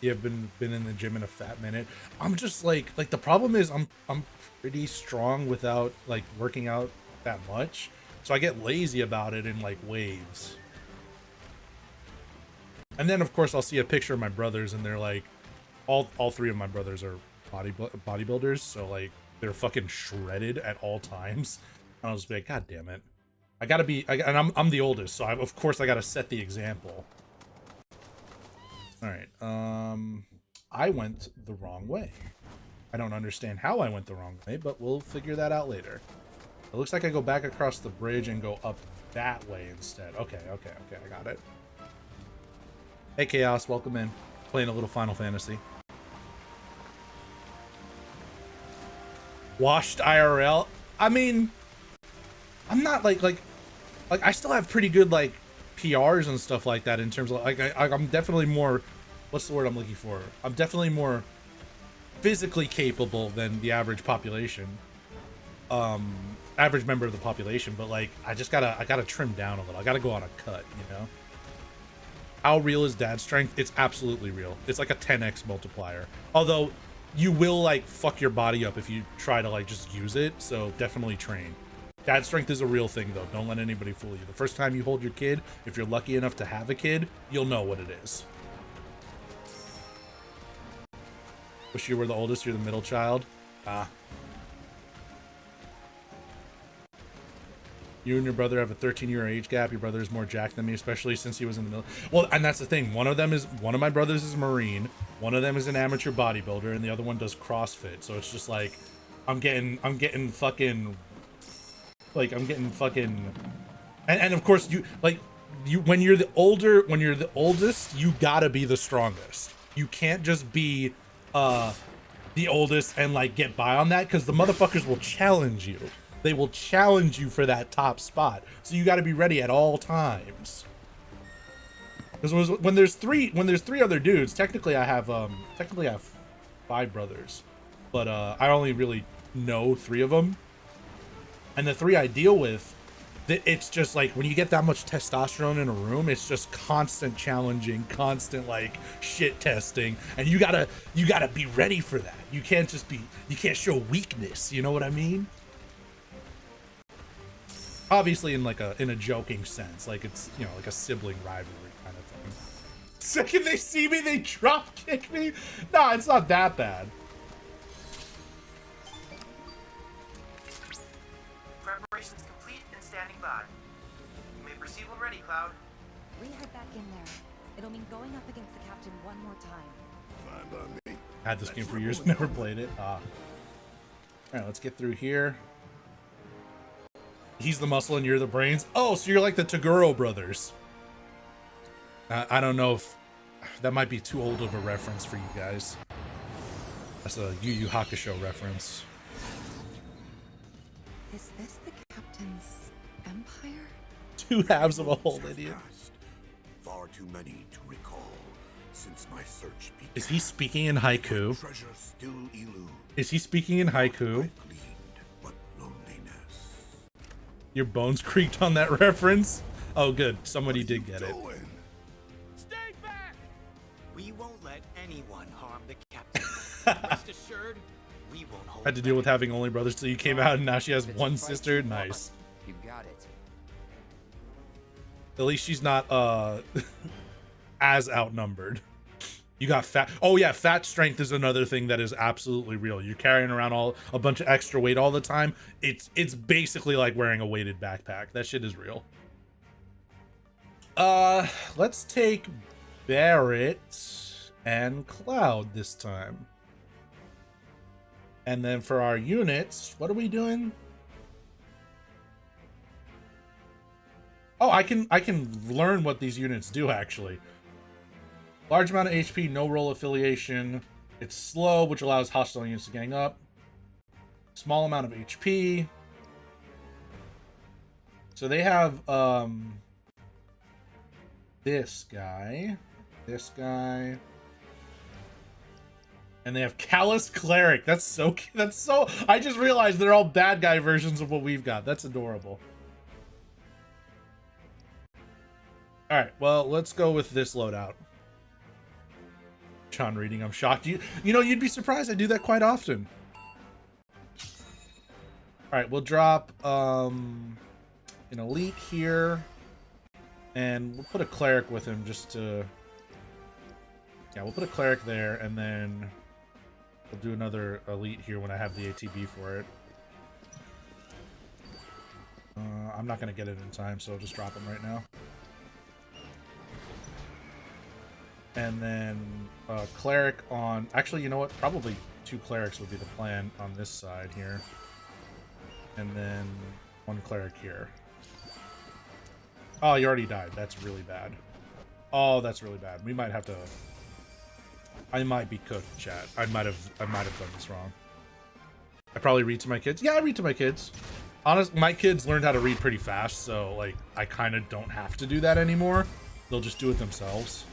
Speaker 1: You have been in the gym in a fat minute. I'm just like the problem is I'm pretty strong without like working out that much, so I get lazy about it in like waves. And then of course I'll see a picture of my brothers, and they're like, all 3 of my brothers are bodybuilders, so like they're fucking shredded at all times. And I'll just be like, God damn it. I gotta be, and I'm the oldest, so of course I gotta set the example. All right, I went the wrong way. I don't understand how I went the wrong way, but we'll figure that out later. It looks like I go back across the bridge and go up that way instead. Okay, I got it. Hey Chaos, welcome in. Playing a little Final Fantasy. Washed IRL. I mean, I'm not like I still have pretty good like PRs and stuff like that in terms of like I'm definitely more, what's the word I'm looking for? I'm definitely more physically capable than the average population, average member of the population. But like I gotta trim down a little. I gotta go on a cut, you know. How real is dad strength? It's absolutely real. It's like a 10x multiplier. Although you will like fuck your body up if you try to like just use it. So definitely train. Dad strength is a real thing, though. Don't let anybody fool you. The first time you hold your kid, if you're lucky enough to have a kid, you'll know what it is. Wish you were the oldest, you're the middle child. You and your brother have a 13-year age gap. Your brother is more jacked than me, especially since he was in the middle. Well, and that's the thing. One of my brothers is Marine. One of them is an amateur bodybuilder, and the other one does CrossFit. So it's just like, I'm getting fucking... Like I'm getting fucking, and of course when you're the oldest, you gotta be the strongest. You can't just be the oldest and like get by on that, because the motherfuckers will challenge you. They will challenge you for that top spot. So you gotta be ready at all times. Because when there's three other dudes, technically I have 5 brothers, but I only really know 3 of them. And the 3 I deal with, it's just like when you get that much testosterone in a room, it's just constant challenging, constant like shit testing, and you gotta be ready for that. You can't show weakness. You know what I mean? Obviously in a joking sense, like it's, you know, like a sibling rivalry kind of thing. Second they see me, they drop kick me. Nah, it's not that bad.
Speaker 9: Preparations complete and standing by. You may proceed when ready, Cloud.
Speaker 8: We head back in there. It'll mean going up against the captain one more time.
Speaker 7: Fine by me.
Speaker 1: Had this game for years, never played it. All right, let's get through here. He's the muscle and you're the brains. Oh, so you're like the Toguro brothers. I don't know if that might be too old of a reference for you guys. That's a Yu Yu Hakusho reference.
Speaker 8: Is this the captain's empire?
Speaker 1: Two halves of a whole idiot.
Speaker 7: Far too many to recall since my search began.
Speaker 1: Is he speaking in haiku?
Speaker 7: Treasure still elude.
Speaker 1: Is he speaking in haiku?
Speaker 7: I've gleaned but loneliness.
Speaker 1: Your bones creaked on that reference? Oh, good. Somebody did get it.
Speaker 10: Stay back! We won't let anyone harm the captain. Rest assured, we won't hold
Speaker 1: Had to deal with having only brothers till you came out, and now she has one sister. Nice.
Speaker 10: You got it.
Speaker 1: At least she's not as outnumbered. You got fat. Oh yeah, fat strength is another thing that is absolutely real. You're carrying around a bunch of extra weight all the time. It's basically like wearing a weighted backpack. That shit is real. Let's take Barret and Cloud this time. And then for our units, what are we doing? Oh, I can learn what these units do actually. Large amount of HP, no role affiliation. It's slow, which allows hostile units to gang up. Small amount of HP. So they have this guy, and they have Callous Cleric. That's so I just realized they're all bad guy versions of what we've got. That's adorable. All right, well, let's go with this loadout. John reading, I'm shocked. You know, you'd be surprised. I do that quite often. All right, we'll drop an elite here, and we'll put a cleric with him just to. Yeah, we'll put a cleric there, and then we'll do another elite here when I have the ATB for it. I'm not gonna get it in time, so I'll just drop him right now. And then cleric on. Actually, you know what? Probably 2 clerics would be the plan on this side here. And then 1 cleric here. Oh, you already died. That's really bad. Oh, that's really bad. We might have to. I might be cooked, chat. I might have done this wrong. I probably read to my kids. Yeah, I read to my kids. Honestly, my kids learned how to read pretty fast, so like I kind of don't have to do that anymore. They'll just do it themselves.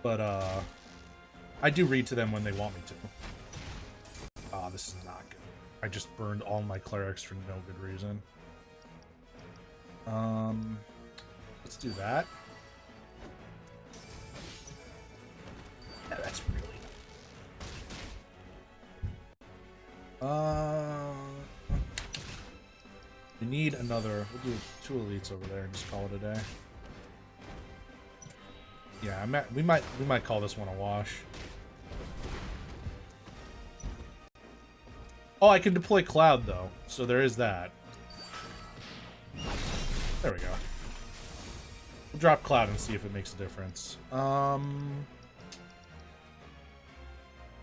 Speaker 1: But I do read to them when they want me to. Ah, this is not good. I just burned all my clerics for no good reason. Let's do that. Yeah, that's really. We need another. We'll do 2 elites over there and just call it a day. Yeah, we might call this one a wash. Oh, I can deploy Cloud though, so there is that. There we go. We'll drop Cloud and see if it makes a difference.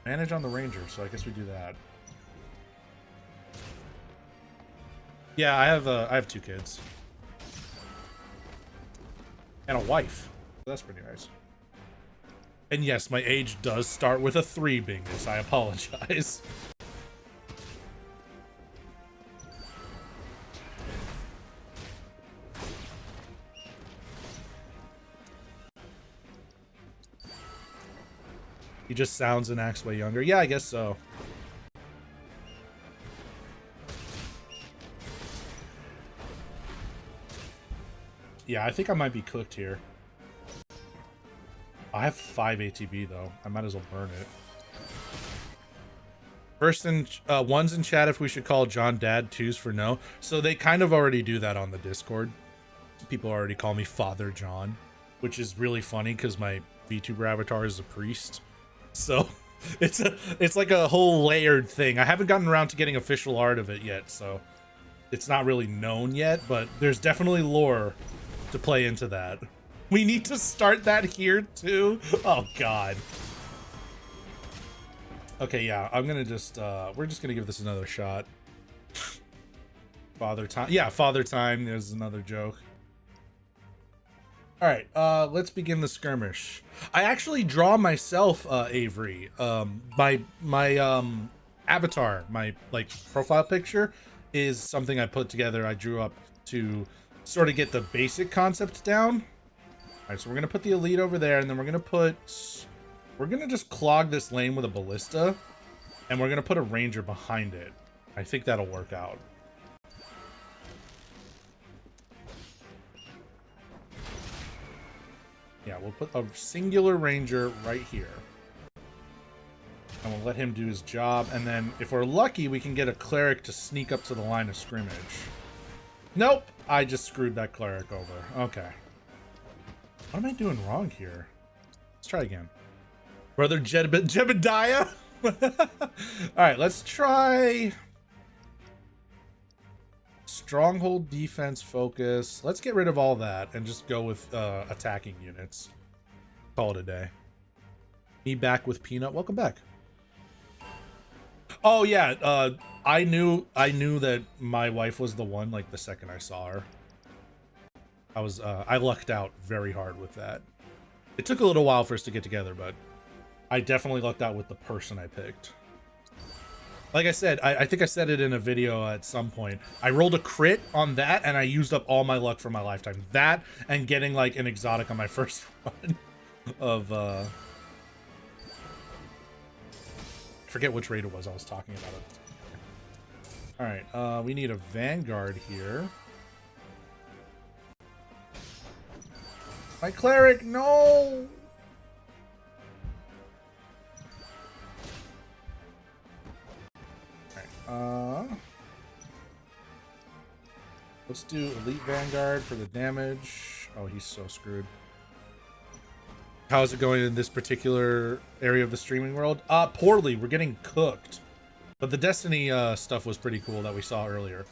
Speaker 1: Manage on the Ranger, so I guess we do that. Yeah, I have 2 kids and a wife. That's pretty nice. And yes, my age does start with a 3, Bingus. I apologize. He just sounds and acts way younger. Yeah, I guess so. Yeah, I think I might be cooked here. I have 5 ATB though. I might as well burn it. First and ones in chat if we should call John Dad, 2s for no. So they kind of already do that on the Discord. People already call me Father John. which is really funny because my VTuber avatar is a priest. So it's like a whole layered thing. I haven't gotten around to getting official art of it yet, so it's not really known yet, but there's definitely lore to play into that. We need to start that here too. Oh god. Okay, yeah, I'm gonna just we're just gonna give this another shot. Father time. Yeah, father time. There's another joke. All right, let's begin the skirmish. I actually draw myself, Avery. My avatar, my like profile picture, is something I put together. I drew up to sort of get the basic concept down. All right, so we're gonna put the elite over there, and then we're gonna just clog this lane with a ballista, and we're gonna put a ranger behind it. I think that'll work out. Yeah, we'll put a singular ranger right here. And we'll let him do his job. And then if we're lucky, we can get a cleric to sneak up to the line of scrimmage. Nope. I just screwed that cleric over. Okay. What am I doing wrong here? Let's try again. Brother Jebediah? Alright, let's try... Stronghold, defense, focus. Let's get rid of all that and just go with attacking units. Call it a day. Me back with Peanut. Welcome back. Oh yeah, I knew that my wife was the one like the second I saw her. I lucked out very hard with that. It took a little while for us to get together, but I definitely lucked out with the person I picked. Like I said, I think I said it in a video at some point. I rolled a crit on that, and I used up all my luck for my lifetime. That, and getting, like, an exotic on my first run of, I forget which raid it was I was talking about it. Alright, we need a Vanguard here. My cleric, no! Let's do Elite Vanguard for the damage. Oh, he's so screwed. How's it going in this particular area of the streaming world? Poorly. We're getting cooked. But the Destiny stuff was pretty cool that we saw earlier.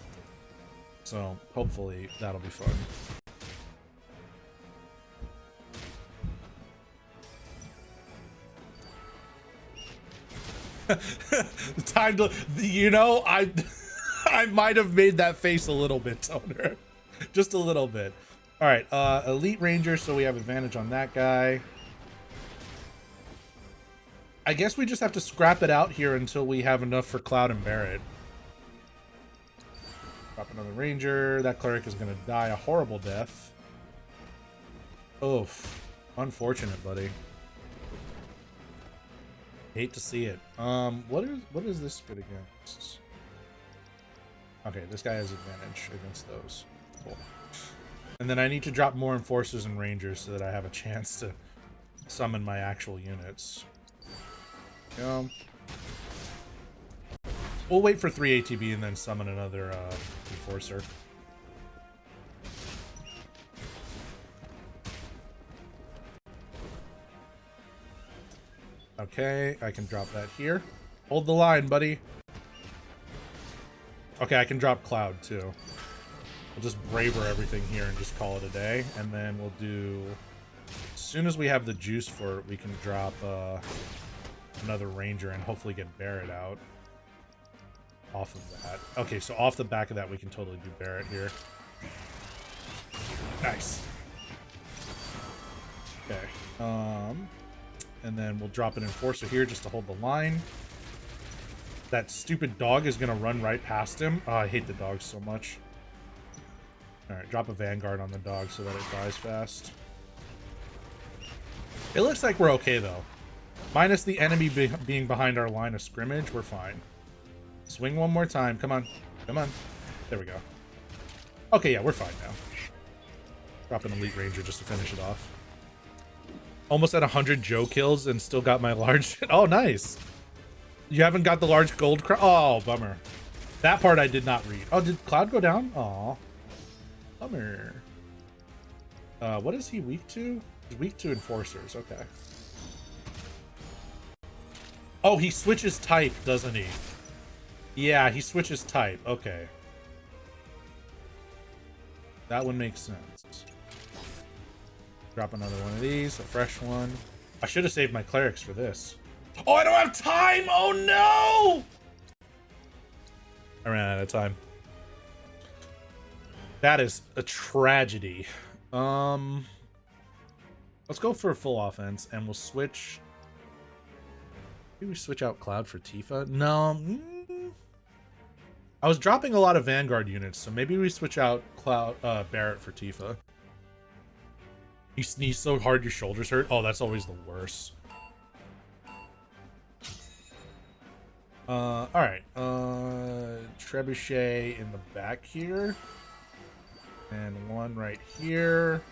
Speaker 1: So hopefully that'll be fun. Time to, you know, I might have made that face a little bit, Toner. Just a little bit. All right, Elite Ranger, so we have advantage on that guy. I guess we just have to scrap it out here until we have enough for Cloud and Barret. Drop another Ranger. That cleric is going to die a horrible death. Oof. Unfortunate, buddy. Hate to see it. What is this good against? Okay, this guy has advantage against those. Cool. And then I need to drop more enforcers and rangers so that I have a chance to summon my actual units. We'll wait for 3 ATB and then summon another enforcer. Okay, I can drop that here. Hold the line, buddy. Okay, I can drop Cloud too. We'll just braver everything here and just call it a day. And then we'll do... As soon as we have the juice for it, we can drop another Ranger and hopefully get Barret out. Off of that. Okay, so off the back of that, we can totally do Barret here. Nice. Okay. And then we'll drop an Enforcer here just to hold the line. That stupid dog is going to run right past him. Oh, I hate the dog so much. Alright, drop a Vanguard on the dog so that it dies fast. It looks like we're okay, though. Minus the enemy being behind our line of scrimmage, we're fine. Swing one more time. Come on. Come on. There we go. Okay, yeah, we're fine now. Drop an Elite Ranger just to finish it off. Almost at 100 Joe kills and still got my large... Oh, nice. You haven't got the large gold crown? Oh, bummer. That part I did not read. Oh, did Cloud go down? Aw. Bummer. What is he weak to? He's weak to enforcers. Okay. Oh, he switches type, doesn't he? Yeah, he switches type. Okay. That one makes sense. Drop another one of these, a fresh one. I should have saved my clerics for this. Oh, I don't have time! Oh no! I ran out of time. That is a tragedy. Let's go for a full offense, and we'll switch. Maybe we switch out Cloud for Tifa? No. I was dropping a lot of Vanguard units, so maybe we switch out Cloud Barret for Tifa. You sneeze so hard your shoulders hurt. Oh, that's always the worst. Alright. Trebuchet in the back here. And one right here.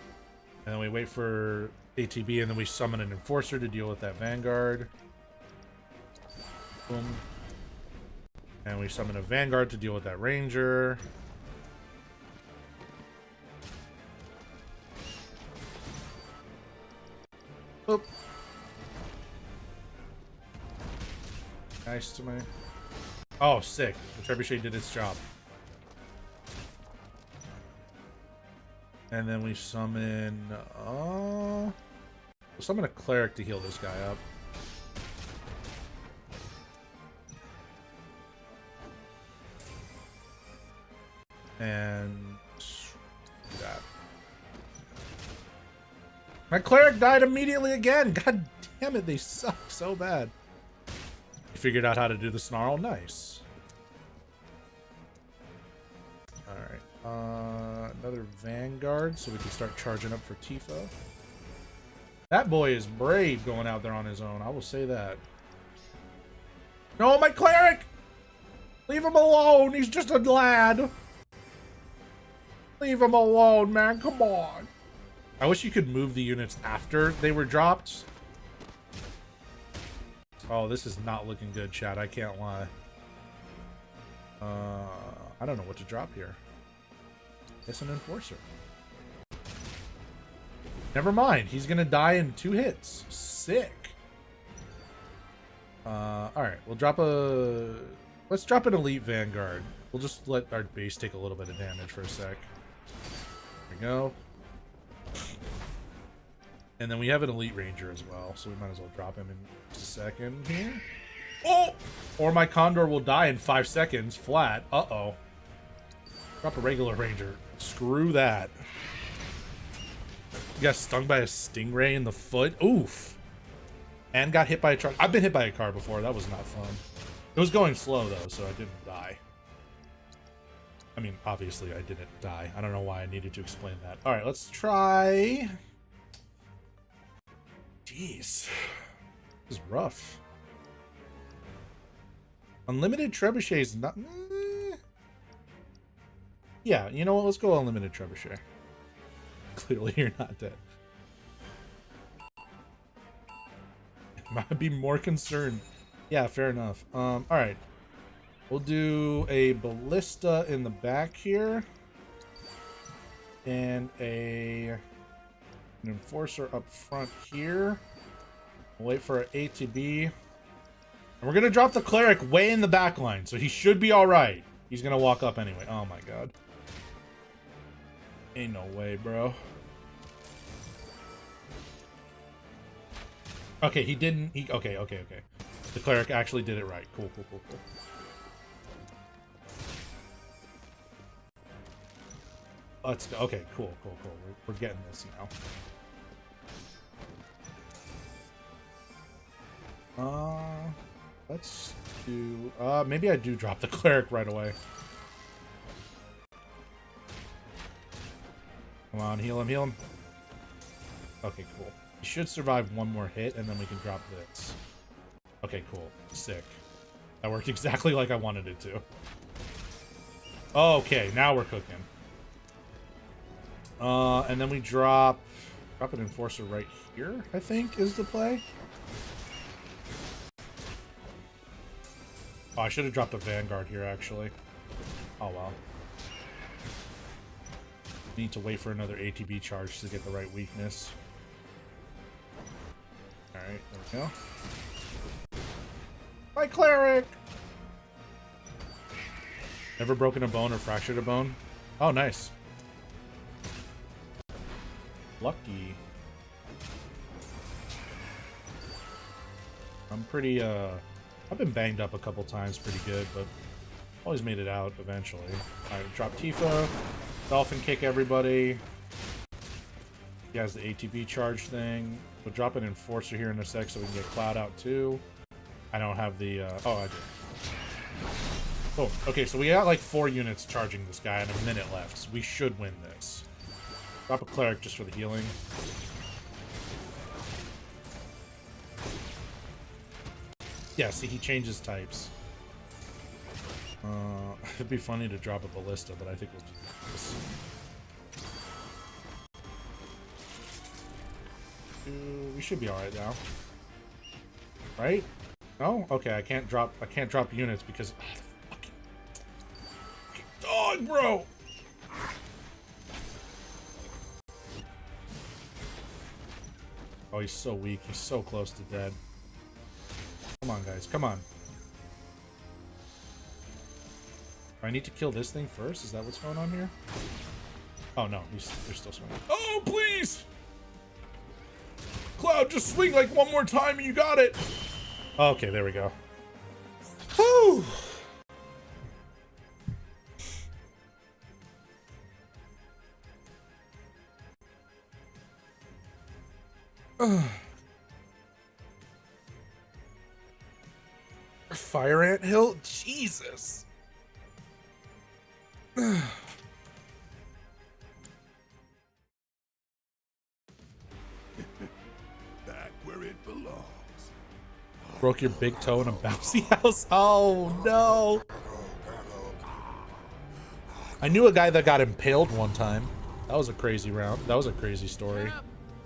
Speaker 1: And then we wait for ATB, and then we summon an Enforcer to deal with that Vanguard. Boom. And we summon a Vanguard to deal with that Ranger. Oop. Nice to me. Oh, sick. The Trebuchet did its job. And then we summon... we'll summon a Cleric to heal this guy up. And... do that. My Cleric died immediately again! God damn it, they suck so bad. You figured out how to do the snarl? Nice. Alright. Another Vanguard, so we can start charging up for Tifa. That boy is brave going out there on his own, I will say that. No, my Cleric! Leave him alone, he's just a lad! Leave him alone, man, come on! I wish you could move the units after they were dropped. Oh, this is not looking good, chat, I can't lie. I don't know what to drop here. It's an Enforcer. Never mind, he's gonna die in 2 hits. Sick. Alright, we'll drop a... Let's drop an Elite Vanguard. We'll just let our base take a little bit of damage for a sec. There we go. And then we have an Elite Ranger as well, so we might as well drop him in just a second here. Oh! Or my Condor will die in 5 seconds flat. Uh-oh. Drop a regular Ranger. Screw that. You got stung by a Stingray in the foot. Oof. And got hit by a truck. I've been hit by a car before. That was not fun. It was going slow, though, so I didn't die. I mean, obviously I didn't die. I don't know why I needed to explain that. All right, let's try... Jeez. This is rough. Unlimited Trebuchet is not... Yeah, you know what? Let's go Unlimited Trebuchet. Clearly you're not dead. Might be more concerned. Yeah, fair enough. Alright. We'll do a Ballista in the back here. And an Enforcer up front here. We'll wait for an ATB. And we're going to drop the Cleric way in the back line, so he should be alright. He's going to walk up anyway. Oh my god. Ain't no way, bro. Okay, he didn't... Okay. The Cleric actually did it right. Cool. Let's go. Okay, cool. We're getting this now. Let's do... maybe I do drop the Cleric right away. Come on, heal him. Okay, cool. He should survive one more hit, and then we can drop this. Okay, cool. Sick. That worked exactly like I wanted it to. Okay, now we're cooking. And then we drop an Enforcer right here, I think, is the play. Oh, I should have dropped a Vanguard here, actually. Oh, well. Need to wait for another ATB charge to get the right weakness. Alright, there we go. My cleric! Never broken a bone or fractured a bone? Oh, nice. Lucky. I'm pretty, I've been banged up a couple times pretty good, but always made it out eventually. Alright, drop Tifa. Dolphin kick everybody. He has the ATB charge thing. We'll drop an Enforcer here in a sec so we can get Cloud out too. I don't have the, oh, I do. Oh, okay, so we got like 4 units charging this guy and a minute left, so we should win this. Drop a Cleric just for the healing. Yeah, see, he changes types. It'd be funny to drop a Ballista, but I think we'll do this. We should be alright now. Right? No? Okay, I can't drop units because fucking dog, bro. Oh, he's so weak. He's so close to dead. Come on, guys. Come on. Do I need to kill this thing first? Is that what's going on here? Oh, no. They're still swinging. Oh, please! Cloud, just swing like one more time and you got it! Okay, there we go. Whew! Fire Ant Hill? Jesus!
Speaker 7: Back where it belongs.
Speaker 1: Broke your big toe in a bouncy house? Oh no! I knew a guy that got impaled one time. That was a crazy round. That was a crazy story.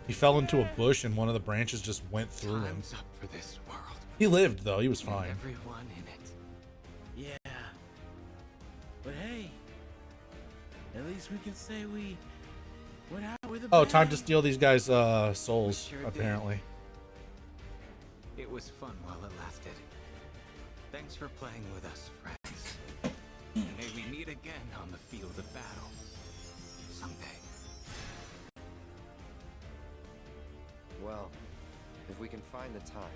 Speaker 1: He fell into a bush and one of the branches just went through him.
Speaker 10: Up for this world.
Speaker 1: He lived though, he was fine.
Speaker 10: Everyone in it. Yeah. But hey, at least we can say we went out with a
Speaker 1: Oh, time
Speaker 10: bang.
Speaker 1: to steal these guys' souls,
Speaker 10: We sure
Speaker 1: apparently.
Speaker 10: It was fun while it lasted. Thanks for playing with us, friends. May we meet again on the field of battle. Someday.
Speaker 11: Well, if we can find the time.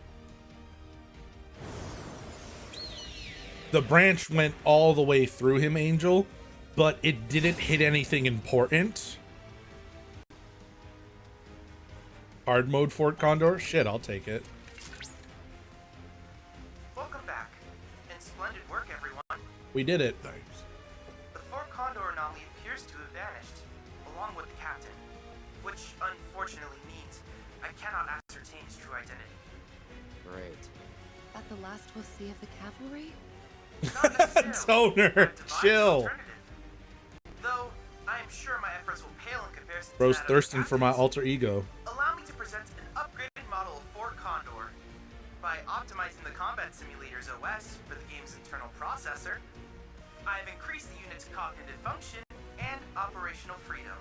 Speaker 1: The branch went all the way through him, Angel, but it didn't hit anything important. Hard mode Fort Condor? Shit, I'll take it.
Speaker 9: Welcome back, and splendid work, everyone.
Speaker 1: We did it.
Speaker 7: Thanks.
Speaker 9: The Fort Condor anomaly appears to have vanished, along with the captain, which unfortunately means I cannot ascertain his true identity.
Speaker 11: Great.
Speaker 8: At the last we'll see of the cavalry?
Speaker 9: Not necessarily.
Speaker 1: Toner,
Speaker 9: but devised an
Speaker 1: chill.
Speaker 9: alternative. Though I am sure my efforts will pale in comparison to
Speaker 1: Bro's
Speaker 9: that of the
Speaker 1: thirsting for my
Speaker 9: captain's.
Speaker 1: alter ego.
Speaker 9: Allow me to present an upgraded model of Fort Condor. By optimizing the combat simulator's OS for the game's internal processor, I have increased the unit's cognitive function and operational freedom.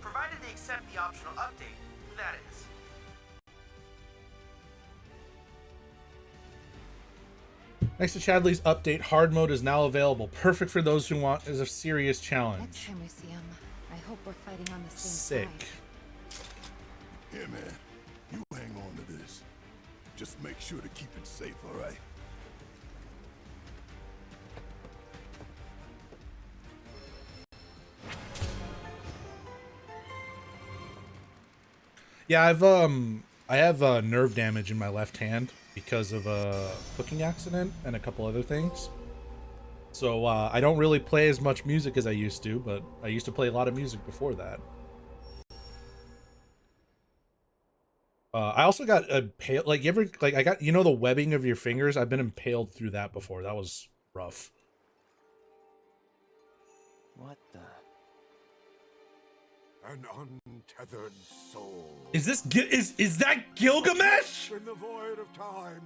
Speaker 9: Provided they accept the optional update, that is.
Speaker 1: Next to Chadley's update, hard mode is now available. Perfect for those who want a serious
Speaker 8: Next
Speaker 1: challenge.
Speaker 8: time we see him, I hope we're fighting on the same
Speaker 1: Sick.
Speaker 8: side.
Speaker 7: Here, man. You hang on to this. Just make sure to keep it safe, all right?
Speaker 1: Yeah, I have nerve damage in my left hand because of a cooking accident and a couple other things. So I don't really play as much music as I used to, but I used to play a lot of music before that. I also got impaled, like I got, you know, the webbing of your fingers. I've been impaled through that before. That was rough.
Speaker 11: What the?
Speaker 7: An untethered soul.
Speaker 1: Is this is that Gilgamesh?
Speaker 7: In the void of time,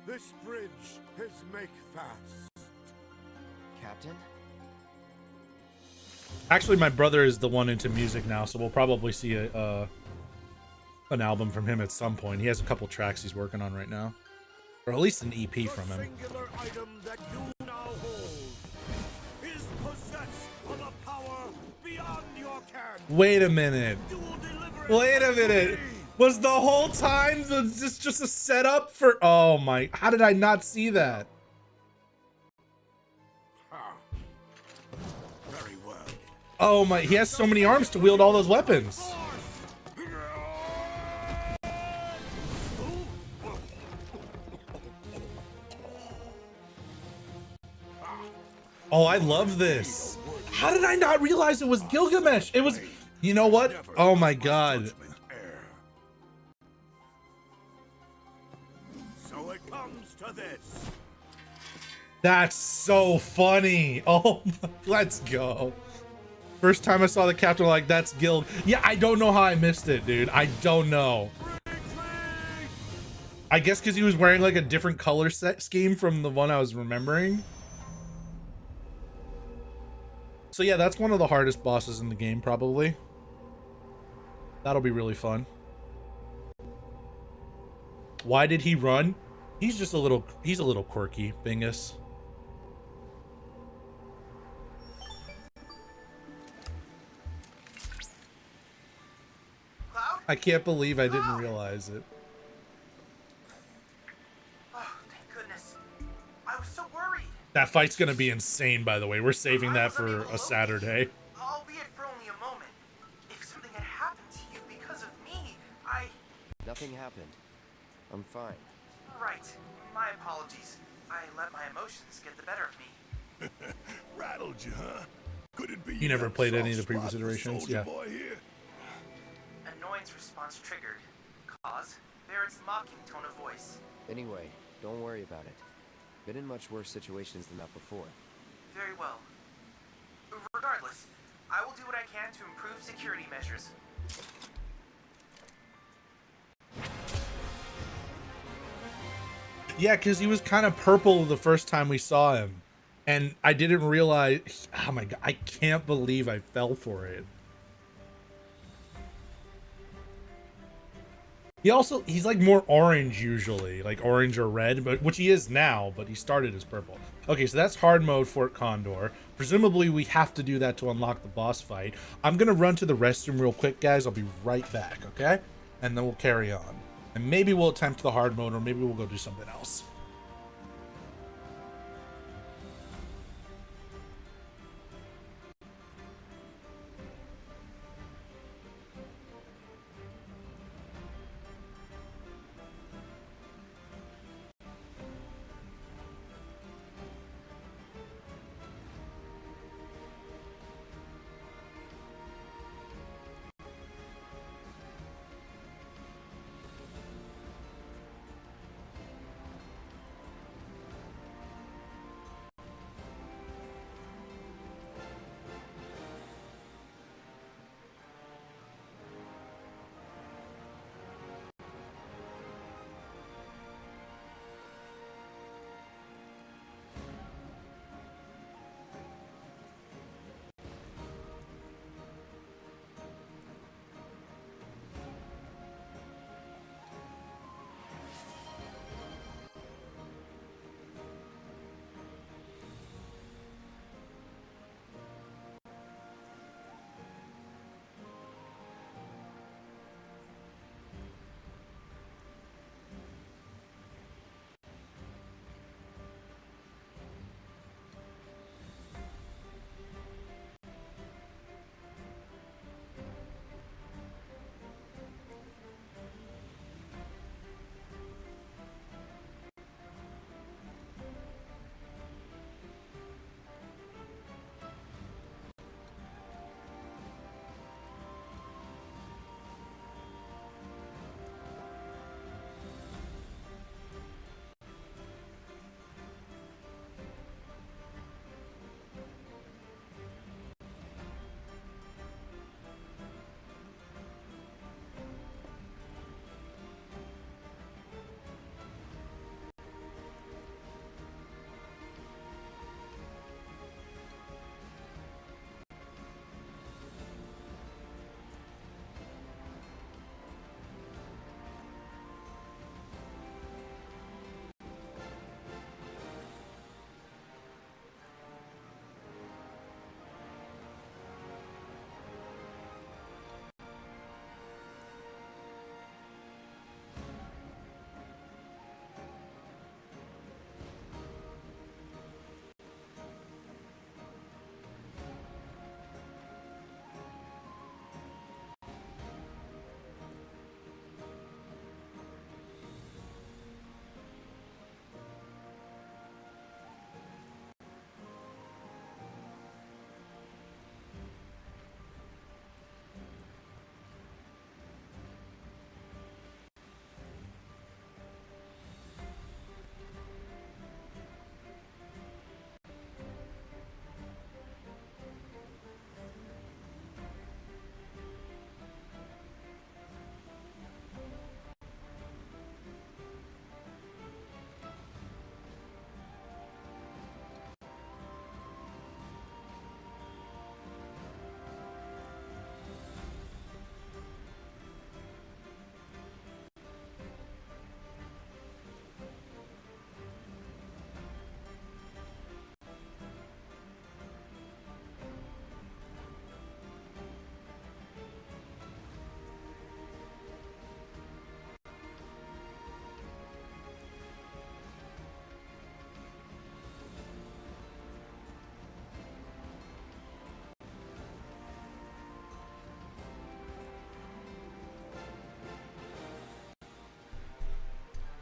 Speaker 7: this bridge is make fast.
Speaker 11: Captain?
Speaker 1: Actually, my brother is the one into music now, so we'll probably see a an album from him at some point. He has a couple tracks he's working on right now, or at least an EP from him.
Speaker 7: Singular item that you now hold is possessed of a power beyond your can.
Speaker 1: Wait a minute.
Speaker 7: You will deliver it
Speaker 1: Wait a minute. Was the whole time this just a setup for? Oh my! How did I not see that?
Speaker 7: very well.
Speaker 1: Oh my! He has so many arms to wield all those weapons. Oh, I love this. How did I not realize it was Gilgamesh? It was, you know what? Oh my god.
Speaker 7: So it comes to this.
Speaker 1: That's so funny. Oh, let's go. First time I saw the captain, like, that's Gil. Yeah, I don't know how I missed it, dude. I don't know. I guess because he was wearing like a different color set scheme from the one I was remembering. So yeah, that's one of the hardest bosses in the game, probably. That'll be really fun. Why did he run? He's just a little quirky, Bingus.
Speaker 9: Cloud?
Speaker 1: I can't believe I didn't realize it.
Speaker 9: Oh, thank goodness. I was so worried.
Speaker 1: That fight's gonna be insane, by the way. We're saving that for a Saturday.
Speaker 9: Albeit for only a moment. If something had happened to you because of me,
Speaker 11: Nothing happened. I'm fine.
Speaker 9: Right. My apologies. I let my emotions get the better of me.
Speaker 7: Rattled you, huh? Could it be
Speaker 1: You never
Speaker 7: got a
Speaker 1: played any of
Speaker 7: soft
Speaker 1: the previous
Speaker 7: spot for
Speaker 1: iterations?
Speaker 7: Soldier
Speaker 1: Yeah.
Speaker 7: Boy here?
Speaker 9: Annoyance response triggered. Cause? Barrett's mocking tone of voice.
Speaker 11: Anyway, don't worry about it. Been in much worse situations than that before.
Speaker 9: Very well. Regardless, I will do what I can to improve security measures.
Speaker 1: Yeah, because he was kind of purple the first time we saw him. And I didn't realize... Oh my god, I can't believe I fell for it. He's like more orange usually, like orange or red, but which he is now, but he started as purple. Okay, so that's hard mode Fort Condor. Presumably we have to do that to unlock the boss fight. I'm gonna run to the restroom real quick, guys. I'll be right back, okay? And then we'll carry on. And maybe we'll attempt the hard mode, or maybe we'll go do something else.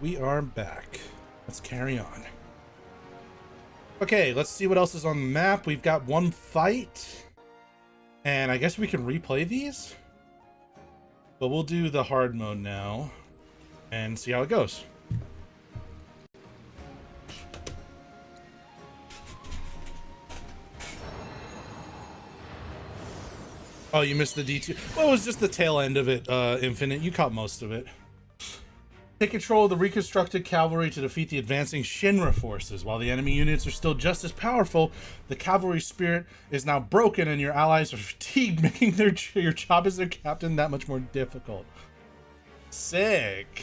Speaker 1: we are back. Let's carry on. Okay, let's see what else is on the map. We've got one fight, and I guess we can replay these, but we'll do the hard mode now and see how it goes. Oh, you missed the D2. Well, it was just the tail end of it, Infinite. You caught most of it. Take control of the reconstructed cavalry to defeat the advancing Shinra forces. While the enemy units are still just as powerful, the cavalry spirit is now broken and your allies are fatigued, making your job as their captain that much more difficult. Sick.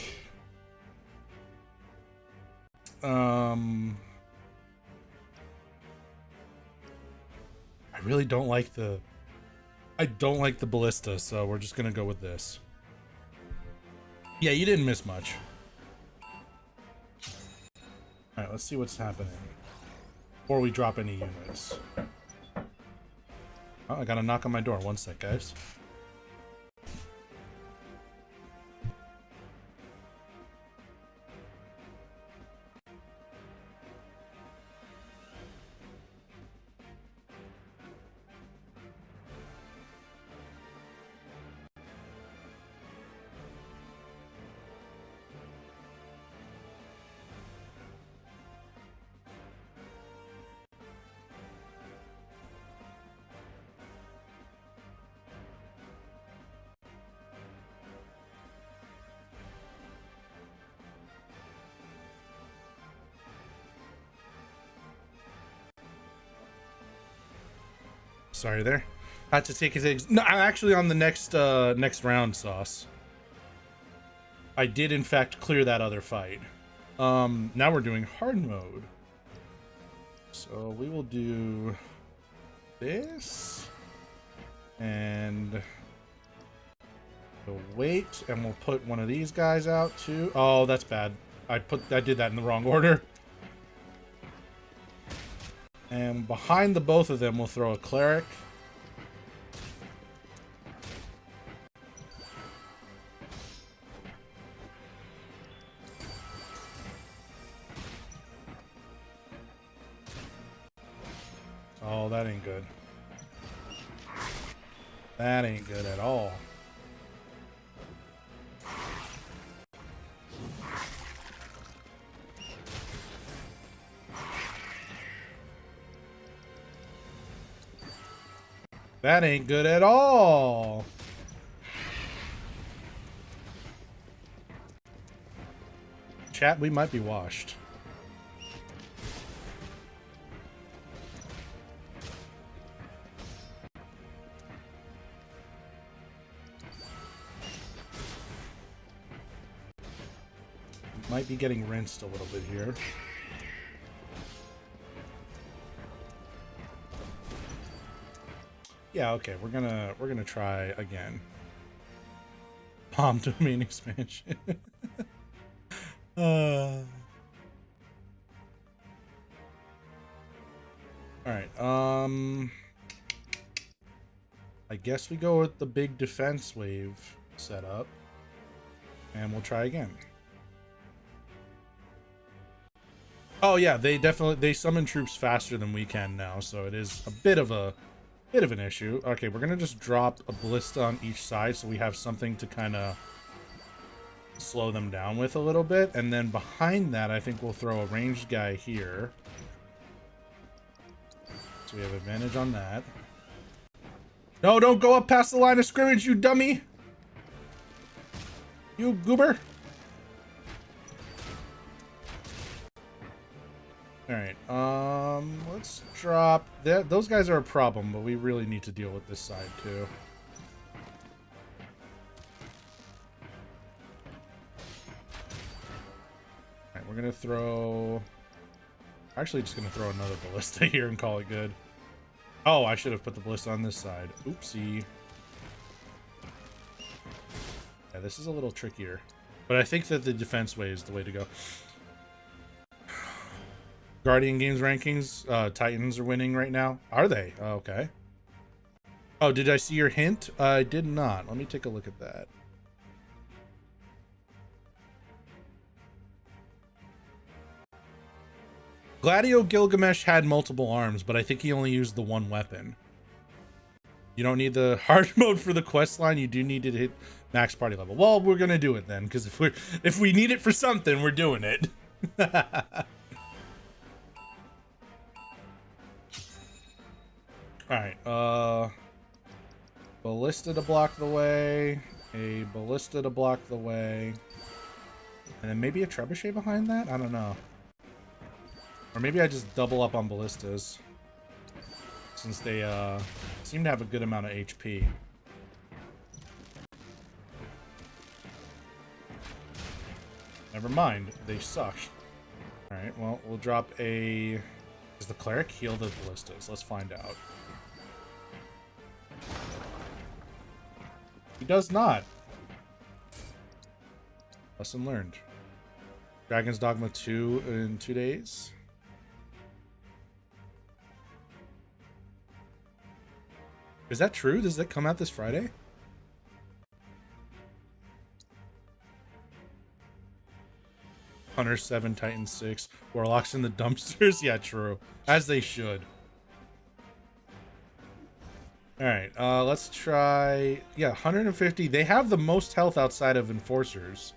Speaker 1: I really don't like the... I don't like the ballista, so we're just gonna go with this. Yeah, you didn't miss much. Alright, let's see what's happening before we drop any units. Oh, I got a knock on my door. One sec, guys. Sorry there. Had to take his... No, I'm actually on the next round, Sauce. I did, in fact, clear that other fight. Now we're doing hard mode. So we will do this. And we'll wait, and we'll put one of these guys out, too. Oh, that's bad. I did that in the wrong order. And behind the both of them, we'll throw a cleric. Oh, that ain't good. That ain't good at all. That ain't good at all. Chat, we might be washed. We might be getting rinsed a little bit here. Yeah, okay, we're gonna try again. Palm domain expansion. Alright, I guess we go with the big defense wave setup. And we'll try again. Oh yeah, they summon troops faster than we can now, so it is a bit of an issue. Okay, we're gonna just drop a ballista on each side so we have something to kind of slow them down with a little bit, and then behind that I think we'll throw a ranged guy here, so we have advantage on that. No, don't go up past the line of scrimmage, you dummy, you goober. Alright, let's drop that. Those guys are a problem, but we really need to deal with this side too. Alright, we're gonna throw... Actually, just gonna throw another ballista here and call it good. Oh, I should have put the ballista on this side. Oopsie. Yeah, this is a little trickier. But I think that the defense way is the way to go. Guardian Games rankings, Titans are winning right now. Are they? Oh, okay. Oh, did I see your hint? I did not. Let me take a look at that. Gladio Gilgamesh had multiple arms, but I think he only used the one weapon. You don't need the hard mode for the quest line. You do need to hit max party level. Well, we're gonna do it then, because if we need it for something, we're doing it. Alright, ballista to block the way, a ballista to block the way, and then maybe a trebuchet behind that? I don't know. Or maybe I just double up on ballistas, since they seem to have a good amount of HP. Never mind, they suck. Alright, well, we'll drop a... Does the cleric heal the ballistas? Let's find out. He does not. Lesson learned. Dragon's Dogma 2 in 2 days. Is that true? Does that come out this Friday? Hunter 7, Titan 6, Warlocks in the dumpsters? Yeah, true. As they should. Alright, let's try... Yeah, 150. They have the most health outside of Enforcers.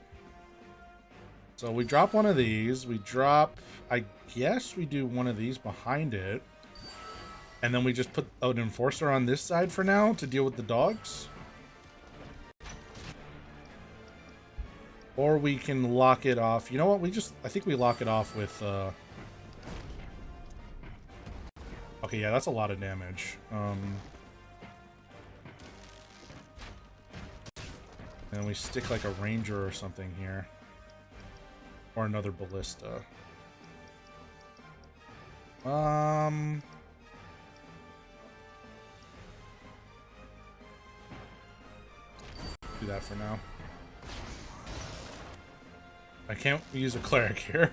Speaker 1: So we drop one of these. We drop... I guess we do one of these behind it. And then we just put an Enforcer on this side for now to deal with the dogs. Or we can lock it off. You know what? I think we lock it off with... Okay, yeah, that's a lot of damage. And we stick like a ranger or something here. Or another ballista. Do that for now. I can't use a cleric here.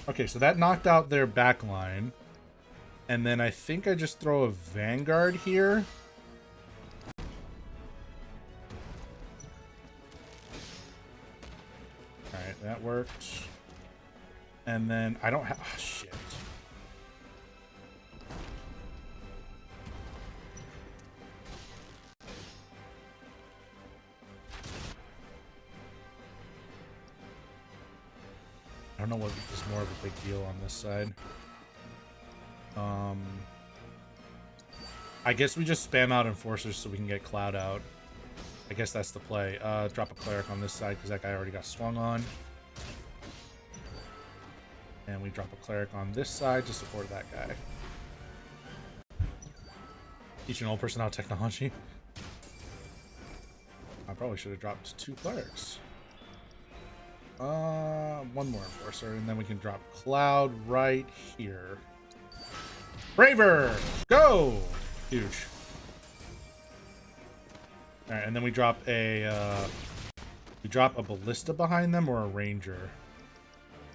Speaker 1: Okay, so that knocked out their back line. And then I think I just throw a Vanguard here. Alright, that worked. And then I don't have... Oh, shit. I don't know what is more of a big deal on this side. I guess we just spam out Enforcers so we can get Cloud out. I guess that's the play. Drop a Cleric on this side because that guy already got swung on. And we drop a Cleric on this side to support that guy. Teach an old person how technology. I probably should have dropped 2 Clerics. One more Enforcer, and then we can drop Cloud right here. Braver! Go! Huge. Alright, and then we drop a, Ballista behind them, or a Ranger.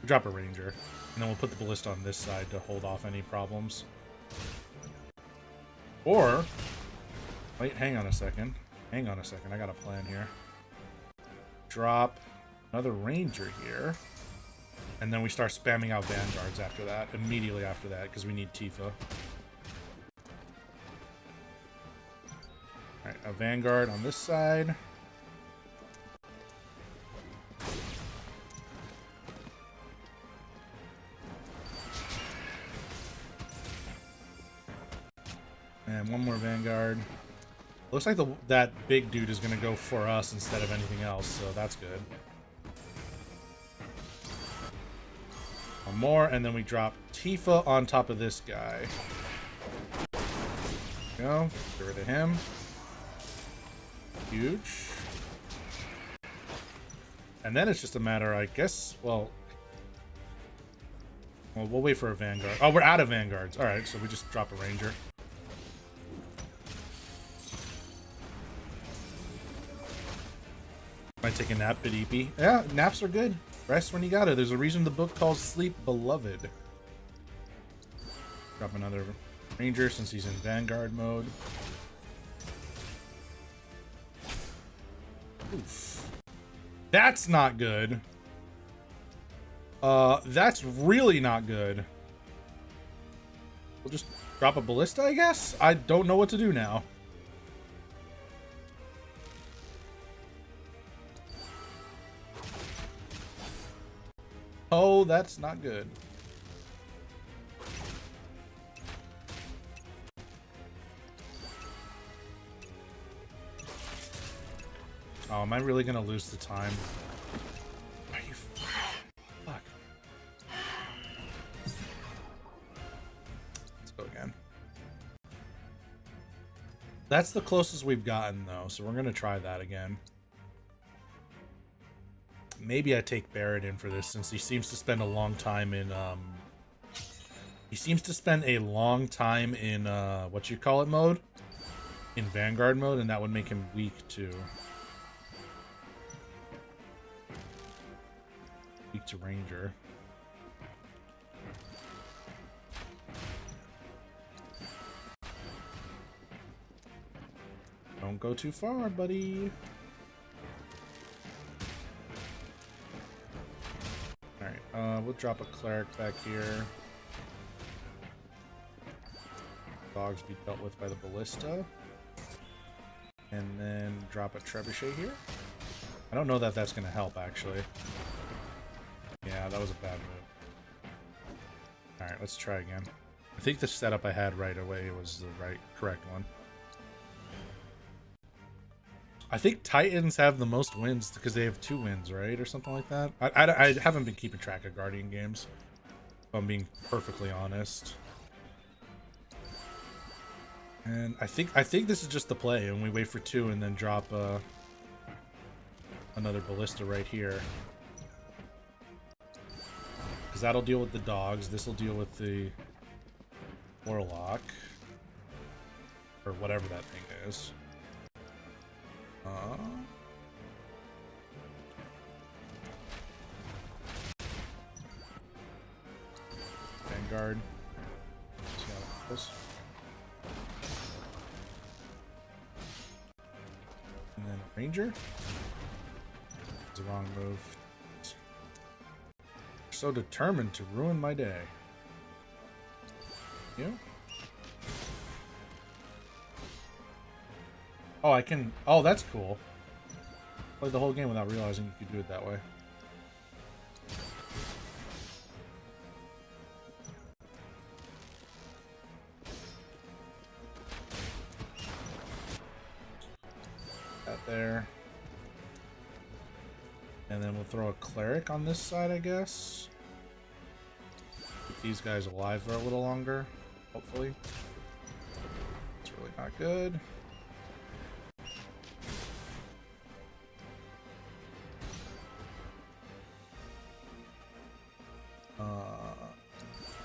Speaker 1: We drop a Ranger, and then we'll put the Ballista on this side to hold off any problems. Or, wait, hang on a second. Hang on a second, I got a plan here. Drop another Ranger here. And then we start spamming out Vanguards after that, immediately after that, because we need Tifa. Alright, a Vanguard on this side. And one more Vanguard. Looks like that big dude is going to go for us instead of anything else, so that's good. One more, and then we drop Tifa on top of this guy. There we go. Get rid of him. Huge. And then it's just a matter, I guess, well, we'll wait for a Vanguard. Oh, we're out of Vanguards. Alright, so we just drop a Ranger. Might take a nap, Bidipi. Yeah, naps are good. Rest when you got it. There's a reason the book calls sleep beloved. Drop another Ranger since he's in Vanguard mode. Oof. That's not good. That's really not good. We'll just drop a ballista, I guess? I don't know what to do now. Oh, that's not good. Oh, am I really gonna lose the time? Are you... Fuck. Let's go again. That's the closest we've gotten, though, so we're gonna try that again. Maybe I take Barrett in for this, since he seems to spend a long time in, he seems to spend a long time in, what you call it mode? In Vanguard mode, and that would make him weak, too. Weak to Ranger. Don't go too far, buddy. Alright, we'll drop a cleric back here. Dogs be dealt with by the ballista. And then drop a trebuchet here. I don't know that that's going to help, actually. Yeah, that was a bad move. Alright, let's try again. I think the setup I had right away was the correct one. I think Titans have the most wins because they have 2 wins, right? Or something like that. I haven't been keeping track of Guardian games, if I'm being perfectly honest. And I think this is just the play, and we wait for 2 and then drop another ballista right here. Because that'll deal with the dogs. This will deal with the warlock. Or whatever that thing is. Vanguard. See how that goes. And then Ranger. It's the wrong move. So determined to ruin my day. You? Oh, I can... Oh, that's cool. Played the whole game without realizing you could do it that way. That there. And then we'll throw a cleric on this side, I guess. Keep these guys alive for a little longer, hopefully. It's really not good.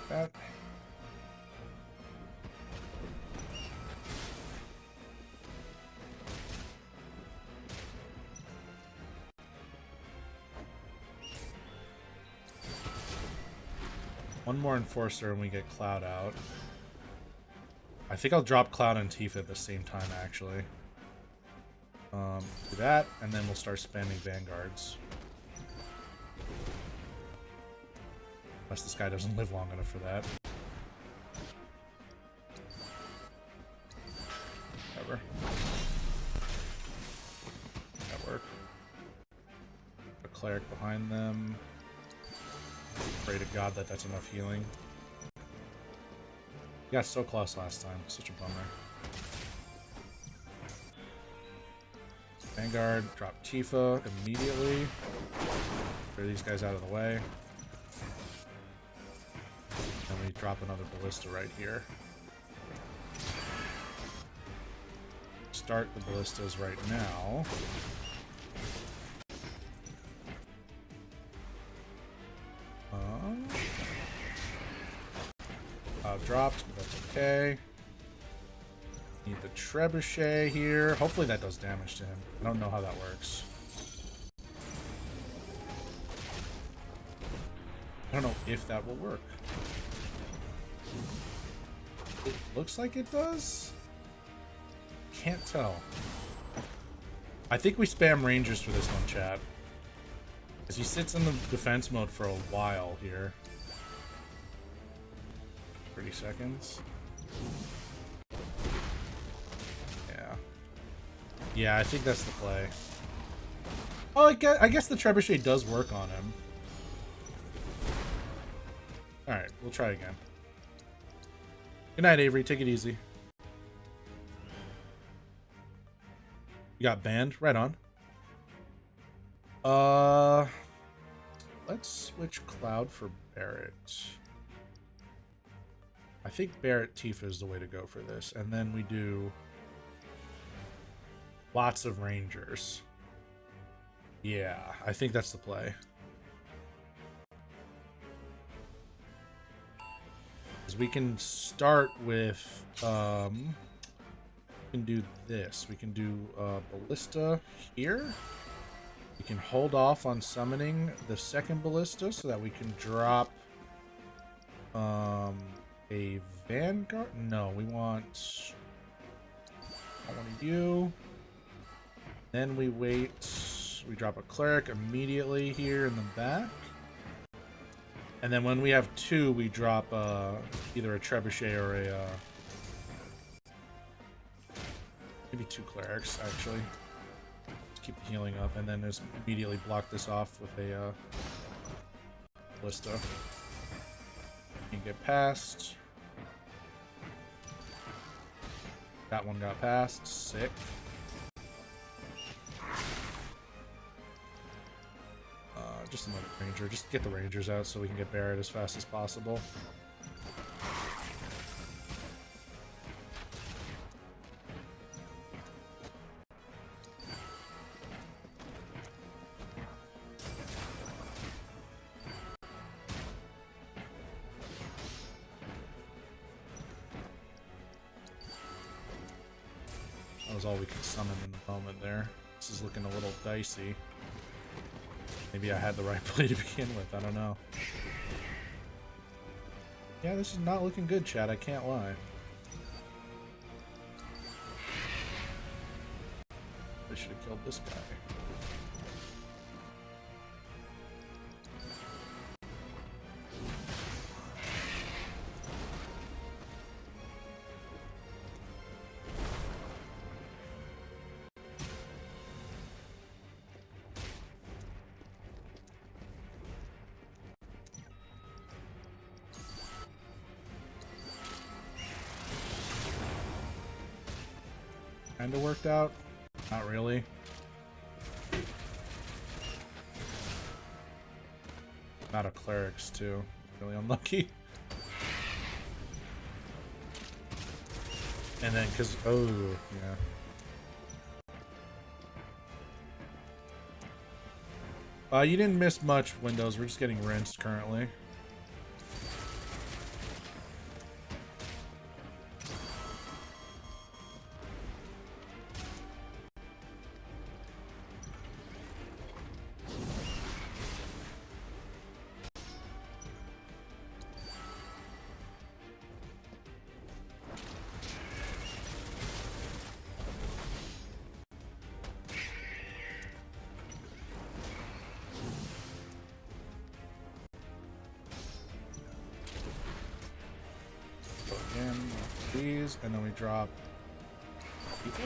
Speaker 1: That. One more Enforcer and we get Cloud out. I think I'll drop Cloud and Tifa at the same time, actually. Do that, and then we'll start spamming Vanguards. Unless this guy doesn't live long enough for that. Whatever. That work. A cleric behind them. Pray to God that that's enough healing. You got so close last time. Such a bummer. Vanguard, drop Tifa immediately. Clear these guys out of the way. And we drop another ballista right here. Start the ballistas right now. Dropped, but that's okay. Need the trebuchet here. Hopefully that does damage to him. I don't know how that works. I don't know if that will work. It looks like it does. Can't tell. I think we spam Rangers for this one, chat. As he sits in the defense mode for a while here. 30 seconds. Yeah. Yeah, I think that's the play. Oh, I guess the trebuchet does work on him. Alright, we'll try again. Good night, Avery. Take it easy. You got banned? Right on. Let's switch Cloud for Barret. I think Barret Tifa is the way to go for this. And then we do lots of Rangers. Yeah, I think that's the play. Because we can start with, we can do this. We can do Ballista here. We can hold off on summoning the second Ballista so that we can drop a Vanguard. No, we want one of you. Then we wait. We drop a Cleric immediately here in the back. And then when we have two, we drop either a Trebuchet or a... maybe two Clerics, actually. Let's keep the healing up, and then just immediately block this off with a Ballista. Can get past. That one got past. Sick. Just another Ranger. Just get the Rangers out so we can get Barret as fast as possible. That was all we could summon in the moment there. This is looking a little dicey. Maybe I had the right play to begin with, I don't know. Yeah, this is not looking good, chat, I can't lie. I should have killed this guy. Kinda worked out. Not really. Out of Clerics too. Really unlucky. And then cause oh yeah. You didn't miss much, Windows. We're just getting rinsed currently. These, and then we drop people.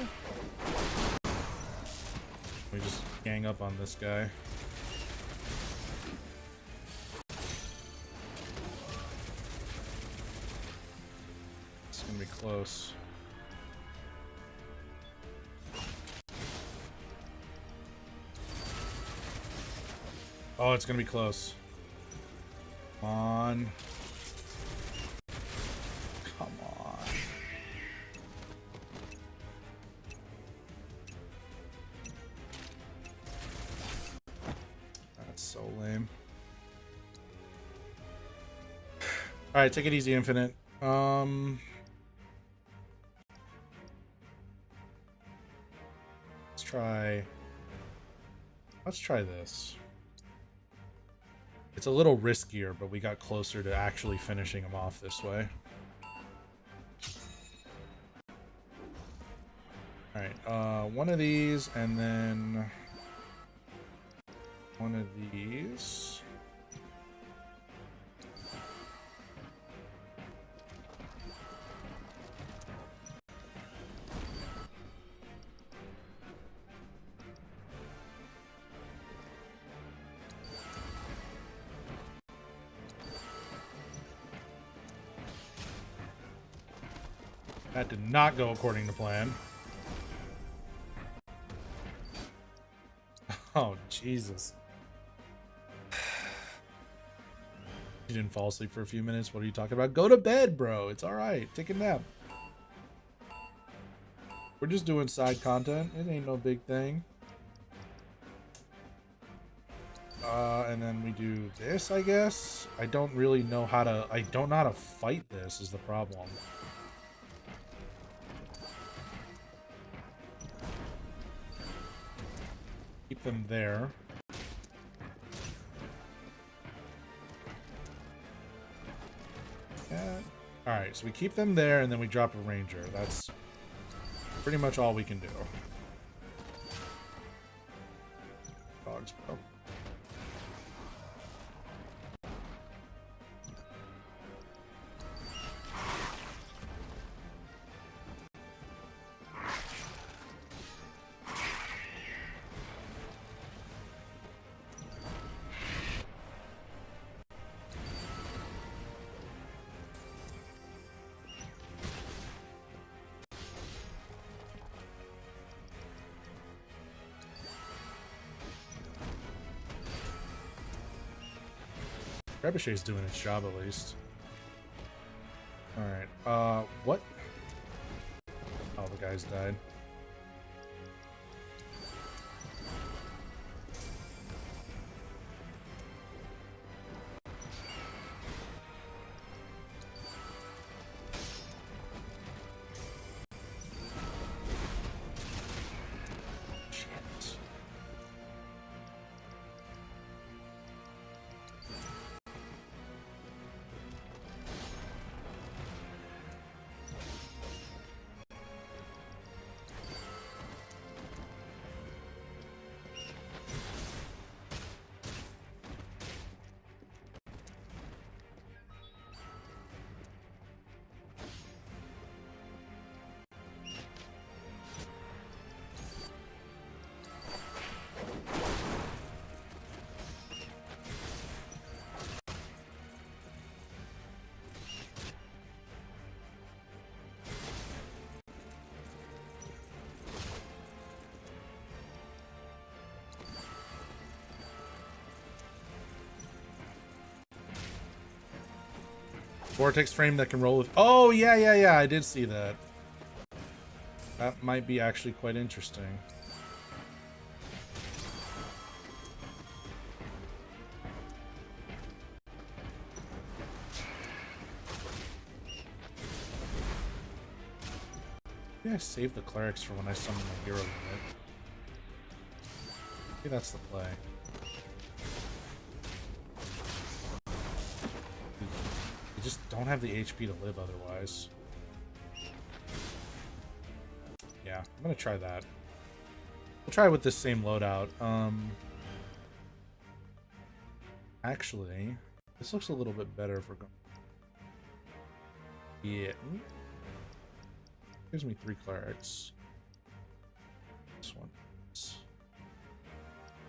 Speaker 1: We just gang up on this guy. It's gonna be close. Oh, it's gonna be close. Come on. So lame. Alright, take it easy, Infinite. Let's try this. It's a little riskier, but we got closer to actually finishing him off this way. Alright, one of these, and then one of these. That did not go according to plan. Oh, Jesus. You didn't fall asleep for a few minutes? What are you talking about? Go to bed, bro. It's alright. Take a nap. We're just doing side content. It ain't no big thing. And then we do this, I guess. I don't really know how to... I don't know how to fight this is the problem. Keep them there. Alright, so we keep them there and then we drop a ranger. That's pretty much all we can do. Dogs, bro. Trebuchet's doing its job at least. Alright, what? Oh, the guys died. Vortex frame that can roll with... Oh, yeah, I did see that. That might be actually quite interesting. Maybe I saved the clerics for when I summon my hero unit. Maybe that's the play. You just don't have the HP to live otherwise. Yeah, I'm gonna try that. We'll try with this same loadout. Actually, this looks a little bit better if we're going. Yeah. Gives me 3 clerics. This one.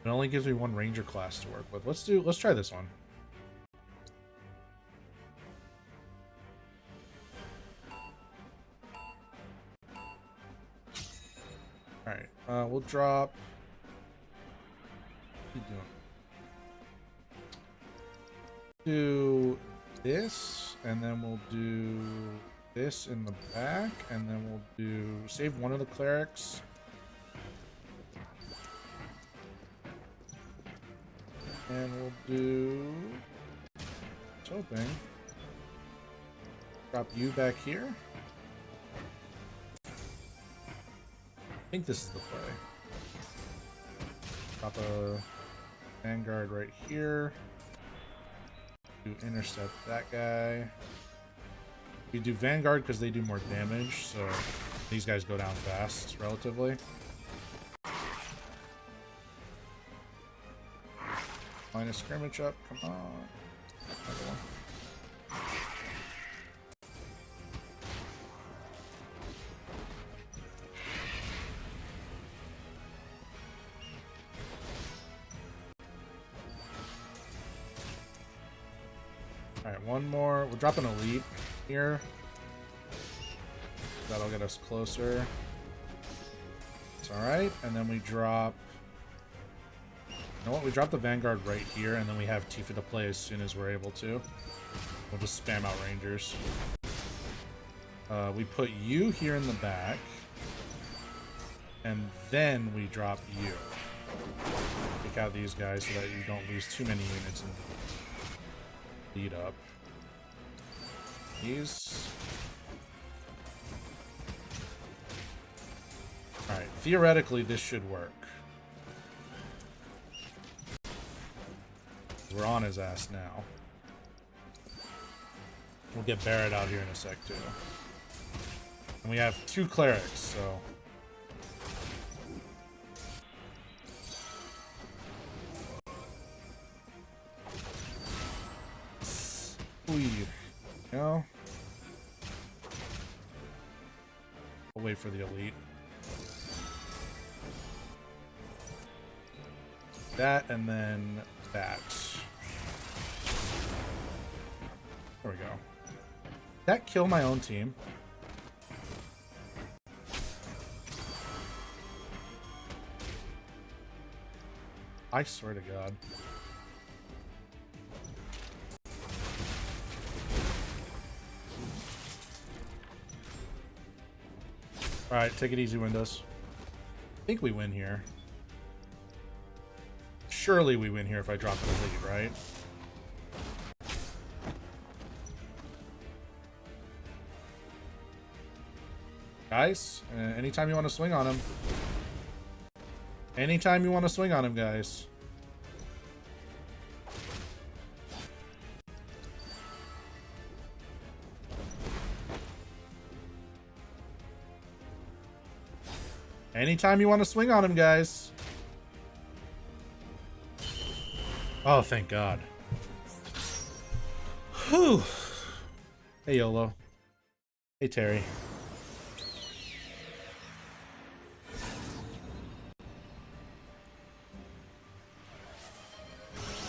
Speaker 1: It only gives me 1 ranger class to work with. Let's try this one. Alright, we'll drop... What are you doing? Do this, and then we'll do this in the back, and then we'll do... Save one of the clerics. And we'll do... Hoping. Drop you back here. I think this is the play. Drop a Vanguard right here. Do intercept that guy. We do Vanguard because they do more damage, so these guys go down fast, relatively. Line of scrimmage up. Come on. Another one. Alright, one more. We'll drop an elite here. That'll get us closer. It's alright. And then we drop... You know what? We drop the Vanguard right here, and then we have Tifa to play as soon as we're able to. We'll just spam out Rangers. We put you here in the back. And then we drop you. Pick out these guys so that you don't lose too many units and lead up. These. Alright, theoretically this should work. We're on his ass now. We'll get Barret out here in a sec too. And we have 2 clerics, so... Weed. No. We'll wait for the elite. That and then that. There we go. Did that kill my own team? I swear to God. Alright, take it easy, Windows. I think we win here. Surely we win here if I drop the lead, right? Guys, anytime you want to swing on him. Anytime you want to swing on him, guys. Anytime you want to swing on him, guys. Oh, thank God. Whew. Hey, YOLO. Hey, Terry.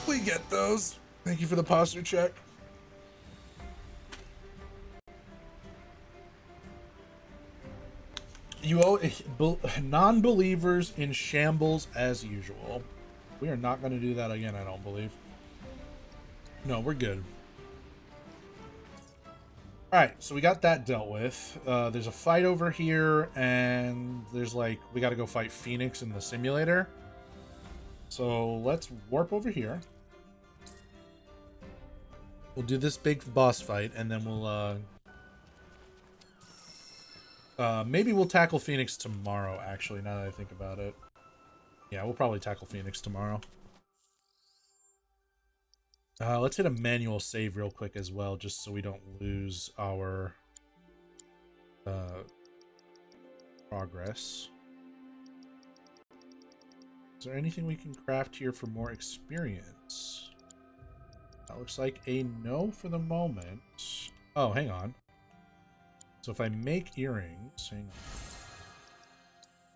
Speaker 1: We get those. Thank you for the posture check. You owe non-believers in shambles as usual. We are not going to do that again, I don't believe. No, we're good. Alright, so we got that dealt with. There's a fight over here, and there's like, we got to go fight Phoenix in the simulator. So let's warp over here. We'll do this big boss fight, and then we'll, maybe we'll tackle Phoenix tomorrow, actually, now that I think about it. Yeah, we'll probably tackle Phoenix tomorrow. Let's hit a manual save real quick as well, just so we don't lose our progress. Is there anything we can craft here for more experience? That looks like a no for the moment. Oh, hang on. So if I make earrings, hang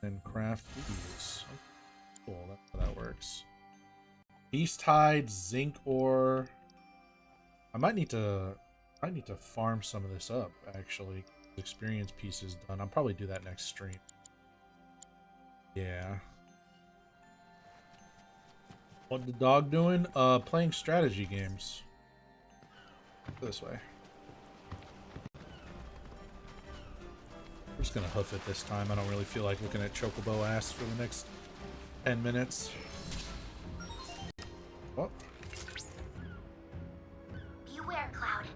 Speaker 1: on, and craft these. Oh, cool, that's how that works. Beast hide, zinc ore. I might need to farm some of this up, actually. Experience pieces done. I'll probably do that next stream. Yeah. What the dog doing? Playing strategy games. This way. We're just gonna hoof it this time. I don't really feel like looking at Chocobo ass for the next 10 minutes. Oh.
Speaker 12: Beware, Cloud.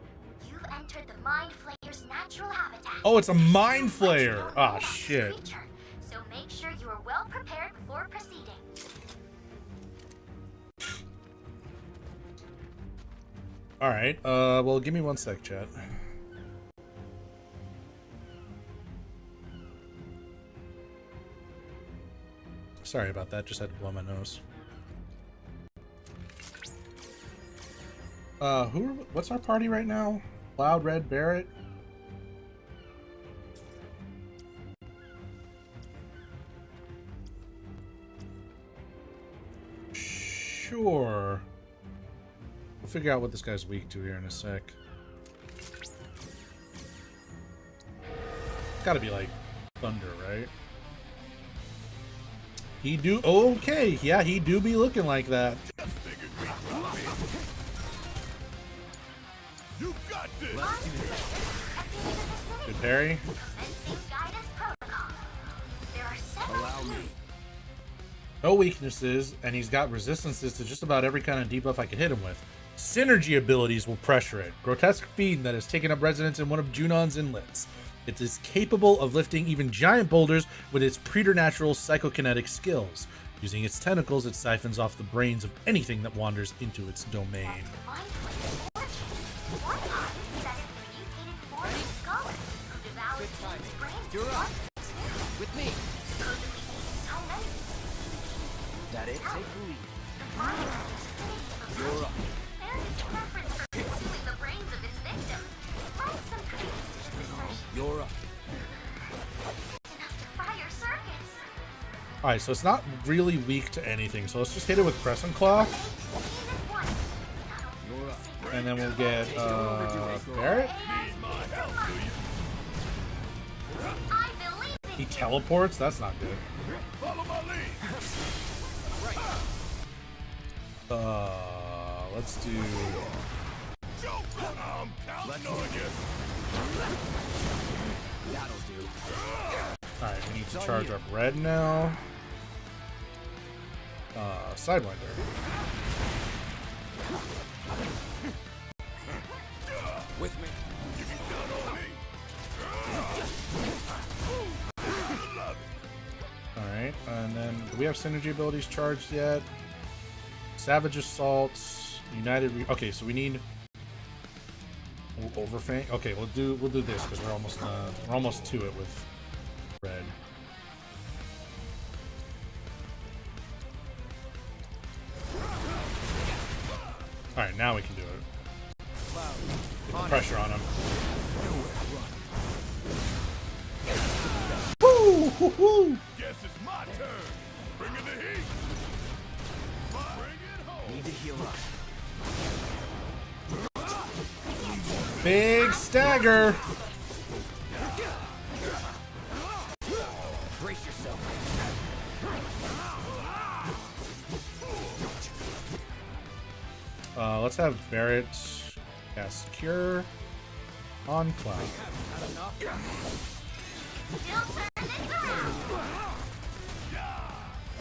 Speaker 12: You've entered the Mind Flayer's natural habitat.
Speaker 1: Oh, it's a Mind Flayer! Ah, shit.
Speaker 12: Creature, so make sure you are well prepared before proceeding.
Speaker 1: Alright, well, give me one sec, chat. Sorry about that, just had to blow my nose. What's our party right now? Cloud, Red, Barret. Sure. We'll figure out what this guy's weak to here in a sec. Gotta be like thunder, right? He do okay, yeah, he do be looking like that.
Speaker 7: You got this.
Speaker 1: Good parry.
Speaker 12: Allow me.
Speaker 1: No weaknesses, and he's got resistances to just about every kind of debuff I could hit him with. Synergy abilities will pressure it. Grotesque Fiend that has taken up residence in one of Junon's inlets. It is capable of lifting even giant boulders with its preternatural psychokinetic skills. Using its tentacles, it siphons off the brains of anything that wanders into its domain.
Speaker 11: You're up. With me. That it? Take the lead. You're up. You're up.
Speaker 1: Alright, so it's not really weak to anything, so let's just hit it with Crescent Claw. And then we'll get Barret. He teleports? That's not good. Let's do...
Speaker 11: That'll do.
Speaker 1: Alright, we need to charge up Red now. Sidewinder.
Speaker 11: With me.
Speaker 1: Alright, and then do we have synergy abilities charged yet? Savage Assault, United okay, so we need Overfang. Okay, we'll do this because we're almost to it with Red. Alright, now we can do it. Get the pressure on him. Woo! Woo!
Speaker 7: Guess it's my turn. Bring in the heat. Bring it home.
Speaker 11: Need to heal up.
Speaker 1: Big stagger.
Speaker 11: Brace yourself.
Speaker 1: Let's have Barret cast Cure on Cloud.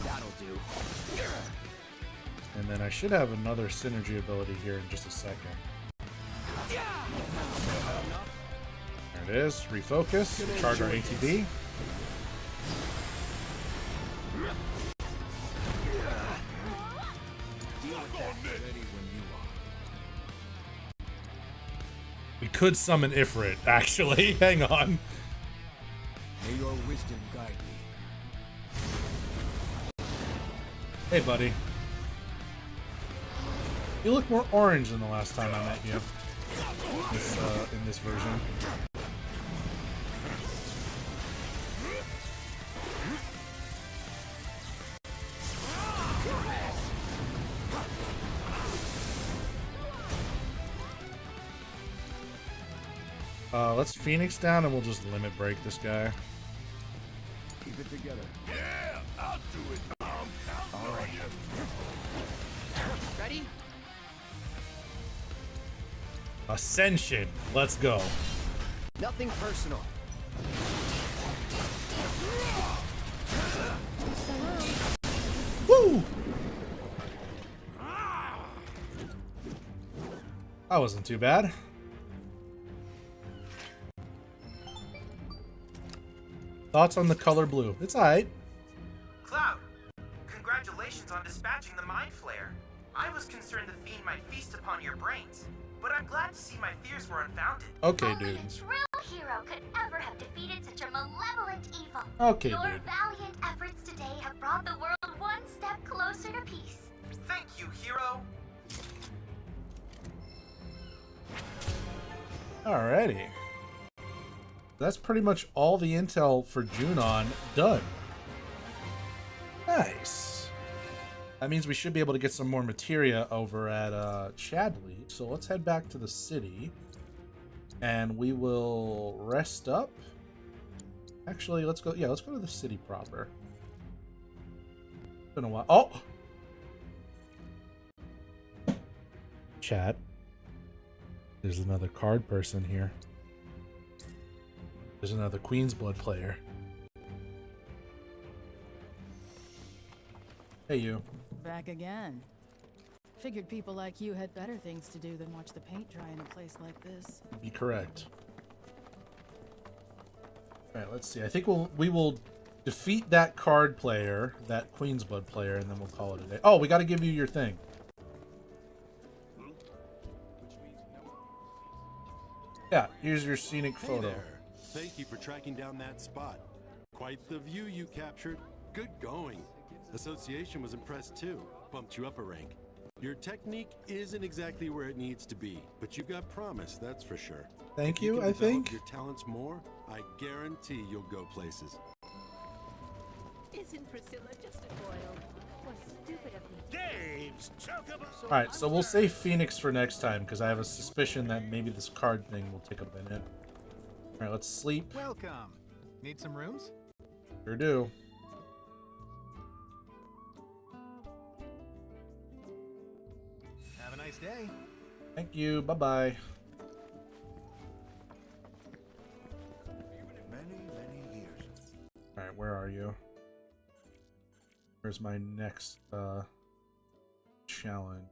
Speaker 11: That'll do.
Speaker 1: And then I should have another synergy ability here in just a second. There it is. Refocus. Charge our ATB. We could summon Ifrit, actually. Hang on.
Speaker 11: May your wisdom guide me.
Speaker 1: Hey, buddy. You look more orange than the last time I met you. In this version. Let's Phoenix down and we'll just limit break this guy.
Speaker 11: Keep it together.
Speaker 7: Yeah, I'll do it.
Speaker 11: All right. Ready?
Speaker 1: Ascension. Let's go.
Speaker 11: Nothing personal.
Speaker 1: Woo! That wasn't too bad. Thoughts on the color blue? It's alright.
Speaker 9: Cloud, congratulations on dispatching the Mind Flayer. I was concerned the fiend might feast upon your brains, but I'm glad to see my fears were unfounded.
Speaker 1: Okay,
Speaker 12: Only
Speaker 1: dude.
Speaker 12: a true hero could ever have defeated such a malevolent evil.
Speaker 1: Okay,
Speaker 12: Your
Speaker 1: dude.
Speaker 12: valiant efforts today have brought the world one step closer to peace.
Speaker 9: Thank you, hero.
Speaker 1: Alrighty. That's pretty much all the intel for Junon done. Nice. That means we should be able to get some more materia over at Chadley. So let's head back to the city. And we will rest up. Actually, let's go. Yeah, let's go to the city proper. It's been a while. Oh! Chat. There's another card person here. There's another Queen's Blood player. Hey, you.
Speaker 13: Back again. Figured people like you had better things to do than watch the paint dry in a place like this.
Speaker 1: Be correct. Alright, let's see. I think we will defeat that card player, that Queen's Blood player, and then we'll call it a day. Oh, we got to give you your thing. Yeah, here's your scenic photo.
Speaker 14: Hey there. Thank you for tracking down that spot. Quite the view you captured. Good going. Association was impressed too. Bumped you up a rank. Your technique isn't exactly where it needs to be, but you've got promise, that's for sure.
Speaker 1: Thank
Speaker 14: If
Speaker 1: you,
Speaker 14: can
Speaker 1: I
Speaker 14: develop
Speaker 1: think.
Speaker 14: your talents more, I guarantee you'll go places.
Speaker 15: Isn't Priscilla just spoiled? Or stupid of me?
Speaker 7: Games, chocobo.
Speaker 1: Alright, so we'll save Phoenix for next time, because I have a suspicion that maybe this card thing will take a minute. Alright, let's sleep.
Speaker 16: Welcome. Need some rooms?
Speaker 1: Sure do.
Speaker 16: Have a nice day.
Speaker 1: Thank you. Bye-bye.
Speaker 7: Many years.
Speaker 1: Alright, where are you? Where's my next challenge?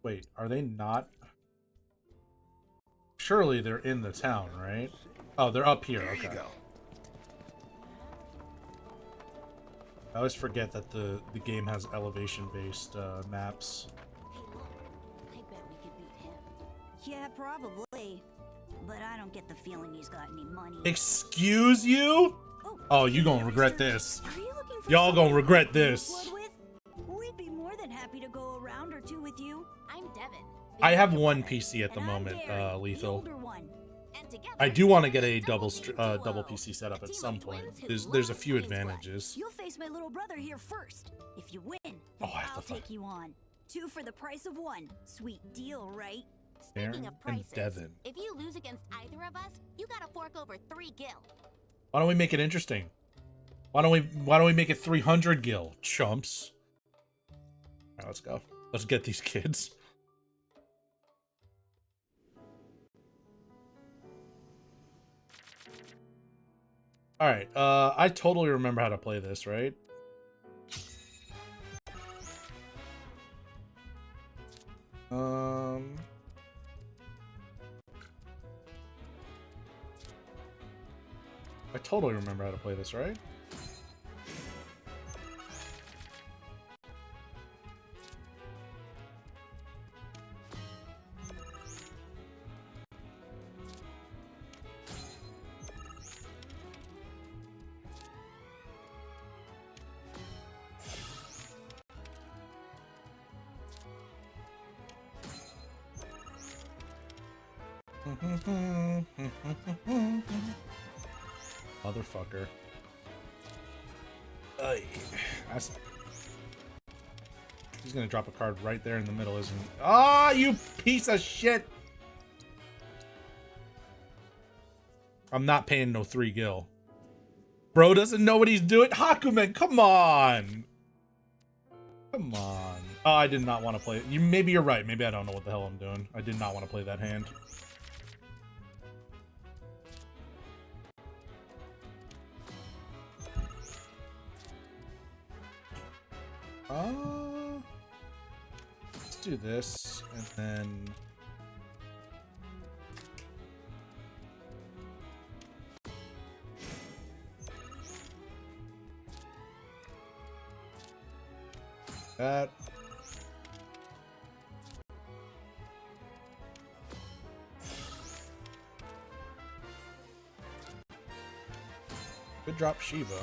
Speaker 1: Wait, are they not? Surely they're in the town, right? Oh, they're up here. Okay. I always forget that the game has elevation-based maps.
Speaker 17: I bet we could beat him. Yeah, probably. But I don't get the feeling he's got any money.
Speaker 1: Excuse you? Oh, you gonna regret this. Y'all gonna regret this.
Speaker 17: We'd be more than happy to go a round or two with you. I'm Devin.
Speaker 1: I have one PC at the moment, Lethal. I do want to get a double PC setup at some point. There's a few advantages.
Speaker 17: You'll face my little brother here first. If you win, then I'll take you on. 2 for the price of 1. Sweet deal, right?
Speaker 1: Aaron and Devin.
Speaker 15: If you lose against either of us, you gotta fork over 3 gil.
Speaker 1: Why don't we make it interesting? Why don't we make it 300 gil, chumps? Alright, let's go. Let's get these kids. Alright, I totally remember how to play this, right? I totally remember how to play this, right? Motherfucker. He's gonna drop a card right there in the middle, isn't he? Ah, you piece of shit! I'm not paying no 3 gil. Bro doesn't know what he's doing. Hakumen, come on! Come on. Oh, I did not want to play it. Maybe you're right. Maybe I don't know what the hell I'm doing. I did not want to play that hand. Let's do this, and then... that. Could drop Shiva.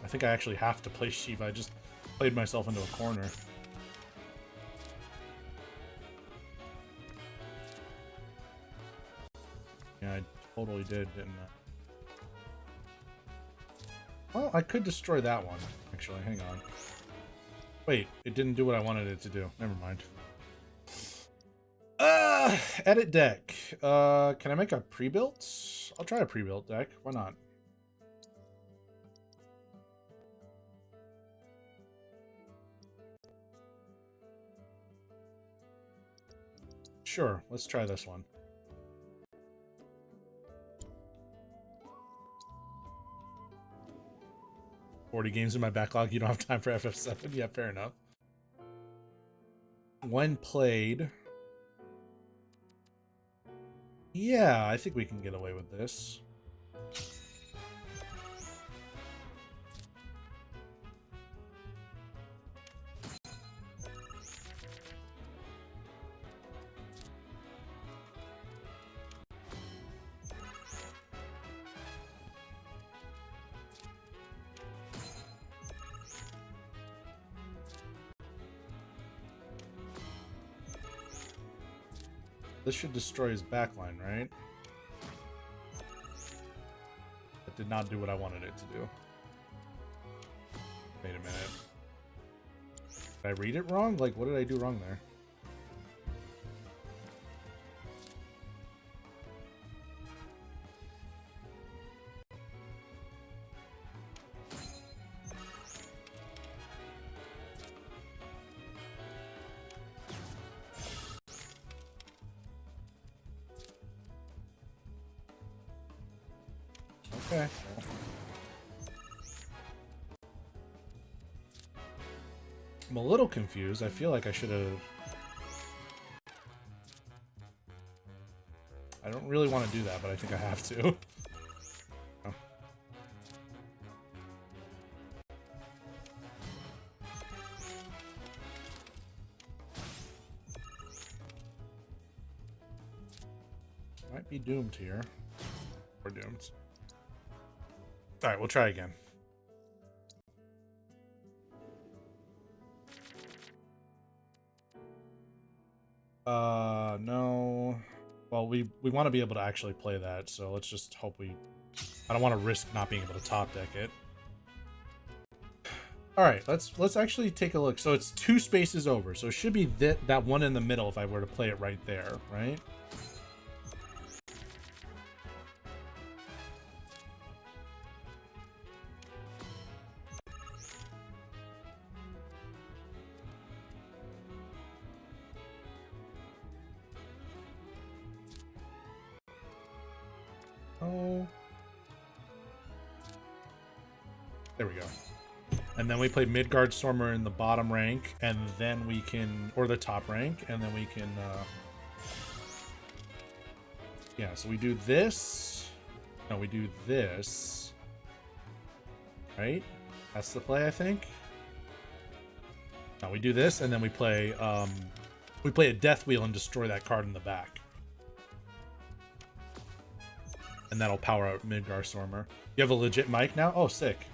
Speaker 1: I think I actually have to play Shiva. Played myself into a corner. Yeah, I totally did, didn't I? Well, I could destroy that one, actually. Hang on. Wait, it didn't do what I wanted it to do. Never mind. Edit deck. Can I make a pre-built? I'll try a pre-built deck. Why not? Sure, let's try this one. "40 games in my backlog, you don't have time for FF7? Yeah, fair enough. When played... Yeah, I think we can get away with this. This should destroy his backline, right? That did not do what I wanted it to do. Wait a minute. Did I read it wrong? Like, what did I do wrong there? Okay. I'm a little confused. I feel like I should have... I don't really want to do that, but I think I have to. Oh. Might be doomed here. We're doomed. Alright, we'll try again. No. Well, we want to be able to actually play that, so let's just hope we... I don't want to risk not being able to top deck it. Alright, let's actually take a look. So it's 2 spaces over, so it should be that one in the middle if I were to play it right there, right? Oh. There we go. And then we play Midgard Stormer in the bottom rank, and then we can, or the top rank, and then we can, yeah, so we do this. No, we do this. Right? That's the play, I think. No, we do this, and then we play a Death Wheel and destroy that card in the back. And that'll power out Midgard Stormer. You have a legit mic now? Oh, sick.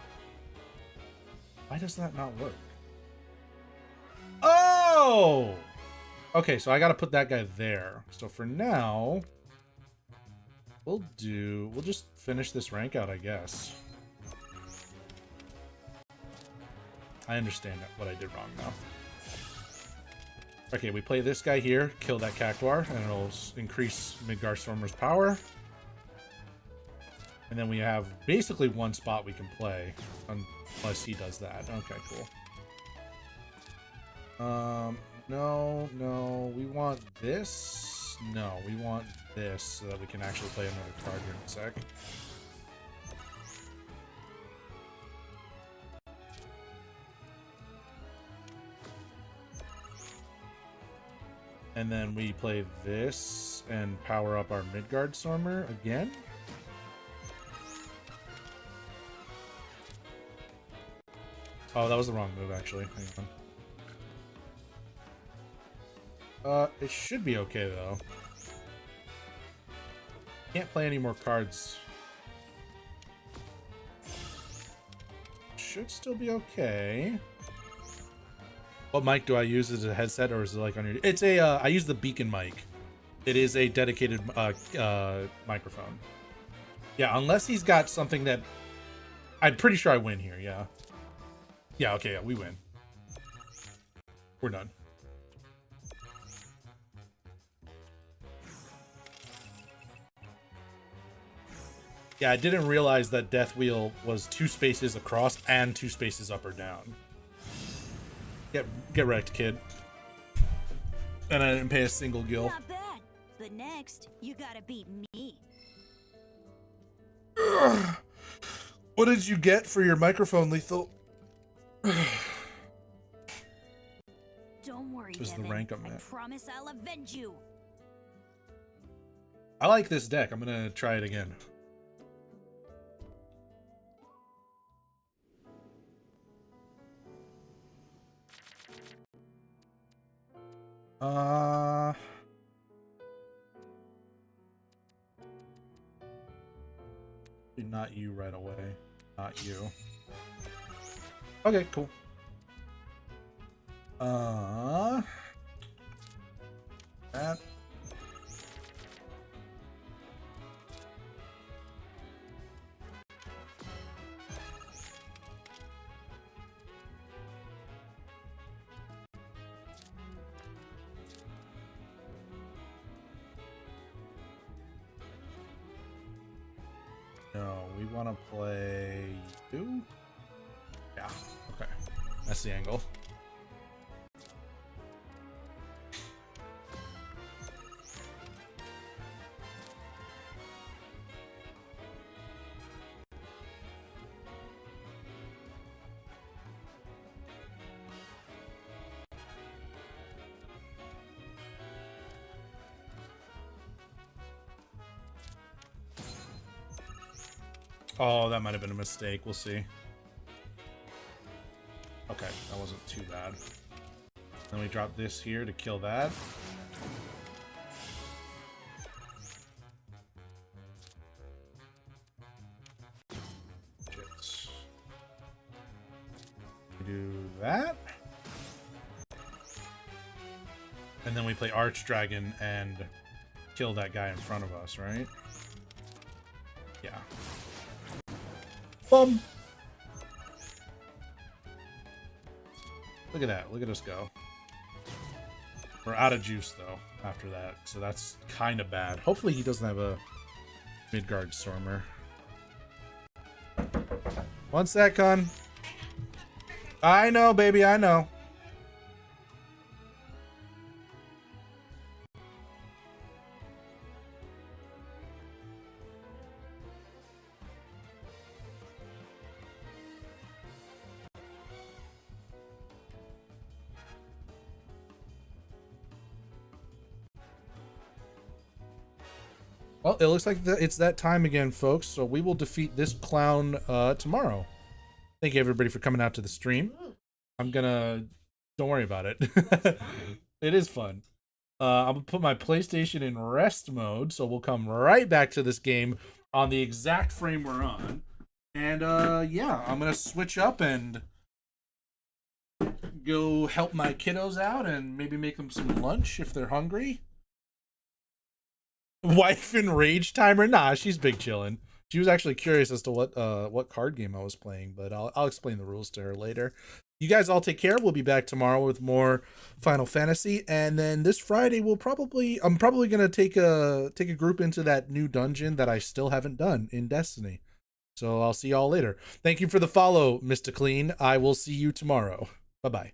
Speaker 1: Why does that not work? Oh! Okay, so I gotta put that guy there. So for now, we'll just finish this rank out, I guess. I understand what I did wrong now. Okay, we play this guy here, kill that Cactuar, and it'll increase Midgard Stormer's power. And then we have basically one spot we can play, unless he does that. Okay, cool. No, we want this. No, we want this so that we can actually play another card here in a sec. And then we play this and power up our Midgard Stormer again. Oh, that was the wrong move, actually. Hang on. It should be okay, though. Can't play any more cards. Should still be okay. What mic do I use? Is it a headset or is it like on your... It's a, I use the Beacon mic. It is a dedicated microphone. Yeah, unless he's got something that... I'm pretty sure I win here, yeah. Yeah, okay, yeah, we win. We're done. Yeah, I didn't realize that Death Wheel was 2 spaces across and 2 spaces up or down. Get wrecked, kid. And I didn't pay a single gil.
Speaker 17: Not bad. But next, you gotta beat me.
Speaker 1: What did you get for your microphone, Lethal?
Speaker 17: Don't worry,
Speaker 1: This is the
Speaker 17: Devin.
Speaker 1: rank I'm
Speaker 17: I
Speaker 1: at.
Speaker 17: promise I'll avenge you.
Speaker 1: I like this deck. I'm gonna try it again. Not you right away. Not you. Okay, cool. That. No, we want to play you? Yeah, okay. That's the angle. Oh, that might have been a mistake. We'll see. Okay, that wasn't too bad. Then we drop this here to kill that. Shit. We do that. And then we play Archdragon and kill that guy in front of us, right? Yeah. Boom. Look at that. Look at us go. We're out of juice, though, after that. So that's kind of bad. Hopefully he doesn't have a Midgard Stormer. One sec, hon. I know, baby. I know. Well, it looks like it's that time again, folks. So we will defeat this clown tomorrow. Thank you, everybody, for coming out to the stream. I'm gonna... Don't worry about it. It is fun. I'm gonna put my PlayStation in rest mode, so we'll come right back to this game on the exact frame we're on. And, yeah, I'm gonna switch up and go help my kiddos out and maybe make them some lunch if they're hungry. Wife and rage timer? Nah, she's big chillin'. She was actually curious as to what card game I was playing, but I'll explain the rules to her later. You guys all take care. We'll be back tomorrow with more Final Fantasy, and then this Friday I'm probably gonna take a group into that new dungeon that I still haven't done in Destiny. So I'll see y'all later. Thank you for the follow, Mr. Clean. I will see you tomorrow. Bye bye.